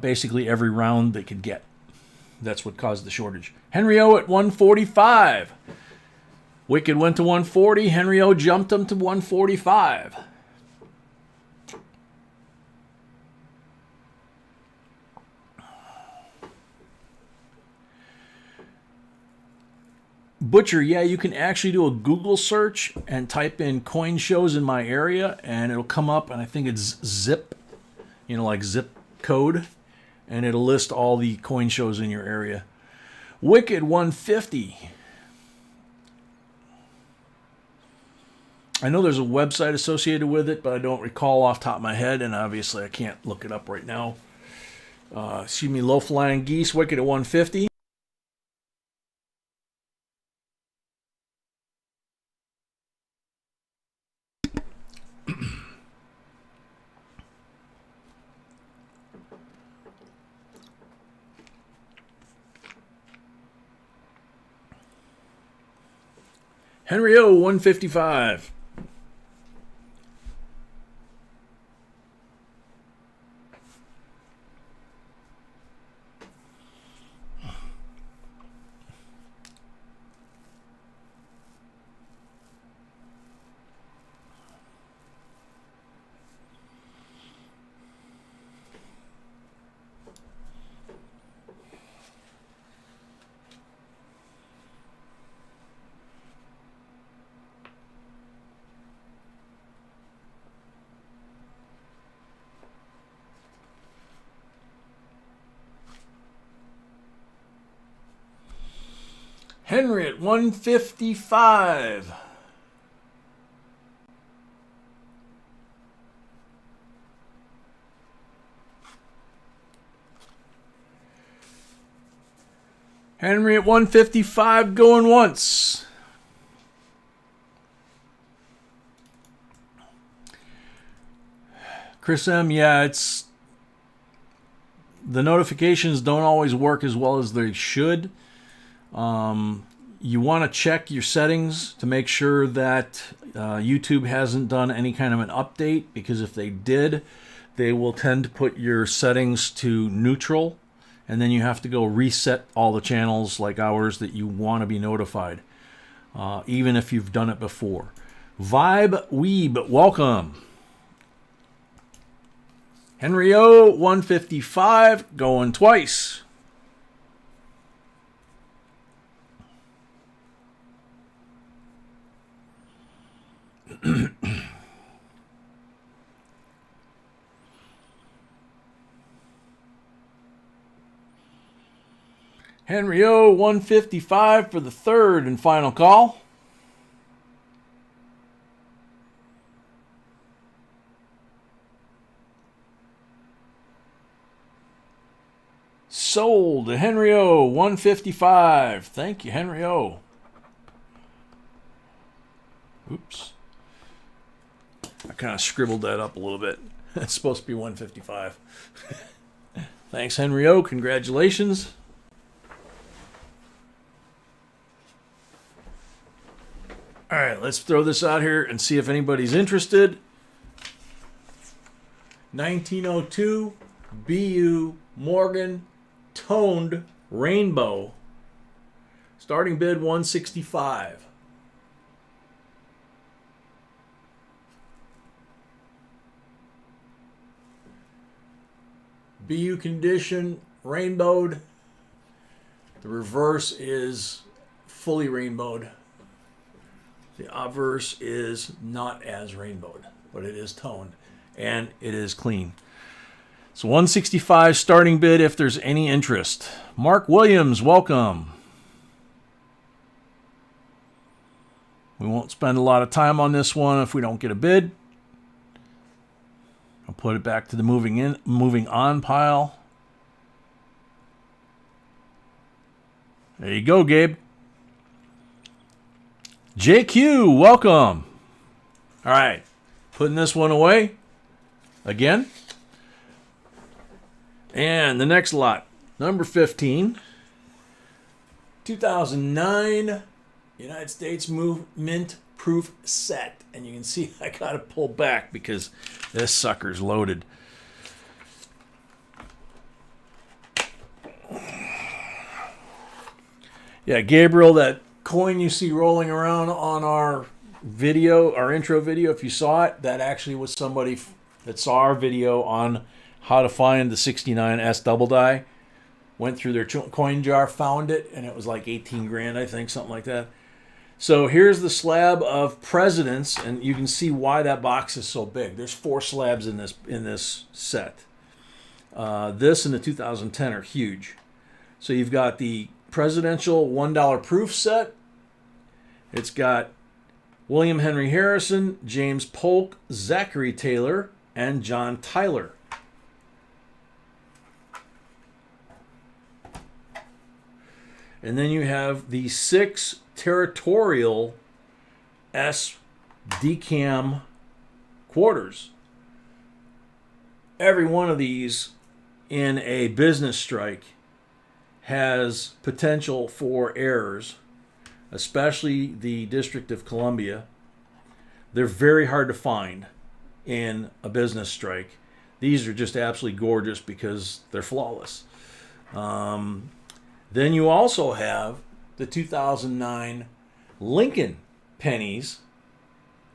basically every round they could get. That's what caused the shortage. Henry O at 145. Wicked went to 140. Henry O jumped him to 145. Butcher, yeah, you can actually do a Google search and type in coin shows in my area, and it'll come up, and I think it's zip, like zip code, and it'll list all the coin shows in your area. Wicked 150. I know there's a website associated with it, but I don't recall off the top of my head, and obviously I can't look it up right now. Low Flying Geese, Wicked at 150. Henry O 155. Henry at 155. Henry at 155 going once. Chris M, yeah, it's the notifications don't always work as well as they should. You want to check your settings to make sure that YouTube hasn't done any kind of an update, because if they did, they will tend to put your settings to neutral, and then you have to go reset all the channels like ours that you want to be notified, even if you've done it before. Vibe Weeb, welcome. Henry O, 155, going twice. Henry O, 155 for the third and final call. Sold to Henry O, 155. Thank you, Henry O. Oops. I kind of scribbled that up a little bit. It's supposed to be 155. Thanks, Henry O. Congratulations. All right, let's throw this out here and see if anybody's interested. 1902 BU Morgan toned rainbow. Starting bid 165. BU condition, rainbowed. The reverse is fully rainbowed. The obverse is not as rainbowed, but it is toned and it is clean. So 165 starting bid if there's any interest. Mark Williams, welcome. We won't spend a lot of time on this one if we don't get a bid. I'll put it back to the moving on pile. There you go, Gabe. JQ, welcome. All right, putting this one away again. And the next lot, number 15, 2009 United States Mint Proof Set. And you can see I got to pull back because this sucker's loaded. Yeah, Gabriel, that coin you see rolling around on our video, our intro video, if you saw it, that actually was somebody that saw our video on how to find the 69S double die. Went through their coin jar, found it, and it was like 18 grand, I think, something like that. So here's the slab of presidents, and you can see why that box is so big. There's 4 slabs in this set. This and the 2010 are huge. So you've got the presidential $1 proof set. It's got William Henry Harrison, James Polk, Zachary Taylor, and John Tyler. And then you have the 6 territorial S decam quarters. Every one of these in a business strike has potential for errors, especially the District of Columbia. They're very hard to find in a business strike. These are just absolutely gorgeous because they're flawless. Then you also have the 2009 Lincoln Pennies,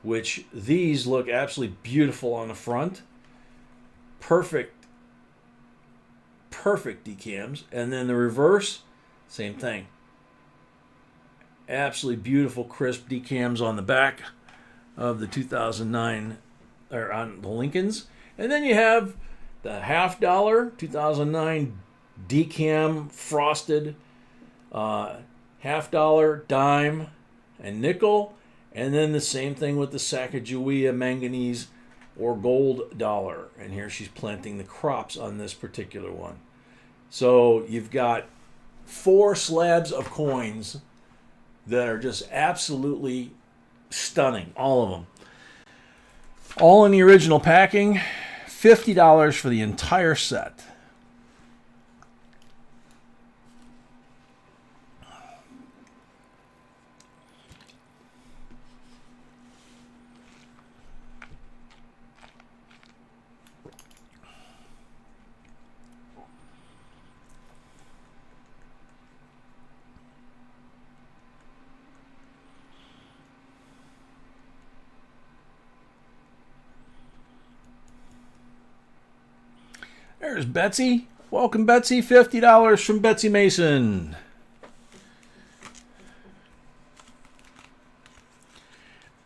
which these look absolutely beautiful on the front. Perfect decams. And then the reverse, same thing. Absolutely beautiful, crisp decams on the back of the 2009, or on the Lincolns. And then you have the $50 2009 decam frosted half dollar, dime, and nickel. And then the same thing with the Sacagawea, manganese, or gold dollar. And here she's planting the crops on this particular one. So you've got 4 slabs of coins that are just absolutely stunning, all of them. All in the original packing, $50 for the entire set. There's Betsy. Welcome, Betsy. $50 from Betsy Mason.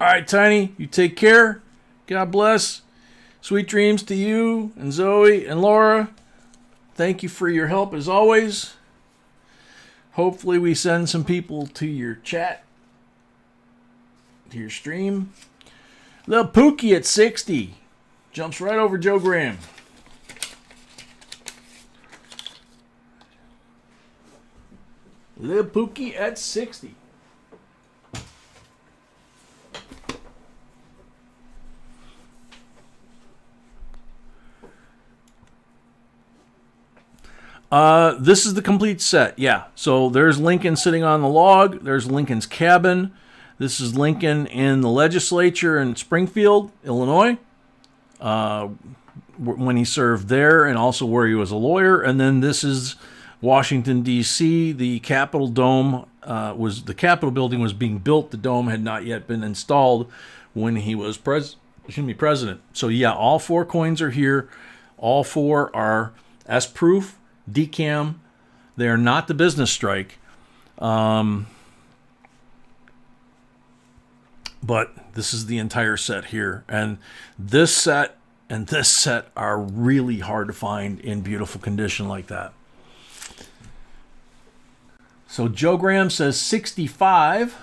All right, Tiny, you take care. God bless. Sweet dreams to you and Zoe and Laura. Thank you for your help as always. Hopefully we send some people to your chat, to your stream. Little Pookie at 60. Jumps right over Joe Graham. Lil Pookie at 60. This is the complete set, yeah. So there's Lincoln sitting on the log. There's Lincoln's cabin. This is Lincoln in the legislature in Springfield, Illinois, when he served there, and also where he was a lawyer. And then this is Washington, D.C. The Capitol Dome the Capitol building was being built. The dome had not yet been installed when he was president. So yeah, all 4 coins are here. All 4 are S-proof, decam. They are not the business strike. But this is the entire set here. And this set and this set are really hard to find in beautiful condition like that. So Joe Graham says 65.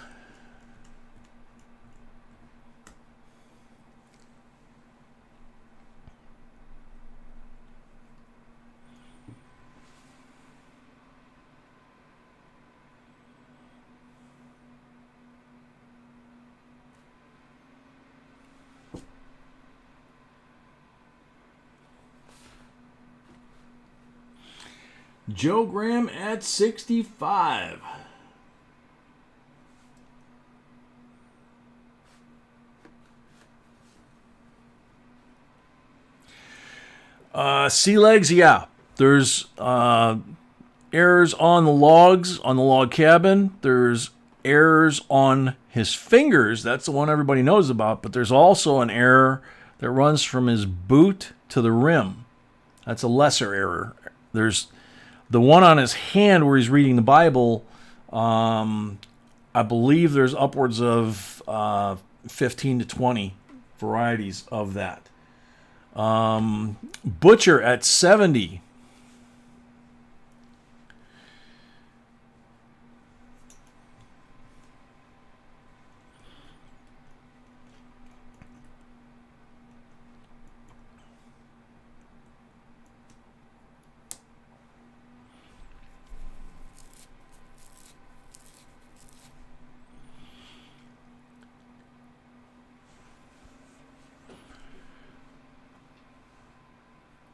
Joe Graham at 65. Sea legs, yeah. There's errors on the logs, on the log cabin. There's errors on his fingers. That's the one everybody knows about. But there's also an error that runs from his boot to the rim. That's a lesser error. There's the one on his hand where he's reading the Bible. I believe there's upwards of 15 to 20 varieties of that. Butcher at 70.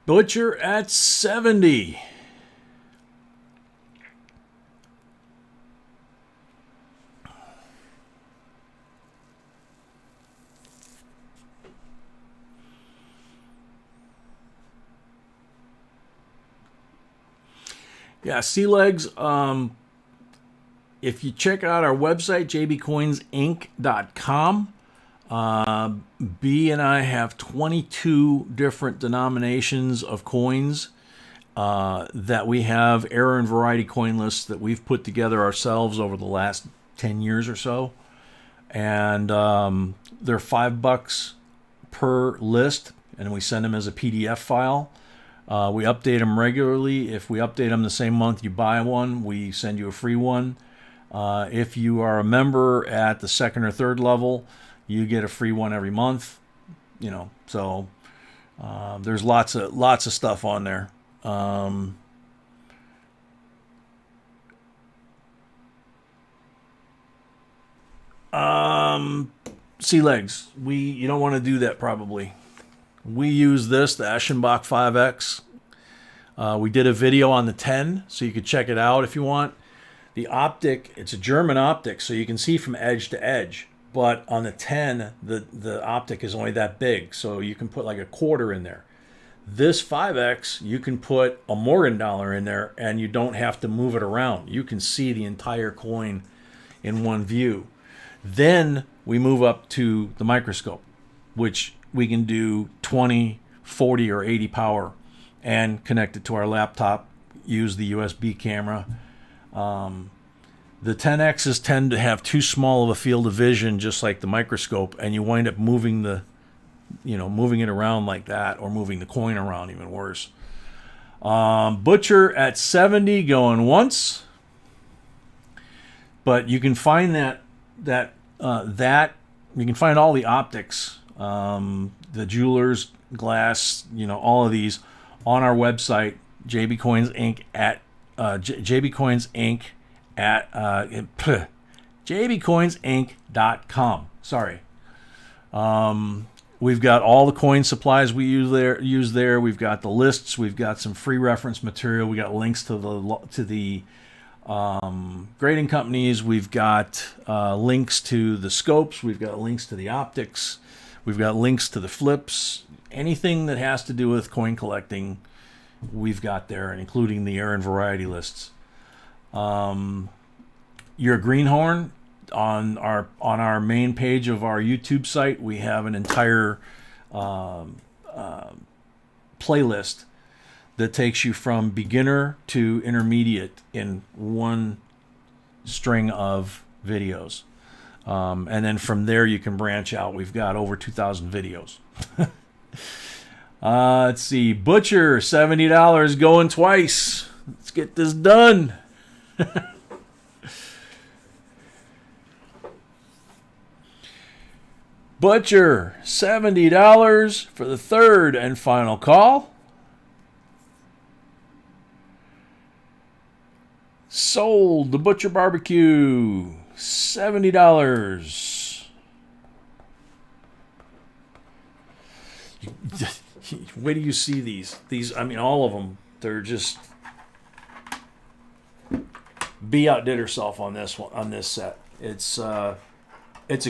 Butcher at 70. Yeah, sea legs. If you check out our website, JBCOINSINC.com, B and I have 22 different denominations of coins that we have error and variety coin lists that we've put together ourselves over the last 10 years or so. And they're $5 per list, and we send them as a PDF file. We update them regularly. If we update them the same month you buy one, we send you a free one. If you are a member at the second or third level, you get a free one every month. You know, so there's lots of stuff on there. Sea legs. You don't want to do that probably. We use this, the Eschenbach 5X. We did a video on the 10, so you could check it out if you want. The optic, it's a German optic, so you can see from edge to edge. But on the 10, the optic is only that big, so you can put like a quarter in there. This 5X, you can put a Morgan dollar in there, and you don't have to move it around. You can see the entire coin in one view. Then we move up to the microscope, which we can do 20, 40, or 80 power and connect it to our laptop, use the USB camera. The 10Xs tend to have too small of a field of vision, just like the microscope, and you wind up moving moving it around like that, or moving the coin around, even worse. Butcher at 70 going once, but you can find that you can find all the optics, the jewelers, glass, all of these on our website, JBCOINSINC at JBCOINSINC at JBCOINSINC.com. Sorry. We've got all the coin supplies we use there. We've got the lists. We've got some free reference material. We got links to the grading companies. We've got links to the scopes. We've got links to the optics. We've got links to the flips. Anything that has to do with coin collecting, we've got there, and including the errand variety lists. Your greenhorn, on our main page of our YouTube site, we have an entire playlist that takes you from beginner to intermediate in one string of videos. And then from there you can branch out. We've got over 2,000 videos. Let's see. Butcher, $70 going twice. Let's get this done. Butcher, $70 for the third and final call. Sold. The Butcher Barbecue, $70. Wait till you see these. I mean, all of them. They're just. B outdid herself on this one, on this set. It's a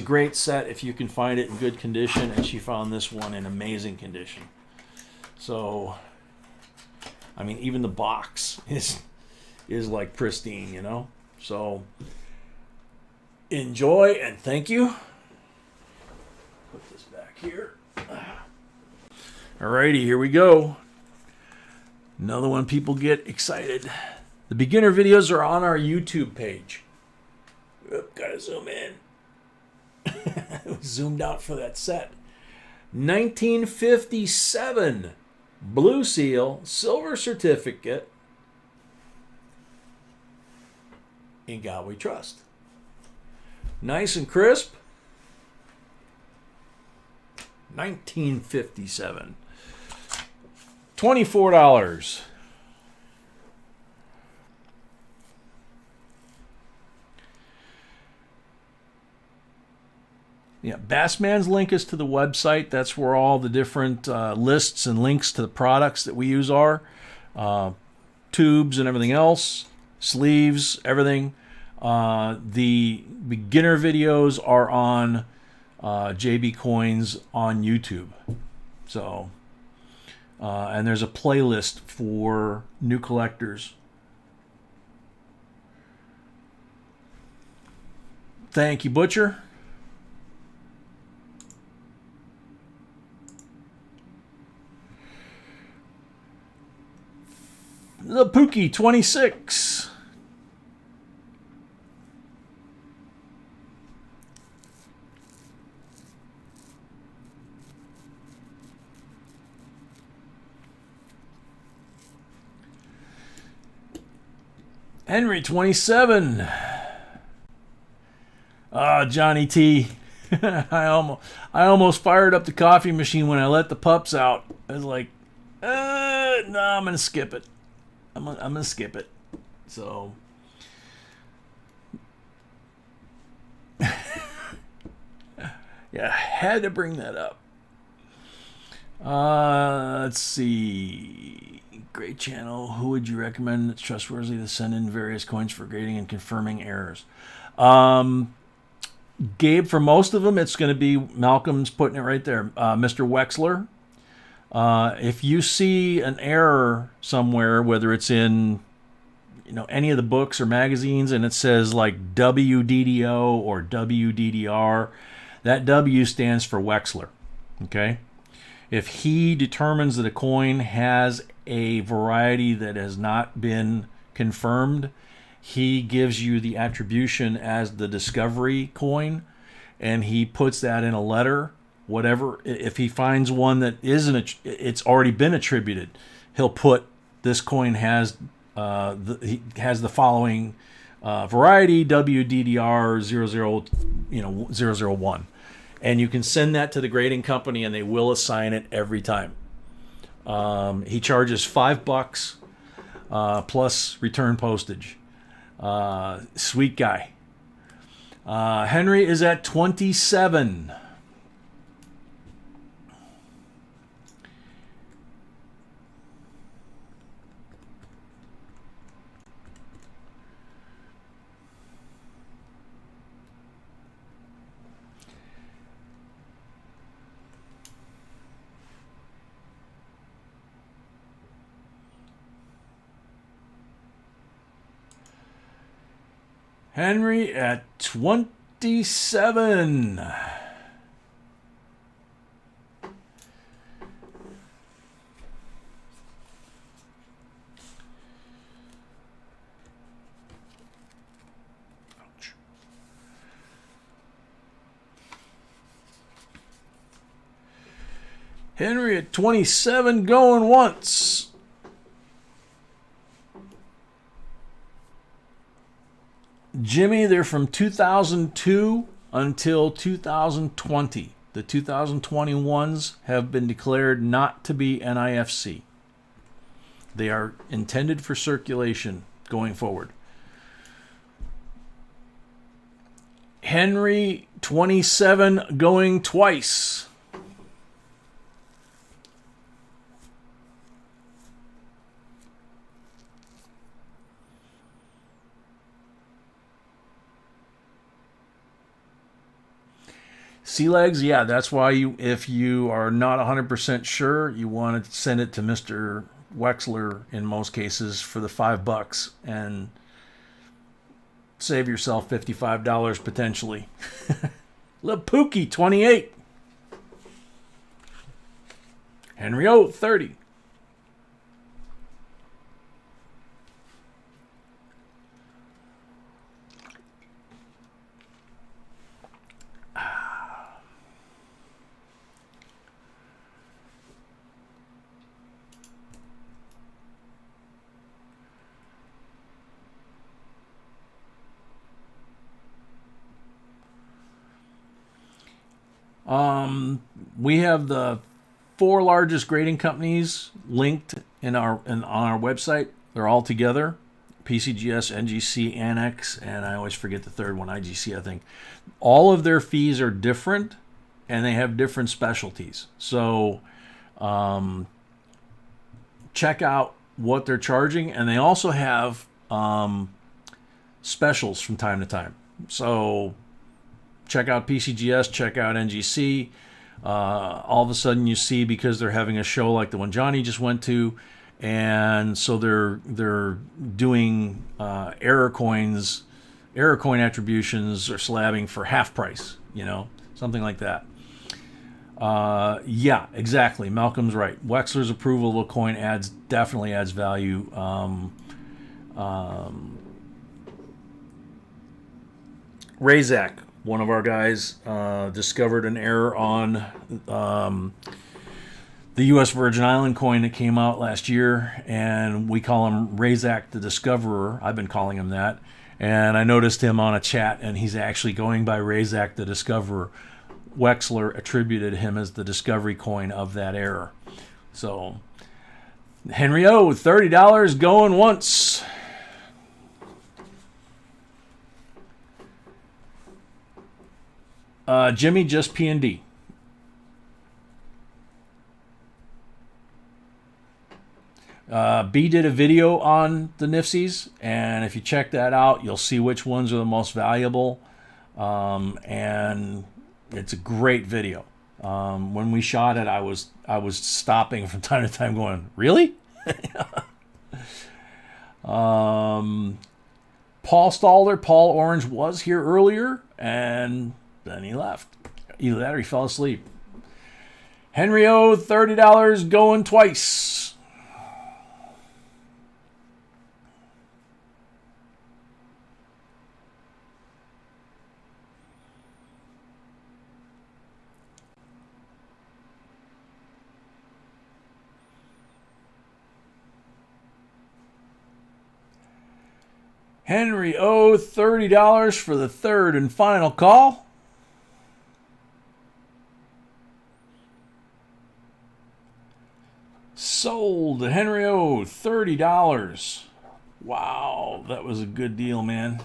great set if you can find it in good condition, and she found this one in amazing condition. So, I mean, even the box is like pristine, So, enjoy and thank you. Put this back here. Alrighty, here we go. Another one people get excited. The beginner videos are on our YouTube page. Oop, gotta zoom in. Zoomed out for that set. 1957 Blue Seal Silver Certificate. In God We Trust. Nice and crisp. 1957. $24. Yeah, Bassman's link is to the website. That's where all the different lists and links to the products that we use are. Tubes and everything else. Sleeves, everything. The beginner videos are on JB Coins on YouTube. So, and there's a playlist for new collectors. Thank you, Butcher. The Pookie 26. Henry 27. Johnny T. I almost fired up the coffee machine when I let the pups out. I was like, no, I'm gonna skip it. I'm gonna skip it. So, yeah, I had to bring that up. Let's see. Great channel. Who would you recommend that's trustworthy to send in various coins for grading and confirming errors? Gabe, for most of them, it's going to be Malcolm's putting it right there. Mr. Wexler. If you see an error somewhere, whether it's in any of the books or magazines, and it says like WDDO or WDDR, that W stands for Wexler. Okay? If he determines that a coin has a variety that has not been confirmed, he gives you the attribution as the discovery coin, and he puts that in a letter. Whatever, if he finds one that isn't, it's already been attributed, he'll put this coin has the following variety WDDR 001, and you can send that to the grading company, and they will assign it every time. He charges $5 plus return postage. Sweet guy. Henry is at 27. Henry at 27. Ouch. Henry at 27 going once. Jimmy, they're from 2002 until 2020. The 2021s have been declared not to be NIFC. They are intended for circulation going forward. Henry, 27, going twice. Sea legs, yeah, that's why if you are not 100% sure, you want to send it to Mr. Wexler in most cases for the $5 and save yourself $55 potentially. Little Pookie, 28. Henry O, 30. We have the 4 largest grading companies linked on our website. They're all together: PCGS, NGC, Annex, and I always forget the third one, IGC, I think. All of their fees are different, and they have different specialties. So check out what they're charging, and they also have specials from time to time. So check out PCGS, check out NGC. All of a sudden you see, because they're having a show like the one Johnny just went to, and so they're doing error coin attributions or slabbing for half price, something like that. Yeah, exactly. Malcolm's right. Wexler's approval of a coin definitely adds value. Razak, one of our guys, discovered an error on the U.S. Virgin Island coin that came out last year, and we call him Razak the Discoverer. I've been calling him that. And I noticed him on a chat, and he's actually going by Razak the Discoverer. Wexler attributed him as the discovery coin of that era. So, Henry O, $30 going once. Jimmy, just P&D. B did a video on the Nifsies, and if you check that out, you'll see which ones are the most valuable. And it's a great video. When we shot it, I was stopping from time to time going, really? Paul Stalder, Paul Orange was here earlier, and then he left. Either that or he fell asleep. Henry O, $30 going twice. Henry O, $30 for the third and final call. Sold to Henry O, $30. Wow, that was a good deal, man.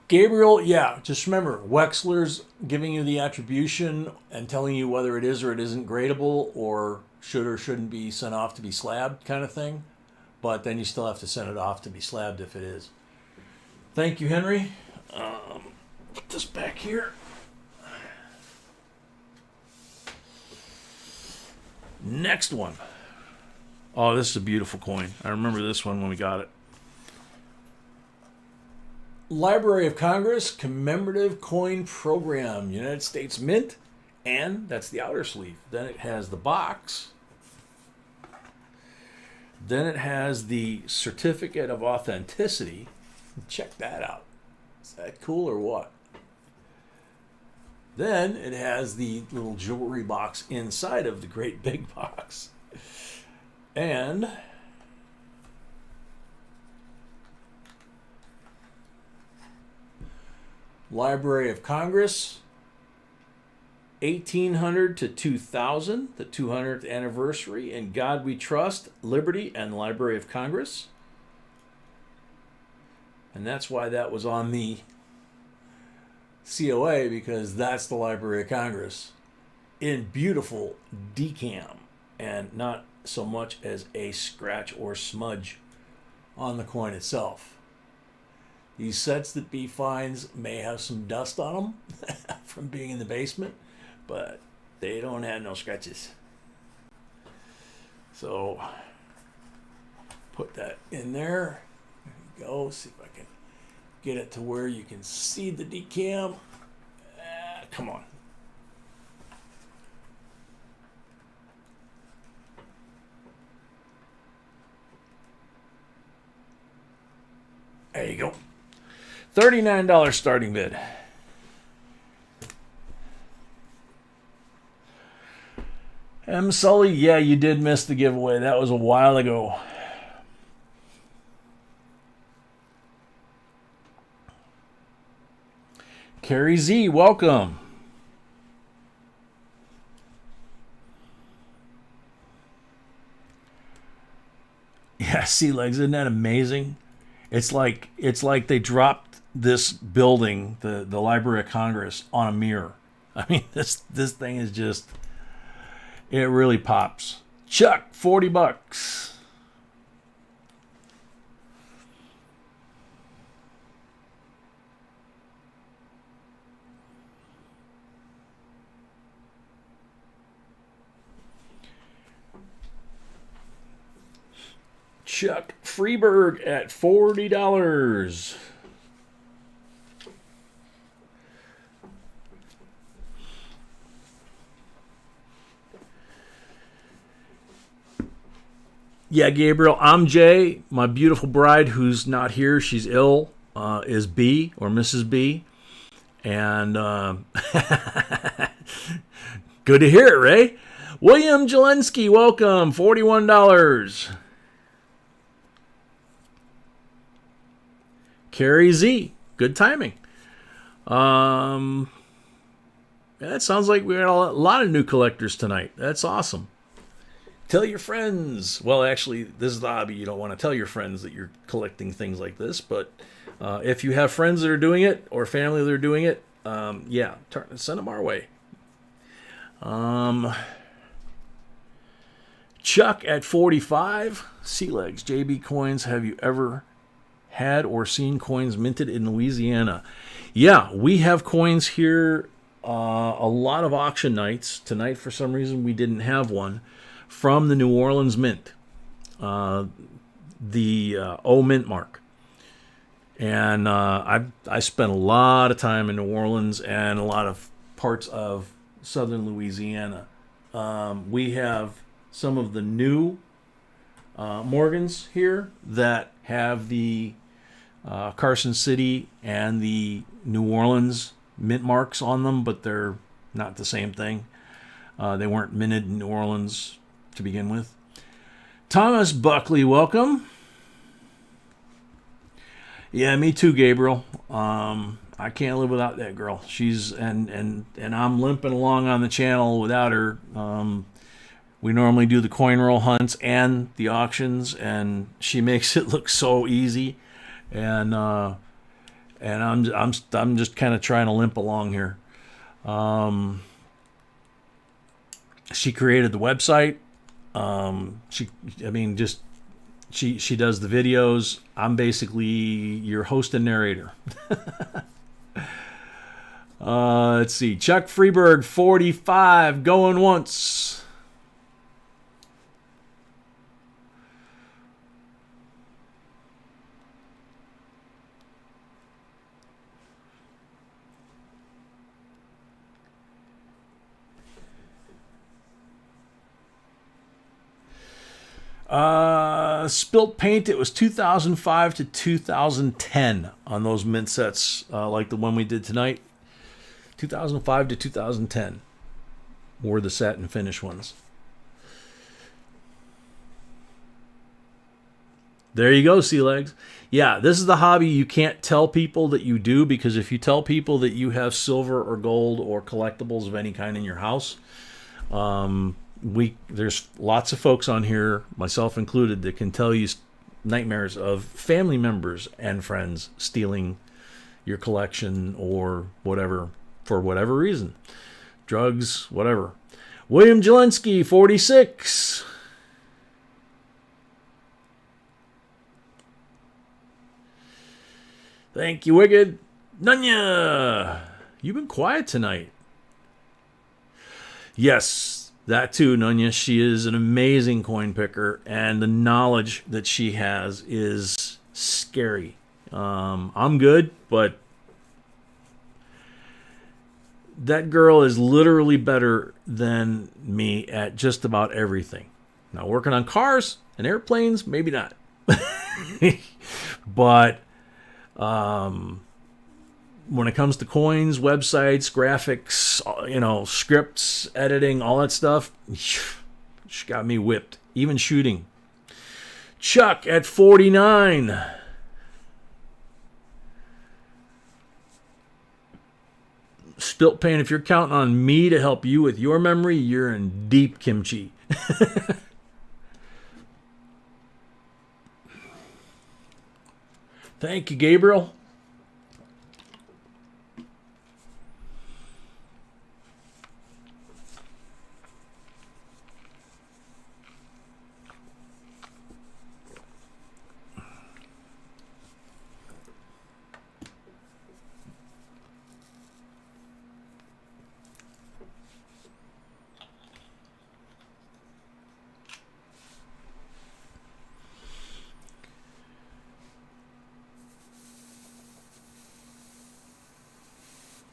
Gabriel, yeah, just remember, Wexler's giving you the attribution and telling you whether it is or it isn't gradable or should or shouldn't be sent off to be slabbed kind of thing. But then you still have to send it off to be slabbed if it is. Thank you, Henry. Put this back here. Next one. Oh, this is a beautiful coin. I remember this one when we got it. Library of Congress Commemorative Coin Program, United States Mint, and that's the outer sleeve. Then it has the box. Then it has the Certificate of Authenticity. Check that out. Is that cool or what? Then it has the little jewelry box inside of the great big box. And Library of Congress, 1800 to 2000, the 200th anniversary, In God We Trust, Liberty, and Library of Congress. And that's why that was on the COA, because that's the Library of Congress in beautiful decam and not so much as a scratch or smudge on the coin itself. These sets that B finds may have some dust on them from being in the basement, but they don't have no scratches. So put that in there. There you go. See if I can get it to where you can see the decam. Come on. There you go. $39 starting bid. M. Sully, yeah, you did miss the giveaway. That was a while ago. Carrie Z, welcome. Yeah, sea legs, isn't that amazing? It's like they dropped this building, the Library of Congress, on a mirror. I mean, this thing is just, it really pops. Chuck, $40. Chuck Freeberg at $40. Yeah, Gabriel, I'm Jay. My beautiful bride, who's not here, she's ill, is B, or Mrs. B. And good to hear it, Ray. William Jelensky, welcome, $41. Carrie Z, good timing. Yeah, it sounds like we got a lot of new collectors tonight. That's awesome. Tell your friends. Well, actually, this is the hobby. You don't want to tell your friends that you're collecting things like this. But if you have friends that are doing it or family that are doing it, yeah, send them our way. Chuck at 45. Sea Legs, JB Coins. Have you ever had or seen coins minted in Louisiana? Yeah, we have coins here. A lot of auction nights. Tonight, for some reason, we didn't have one. From the New Orleans Mint, the O Mint mark. And I spent a lot of time in New Orleans and a lot of parts of southern Louisiana. We have some of the new Morgans here that have the Carson City and the New Orleans mint marks on them, but they're not the same thing. They weren't minted in New Orleans to begin with. Thomas Buckley, welcome. Yeah, me too, Gabriel. I can't live without that girl. She's and I'm limping along on the channel without her. We normally do the coin roll hunts and the auctions, and she makes it look so easy. And I'm just kind of trying to limp along here. She created the website. She does the videos. I'm basically your host and narrator. Let's see. Chuck Freeberg, 45, going once. Spilt paint, it was 2005 to 2010 on those mint sets, like the one we did tonight. 2005 to 2010 were the satin finish ones. There you go, Sea Legs. Yeah, this is the hobby you can't tell people that you do, because if you tell people that you have silver or gold or collectibles of any kind in your house, there's lots of folks on here, myself included, that can tell you nightmares of family members and friends stealing your collection or whatever, for whatever reason. Drugs, whatever. William Jelensky, 46. Thank you, Wicked. Nunya, you've been quiet tonight. Yes, that too, Nunya. She is an amazing coin picker, and the knowledge that she has is scary. I'm good, but that girl is literally better than me at just about everything. Now, working on cars and airplanes, maybe not. But when it comes to coins, websites, graphics, scripts, editing, all that stuff, she got me whipped. Even shooting. Chuck at 49. Spilt pain, if you're counting on me to help you with your memory, you're in deep kimchi. Thank you, Gabriel.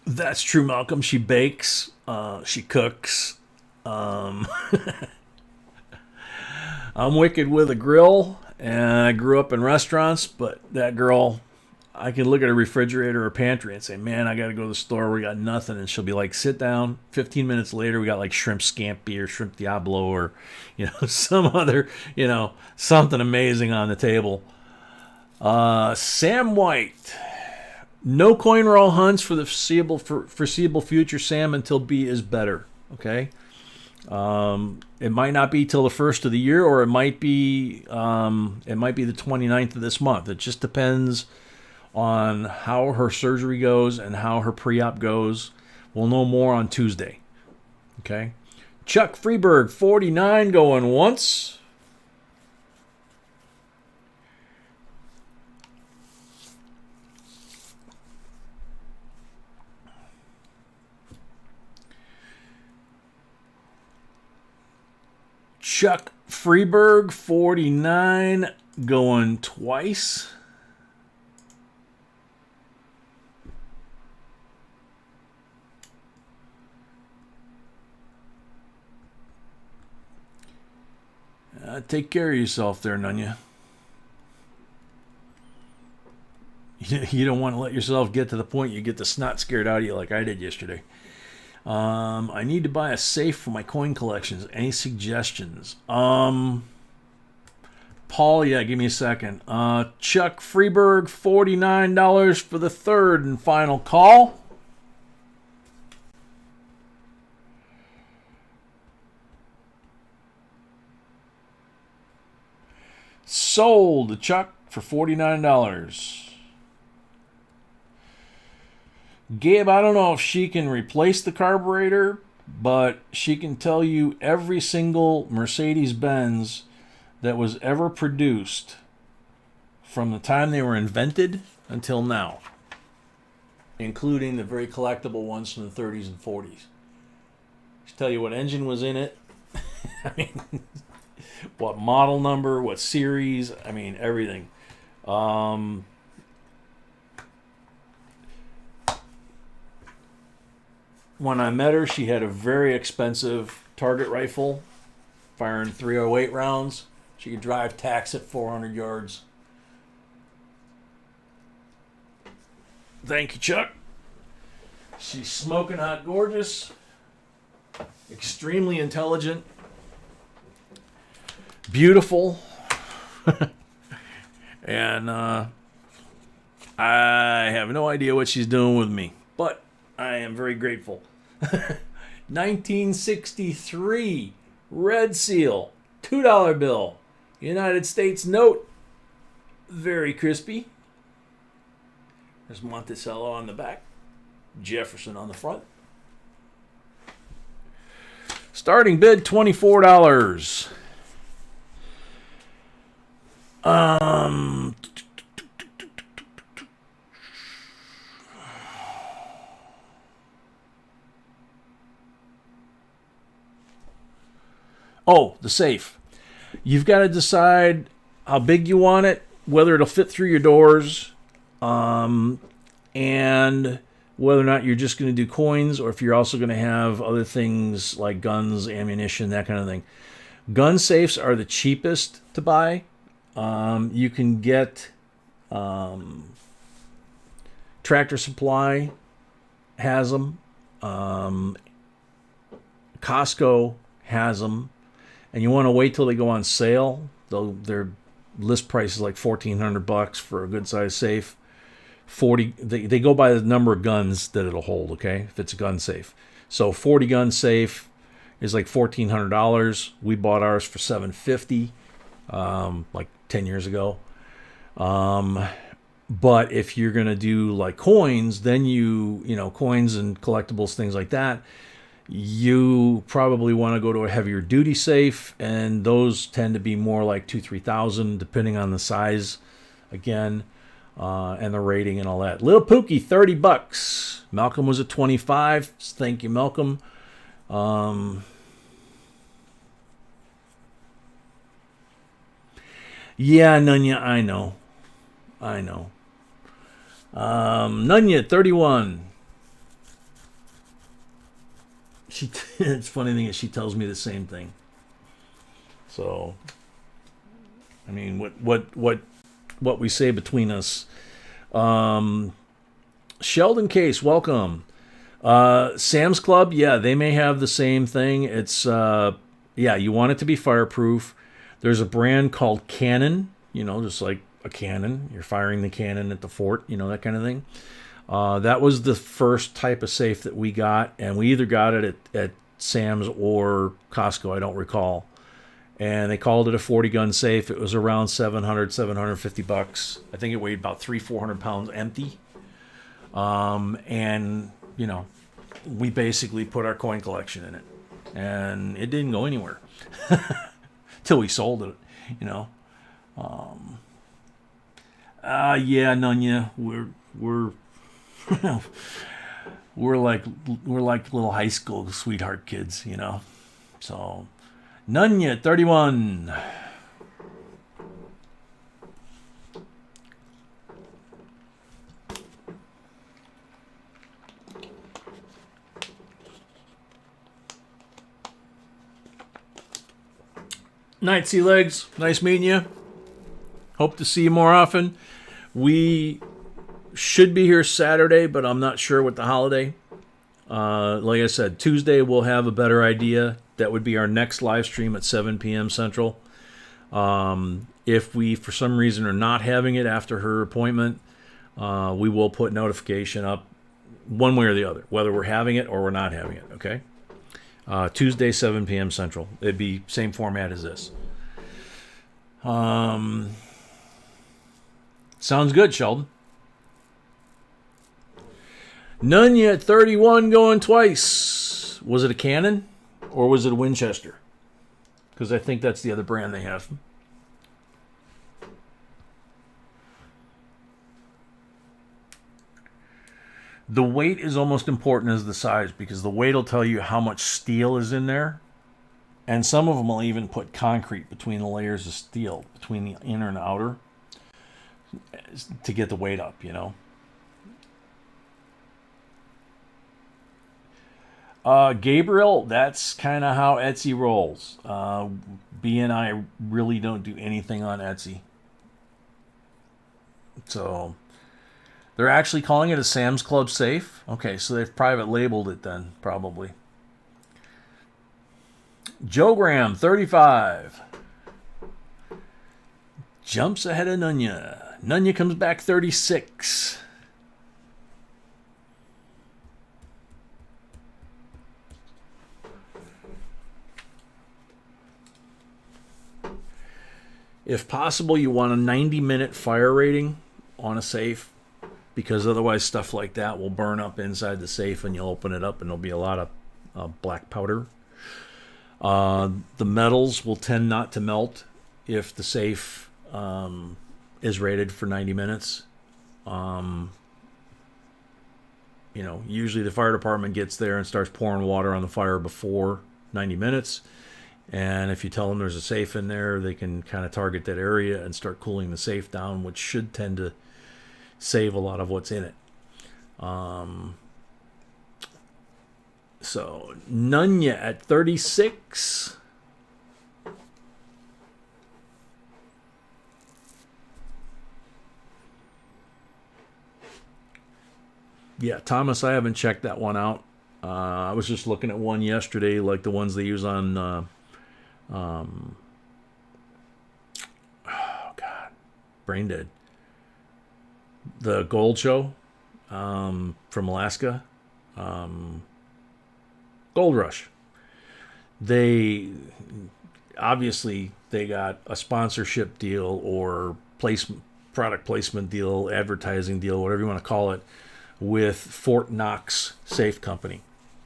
That's true, Malcolm. She bakes. She cooks. I'm wicked with a grill, and I grew up in restaurants, but that girl, I can look at a refrigerator or pantry and say, man, I got to go to the store. We got nothing. And she'll be like, sit down. 15 minutes later, we got like shrimp scampi or shrimp diablo or, some other, something amazing on the table. Sam White. No coin roll hunts for the foreseeable future, Sam, until B is better. Okay. It might not be till the first of the year, or it might be the 29th of this month. It just depends on how her surgery goes and how her pre-op goes. We'll know more on Tuesday. Okay. Chuck Freeberg, 49, going once. Chuck Freeberg, 49, going twice. Take care of yourself there, Nunya. You don't want to let yourself get to the point you get the snot scared out of you like I did yesterday. I need to buy a safe for my coin collections. Any suggestions? Paul, yeah, give me a second. Chuck Freeberg, $49 for the third and final call. Sold to Chuck for $49. Gabe, I don't know if she can replace the carburetor, but she can tell you every single Mercedes-Benz that was ever produced from the time they were invented until now, including the very collectible ones from the 30s and 40s. She'll tell you what engine was in it. I mean, what model number, what series, I mean, everything. When I met her, she had a very expensive target rifle, firing 308 rounds. She could drive tacks at 400 yards. Thank you, Chuck. She's smoking hot gorgeous, extremely intelligent, beautiful, and I have no idea what she's doing with me, but I am very grateful. 1963 Red Seal $2 bill, United States note, very crispy. There's Monticello on the back, Jefferson on the front. Starting bid $24. Oh, the safe. You've got to decide how big you want it, whether it'll fit through your doors, and whether or not you're just going to do coins or if you're also going to have other things like guns, ammunition, that kind of thing. Gun safes are the cheapest to buy. You can get Tractor Supply has them. Costco has them. And you want to wait till they go on sale. Their list price is like $1,400 for a good size safe. 40. They go by the number of guns that it'll hold. Okay, if it's a gun safe. So 40 gun safe is like $1,400. We bought ours for $750, like 10 years ago. But if you're gonna do like coins, then you know coins and collectibles, things like that. You probably want to go to a heavier duty safe, and those tend to be more like $2,000-3,000, depending on the size, again, and the rating and all that. Little Pookie, $30. Malcolm was at $25. Thank you, Malcolm. Yeah, Nunya, I know. Nunya, $31. It's funny thing is she tells me the same thing. So, I mean, what we say between us. Sheldon Case, welcome. Sam's Club, yeah, they may have the same thing. It's yeah, you want it to be fireproof. There's a brand called Canon, just like a cannon. You're firing the cannon at the fort, you know, that kind of thing. That was the first type of safe that we got, and we either got it at Sam's or Costco, I don't recall. And they called it a 40-gun safe. It was around $750. I think it weighed about 400 pounds empty. And, you know, we basically put our coin collection in it. And it didn't go anywhere till we sold it, you know. Yeah, Nunya, we're we're like little high school sweetheart kids, you know. So, Nunya 31. Night, Sea Legs. Nice meeting you. Hope to see you more often. We should be here Saturday, but I'm not sure with the holiday. Like I said, Tuesday we'll have a better idea. That would be our next live stream at 7 p.m. Central. If we, for some reason, are not having it after her appointment, we will put notification up one way or the other, whether we're having it or we're not having it, okay? Tuesday, 7 p.m. Central. It'd be same format as this. Sounds good, Sheldon. Nunya at 31 going twice. Was it a Cannon or was it a Winchester? Because I think that's the other brand they have. The weight is almost important as the size, because the weight will tell you how much steel is in there. And some of them will even put concrete between the layers of steel, between the inner and outer, to get the weight up, you know. Gabriel, that's kind of how Etsy rolls. B and I really don't do anything on Etsy. So they're actually calling it a Sam's Club safe. Okay, so they've private labeled it then, probably. Joe Graham, 35. Jumps ahead of Nunya. Nunya comes back 36. If possible, you want a 90-minute fire rating on a safe, because otherwise stuff like that will burn up inside the safe and you'll open it up and there'll be a lot of black powder. The metals will tend not to melt if the safe is rated for 90 minutes. You know, usually the fire department gets there and starts pouring water on the fire before 90 minutes. And if you tell them there's a safe in there, they can kind of target that area and start cooling the safe down, which should tend to save a lot of what's in it. So, Nunya at 36. Yeah, Thomas, I haven't checked that one out. I was just looking at one yesterday, like the ones they use on... oh, God. Brain dead. The Gold Show from Alaska. Gold Rush. They obviously they got a sponsorship deal or product placement deal, advertising deal, whatever you want to call it, with Fort Knox Safe Company.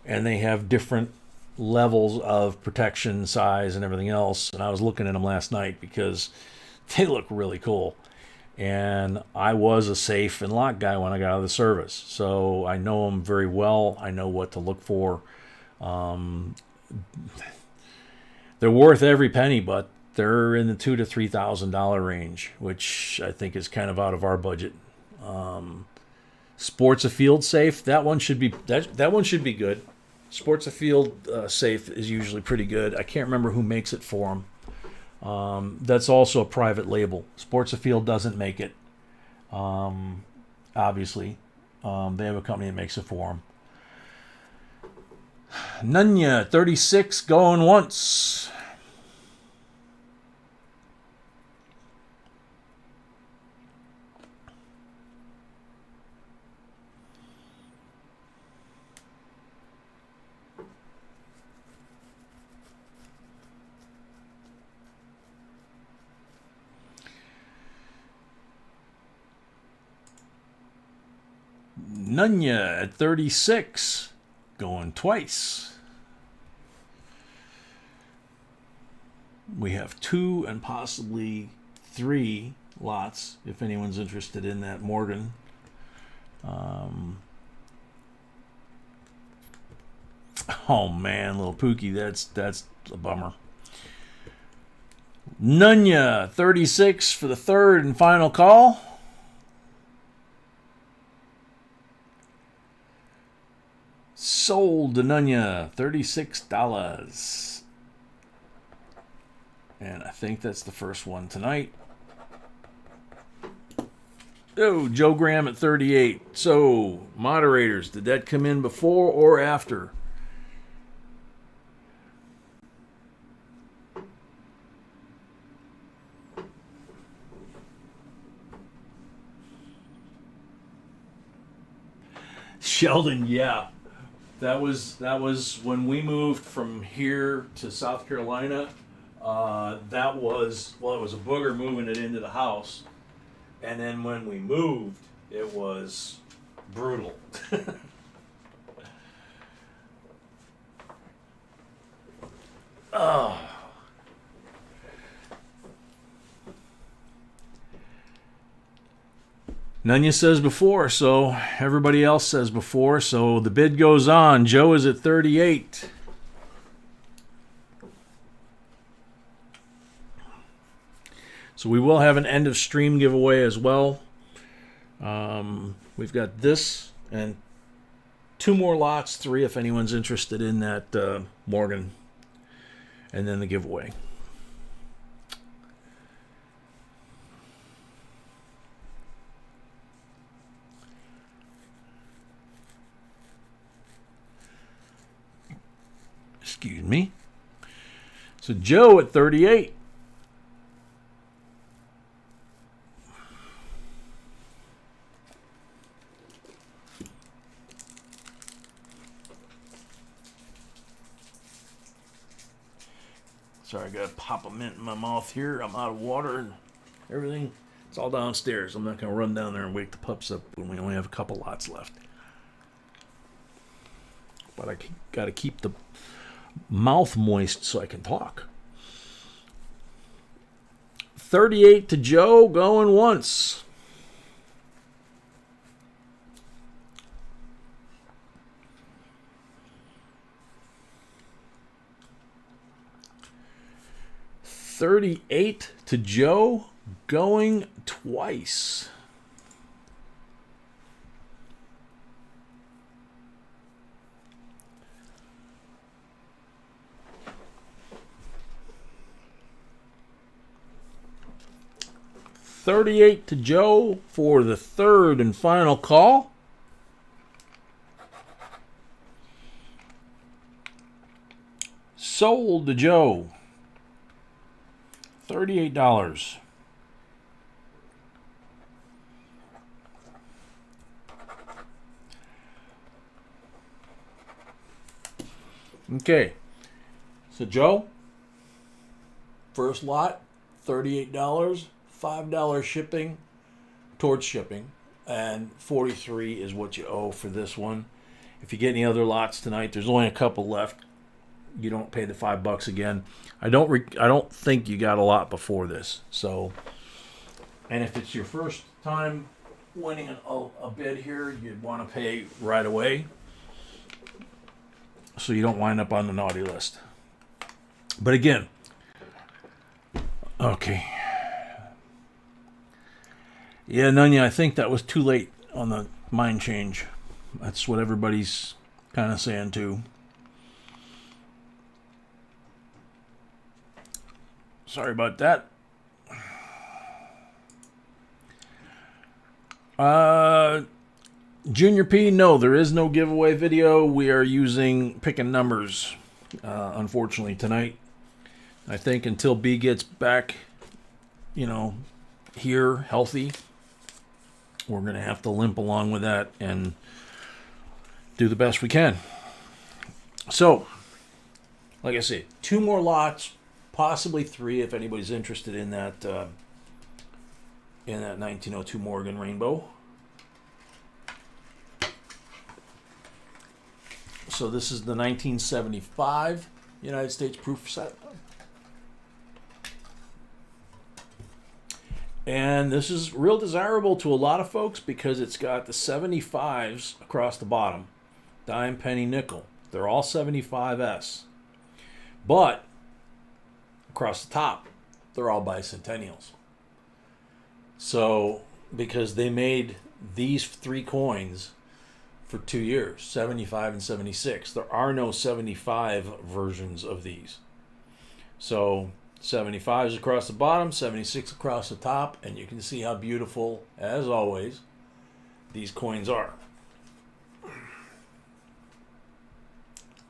And they have different levels of protection, size, and everything else. And I was looking at them last night because they look really cool. And I was a safe and lock guy when I got out of the service. So I know them very well. I know what to look for. They're worth every penny, but they're in the $2,000 to $3,000 range, which I think is kind of out of our budget. Sports Afield safe, that one should be good. Sports Afield safe is usually pretty good. I can't remember who makes it for them. That's also a private label. Sports Afield doesn't make it. Obviously, they have a company that makes it for them. Nunya, 36, going once. Nunya at 36, going twice. We have 2 and possibly 3 lots if anyone's interested in that Morgan. Oh man, little Pookie, that's a bummer. Nunya 36 for the third and final call. Sold to Nunya, $36. And I think that's the first one tonight. Oh, Joe Graham at 38. So, moderators, did that come in before or after? Sheldon, yeah. That was when we moved from here to South Carolina. It was a booger moving it into the house. And then when we moved, it was brutal. Oh. Nunya says before, so everybody else says before, so the bid goes on. Joe is at 38. So we will have an end of stream giveaway as well. We've got this and 2 more lots, 3 if anyone's interested in that Morgan, and then the giveaway. Excuse me. So Joe at 38. Sorry, I got to pop a mint in my mouth here. I'm out of water and everything. It's all downstairs. I'm not going to run down there and wake the pups up when we only have a couple lots left. But I got to keep the mouth moist so I can talk. 38 to Joe, going once. $38 to Joe, going twice. $38 to Joe for the third and final call. Sold to Joe. $38. Okay. So Joe, first lot, $38. $5 shipping towards shipping, and $43 is what you owe for this one. If you get any other lots tonight, there's only a couple left. You don't pay the $5 again. I don't think you got a lot before this. So, and if it's your first time winning a bid here, you'd want to pay right away, so you don't wind up on the naughty list. But again, okay. Yeah, Nunya, I think that was too late on the mind change. That's what everybody's kind of saying too. Sorry about that. Junior P, no, there is no giveaway video. We are using picking numbers, unfortunately, tonight. I think until B gets back, here, healthy, we're going to have to limp along with that and do the best we can. So, like I said, 2 more lots, possibly 3 if anybody's interested in that 1902 Morgan Rainbow. So this is the 1975 United States proof set. And this is real desirable to a lot of folks because it's got the 75s across the bottom. Dime, penny, nickel. They're all 75S. But across the top, they're all bicentennials. So, because they made these 3 coins for 2 years, 75 and 76. There are no 75 versions of these. So 75 is across the bottom, 76 across the top, and you can see how beautiful, as always, these coins are.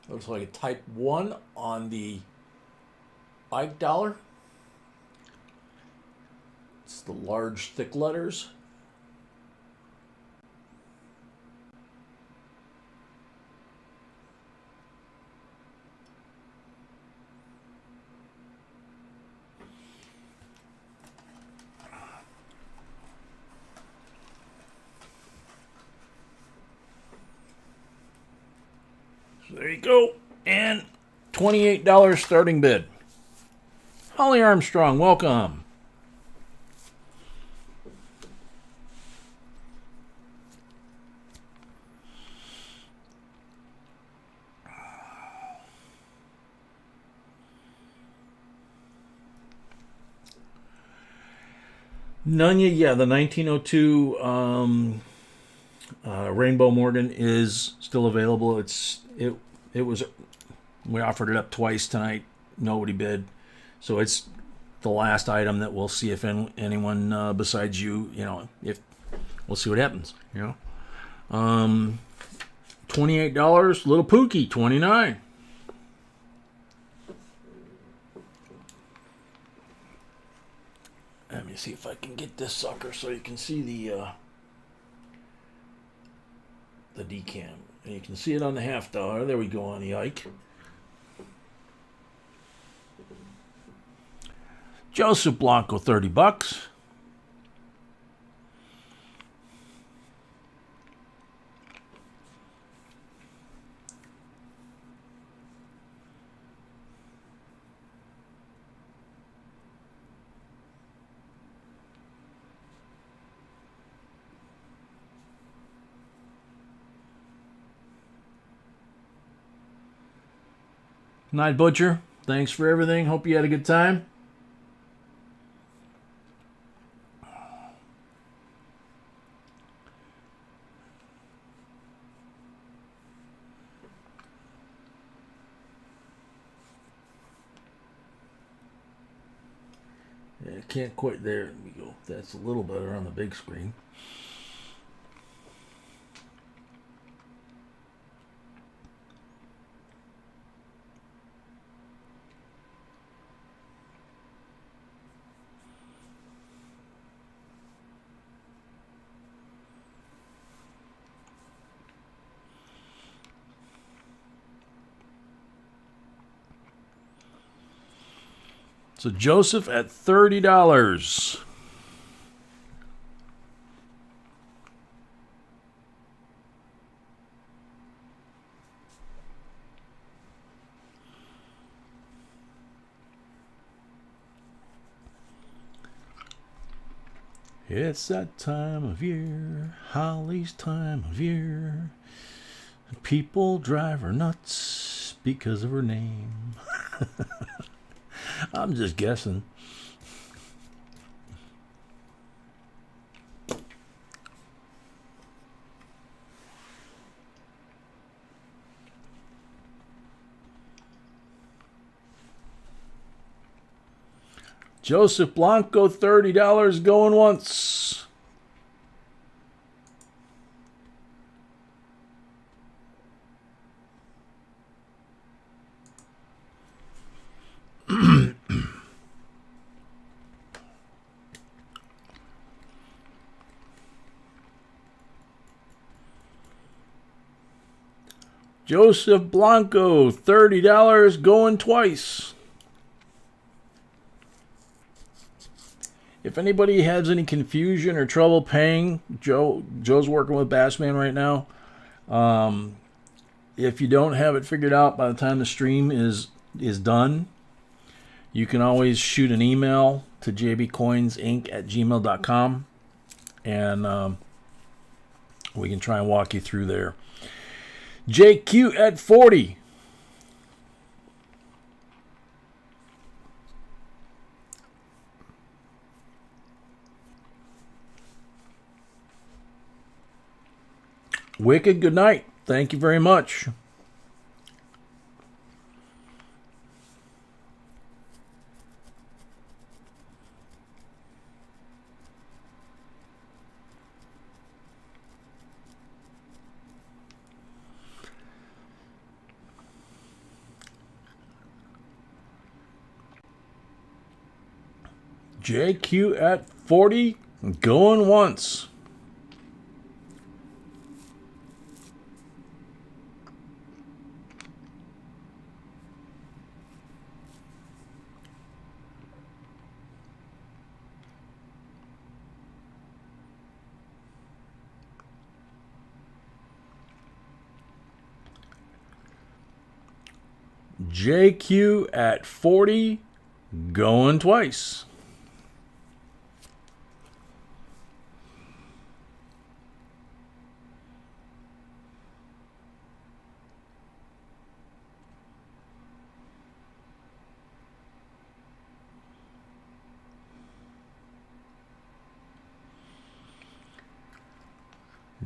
Looks like a type 1 on the Ike dollar. It's the large, thick letters. So there you go. And $28 starting bid. Holly Armstrong, welcome. Nunya, yeah, the 1902 Rainbow Morgan is still available. It was, we offered it up twice tonight. Nobody bid, so it's the last item that we'll see if anyone besides you if we'll see what happens. $28. Little Pookie, $29. Let me see if I can get this sucker so you can see the decam. And you can see it on the $50. There we go on the Ike. Joseph Blanco, $30. Night Butcher, thanks for everything. Hope you had a good time. Yeah, can't quite, there we go. That's a little better on the big screen. So Joseph at $30. It's that time of year, Holly's time of year. People drive her nuts because of her name. I'm just guessing. Joseph Blanco, $30 going once. Joseph Blanco, $30 going twice. If anybody has any confusion or trouble paying, Joe's working with Bassman right now. if you don't have it figured out by the time the stream is done, you can always shoot an email to jbcoinsinc@gmail.com, and we can try and walk you through there. JQ at 40. Wicked, good night. Thank you very much. JQ at 40, going once. JQ at 40, going twice.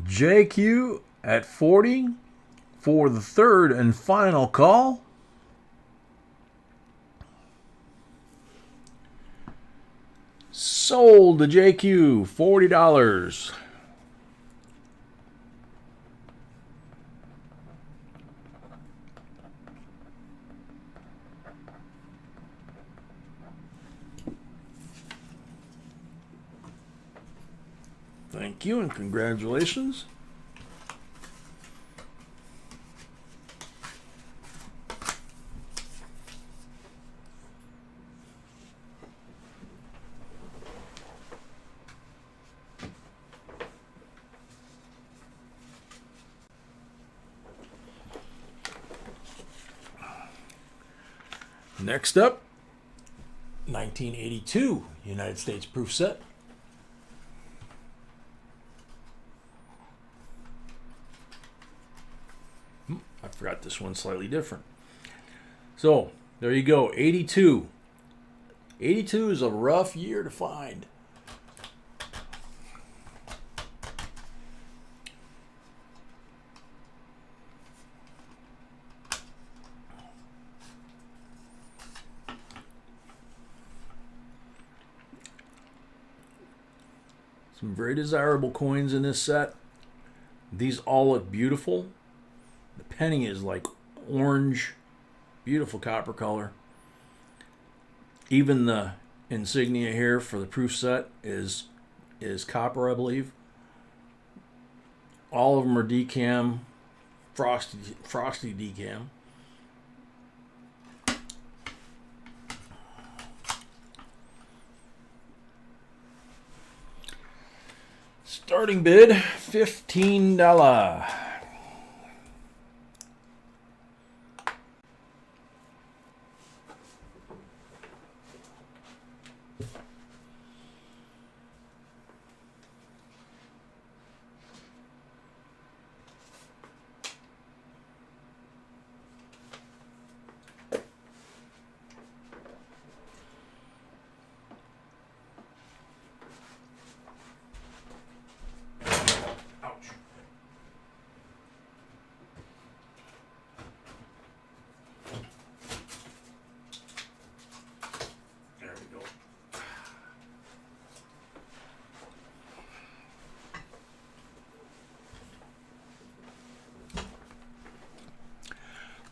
JQ at 40 for the third and final call. Sold to JQ, $40. Thank you and congratulations. Next up, 1982 United States proof set. I forgot this one's slightly different. So, there you go, 82. 82 is a rough year to find. Some very desirable coins in this set. These all look beautiful. The penny is like orange, beautiful copper color. Even the insignia here for the proof set is copper, I believe. All of them are decam, frosty decam. Starting bid, $15.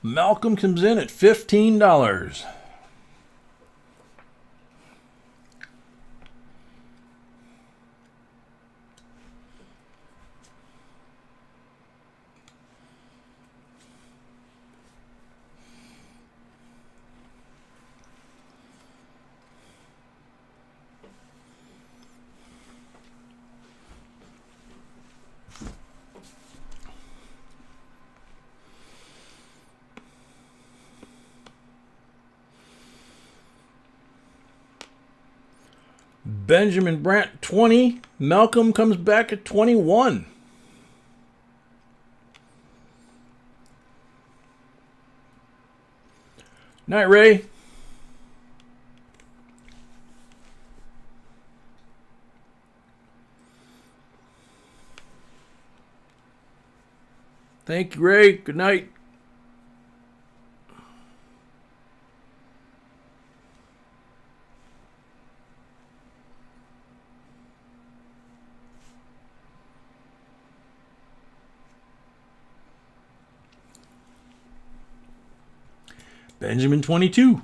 Malcolm comes in at $15. Benjamin Brandt 20. Malcolm comes back at 21. Night, Ray. Thank you, Ray. Good night. Benjamin 22.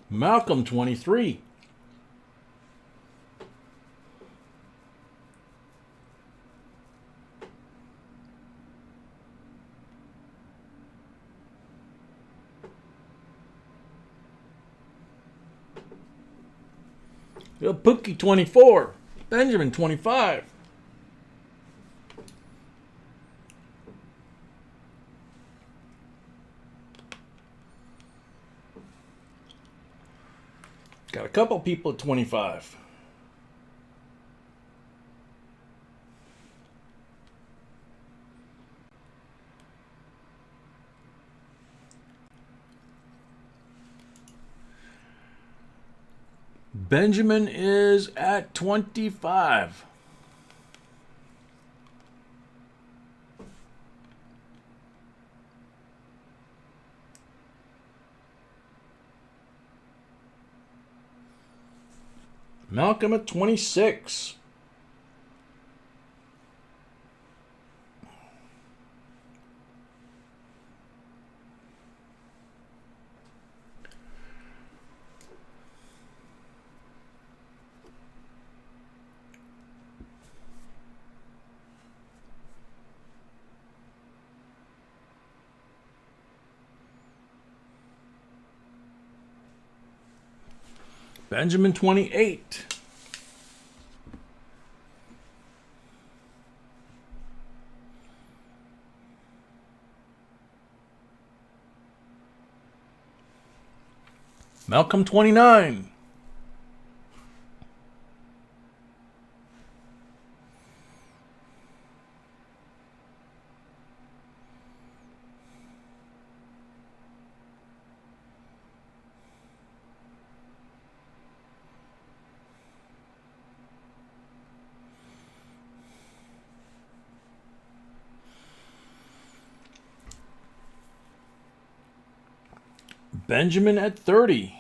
Malcolm 23. Pookie 24. Benjamin 25. Got a couple people at 25. Benjamin is at 25. Malcolm at 26. Benjamin 28. Malcolm 29. Benjamin at 30.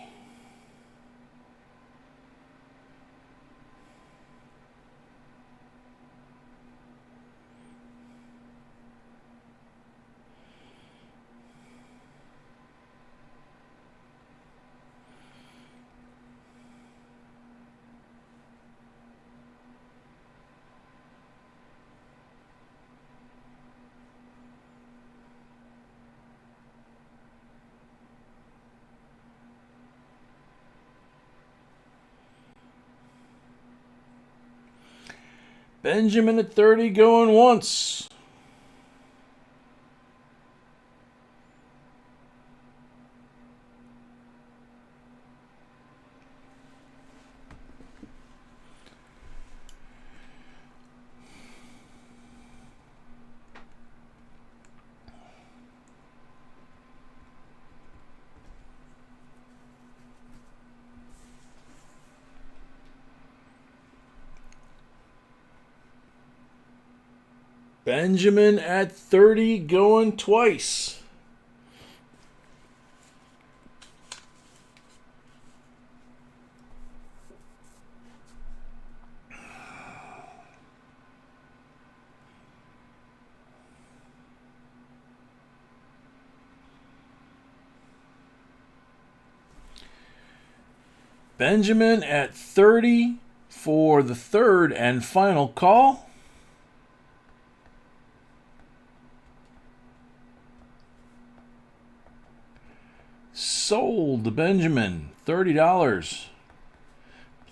Benjamin at 30 going once. Benjamin at 30 going twice. Benjamin at 30 for the third and final call. Sold to Benjamin, $30.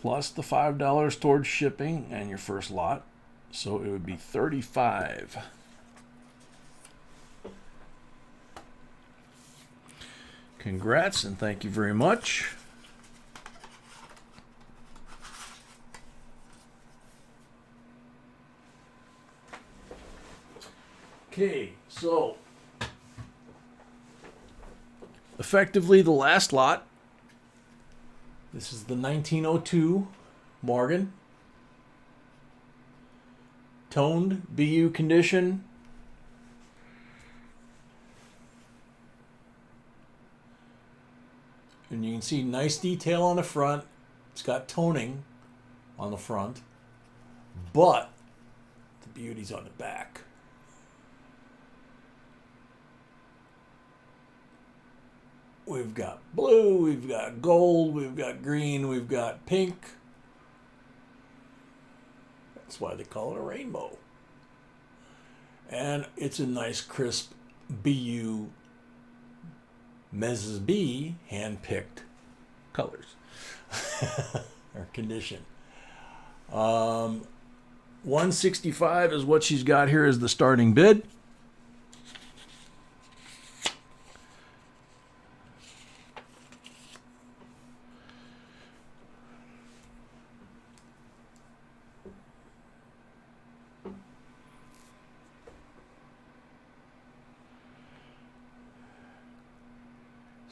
plus the $5 towards shipping and your first lot. So it would be $35. Congrats and thank you very much. Okay, so effectively the last lot. This is the 1902 Morgan. Toned BU condition. And you can see nice detail on the front. It's got toning on the front. But the beauty's on the back. We've got blue, we've got gold, we've got green, we've got pink. That's why they call it a rainbow. And it's a nice crisp BU Mrs. B hand-picked colors or condition. 165 is what she's got here as the starting bid.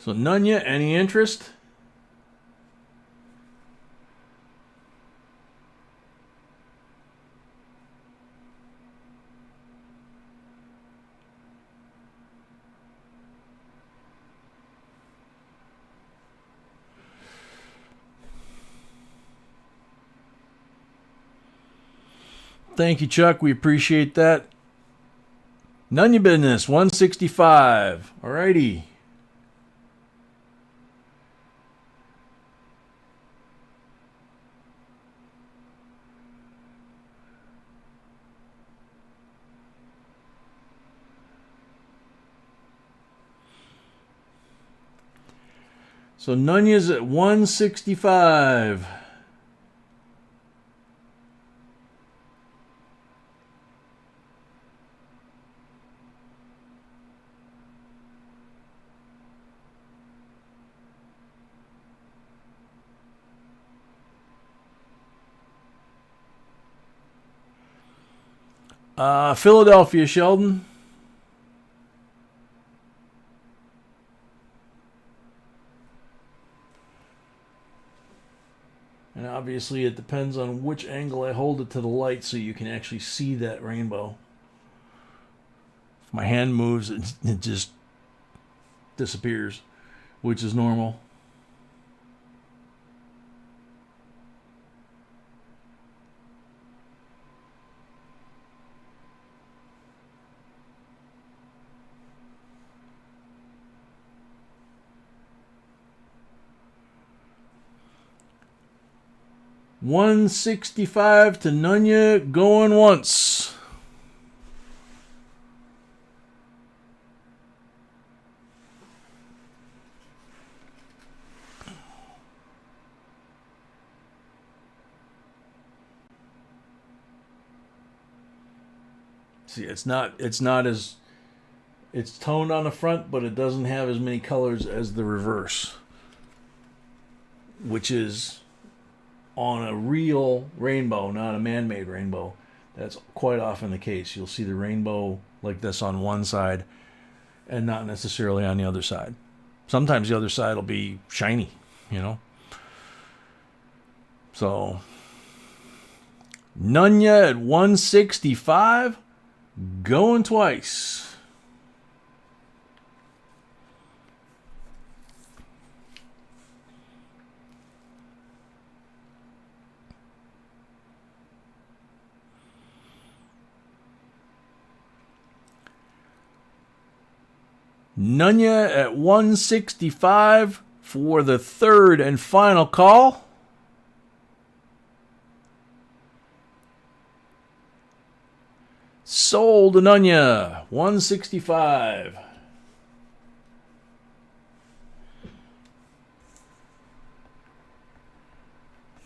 So Nunya, any interest? Thank you, Chuck. We appreciate that. Nunya business, 165. Alrighty. So Nunya's at 165. Philadelphia, Sheldon. And obviously it depends on which angle I hold it to the light so you can actually see that rainbow. If my hand moves, it just disappears, which is normal. $165 to Nunya going once. See, it's not as, it's toned on the front, but it doesn't have as many colors as the reverse, which is on a real rainbow, not a man-made rainbow. That's quite often the case. You'll see the rainbow like this on one side and not necessarily on the other side. Sometimes the other side will be shiny, you know. So Nunya at 165, going twice. Nunya at 165 for the third and final call. Sold to Nunya, 165.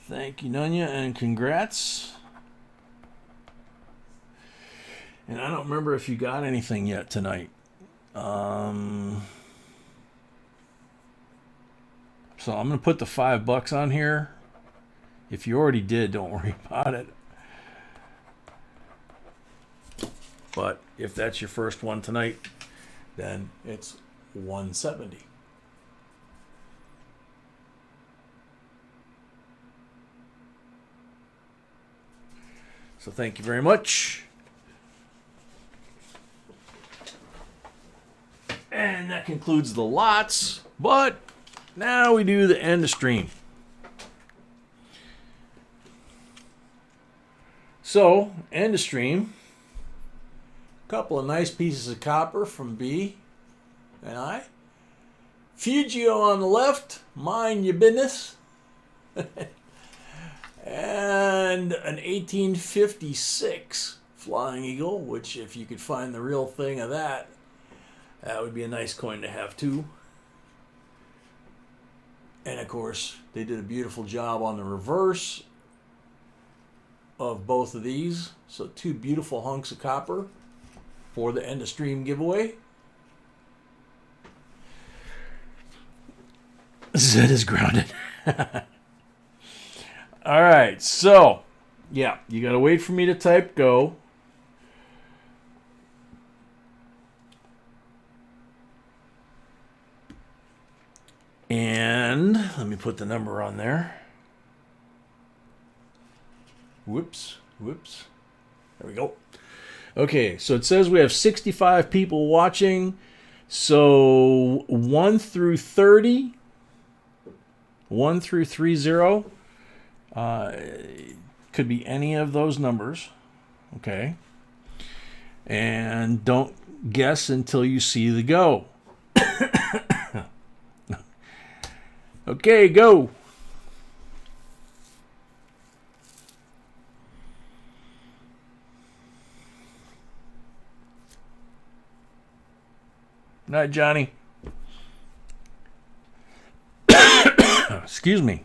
Thank Thank you, Nunya, and congrats. And I don't remember if you got anything yet tonight. So I'm going to put the $5 on here. If you already did, don't worry about it. But if that's your first one tonight, then it's $170. So thank you very much. And that concludes the lots. But now we do the end of stream. So, end of stream. A couple of nice pieces of copper from B and I. Fugio on the left, mind your business. And an 1856 Flying Eagle, which if you could find the real thing of that, that would be a nice coin to have too. And of course, they did a beautiful job on the reverse of both of these. So 2 beautiful hunks of copper for the end of stream giveaway. Zed is grounded. All right, so yeah, you got to wait for me to type go. And let me put the number on there. Whoops. There we go. Okay, so it says we have 65 people watching. So 1 through 30, 1 through 30, could be any of those numbers. Okay. And don't guess until you see the go. Okay, go. Night, Johnny. Excuse me.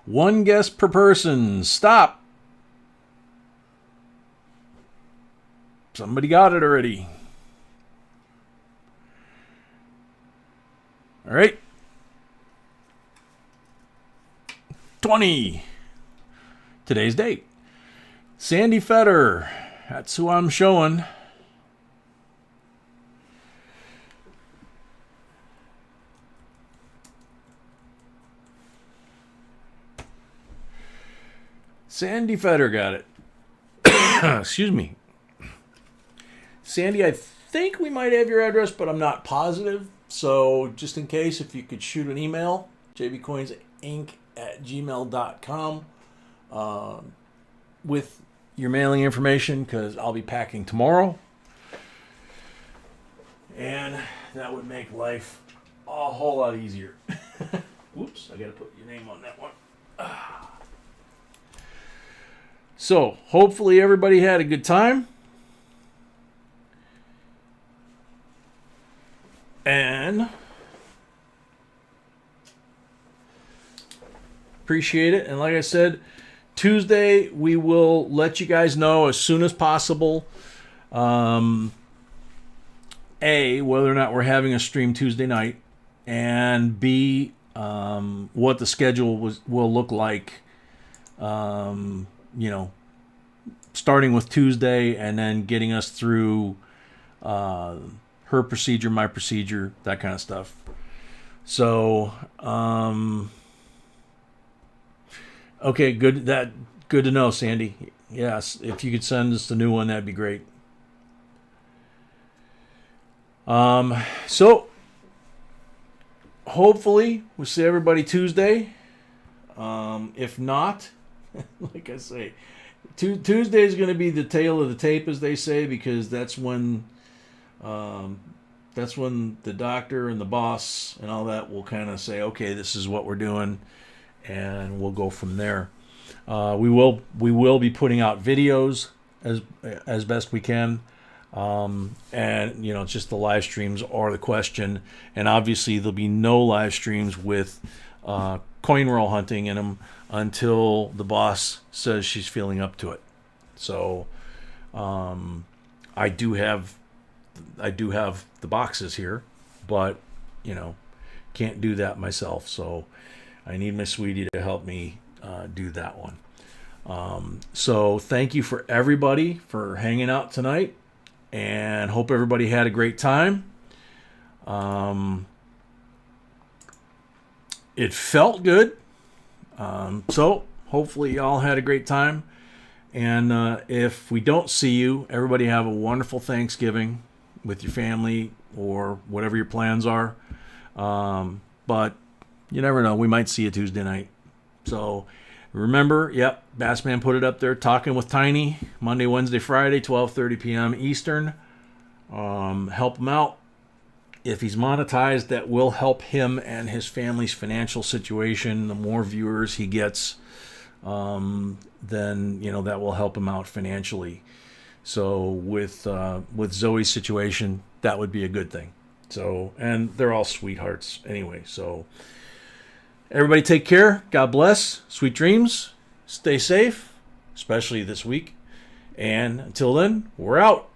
1 guess per person. Stop. Somebody got it already. All right. 20. Today's date. Sandy Fetter. That's who I'm showing. Sandy Fetter got it. Excuse me. Sandy, I think we might have your address, but I'm not positive. So just in case, if you could shoot an email, jbcoinsinc@gmail.com with your mailing information, because I'll be packing tomorrow. And that would make life a whole lot easier. Whoops, I got to put your name on that one. So, hopefully everybody had a good time. And appreciate it. And like I said, Tuesday we will let you guys know as soon as possible. A, whether or not we're having a stream Tuesday night, and B, what the schedule will look like. Starting with Tuesday and then getting us through her procedure, my procedure, that kind of stuff. So, okay, good to know, Sandy. Yes, if you could send us the new one, that'd be great. So hopefully we'll see everybody Tuesday. If not, like I say, Tuesday is going to be the tail of the tape, as they say, because that's when the doctor and the boss and all that will kind of say, okay, this is what we're doing, and we'll go from there. We will be putting out videos as best we can. And you know, it's just the live streams are the question, and obviously there'll be no live streams with coin roll hunting in them until the boss says she's feeling up to it. So I do have the boxes here, but you know, can't do that myself. So I need my sweetie to help me do that one. So thank you for everybody for hanging out tonight, and hope everybody had a great time. It felt good. So hopefully y'all had a great time. And if we don't see you, everybody have a wonderful Thanksgiving with your family or whatever your plans are. But you never know. We might see you Tuesday night. So remember, yep, Bassman put it up there, Talking with Tiny, Monday, Wednesday, Friday, 12:30 p.m. Eastern. Help him out. If he's monetized, that will help him and his family's financial situation. The more viewers he gets, then you know that will help him out financially. So with Zoe's situation, that would be a good thing. So, and they're all sweethearts anyway. So everybody take care. God bless. Sweet dreams. Stay safe, especially this week. And until then, we're out.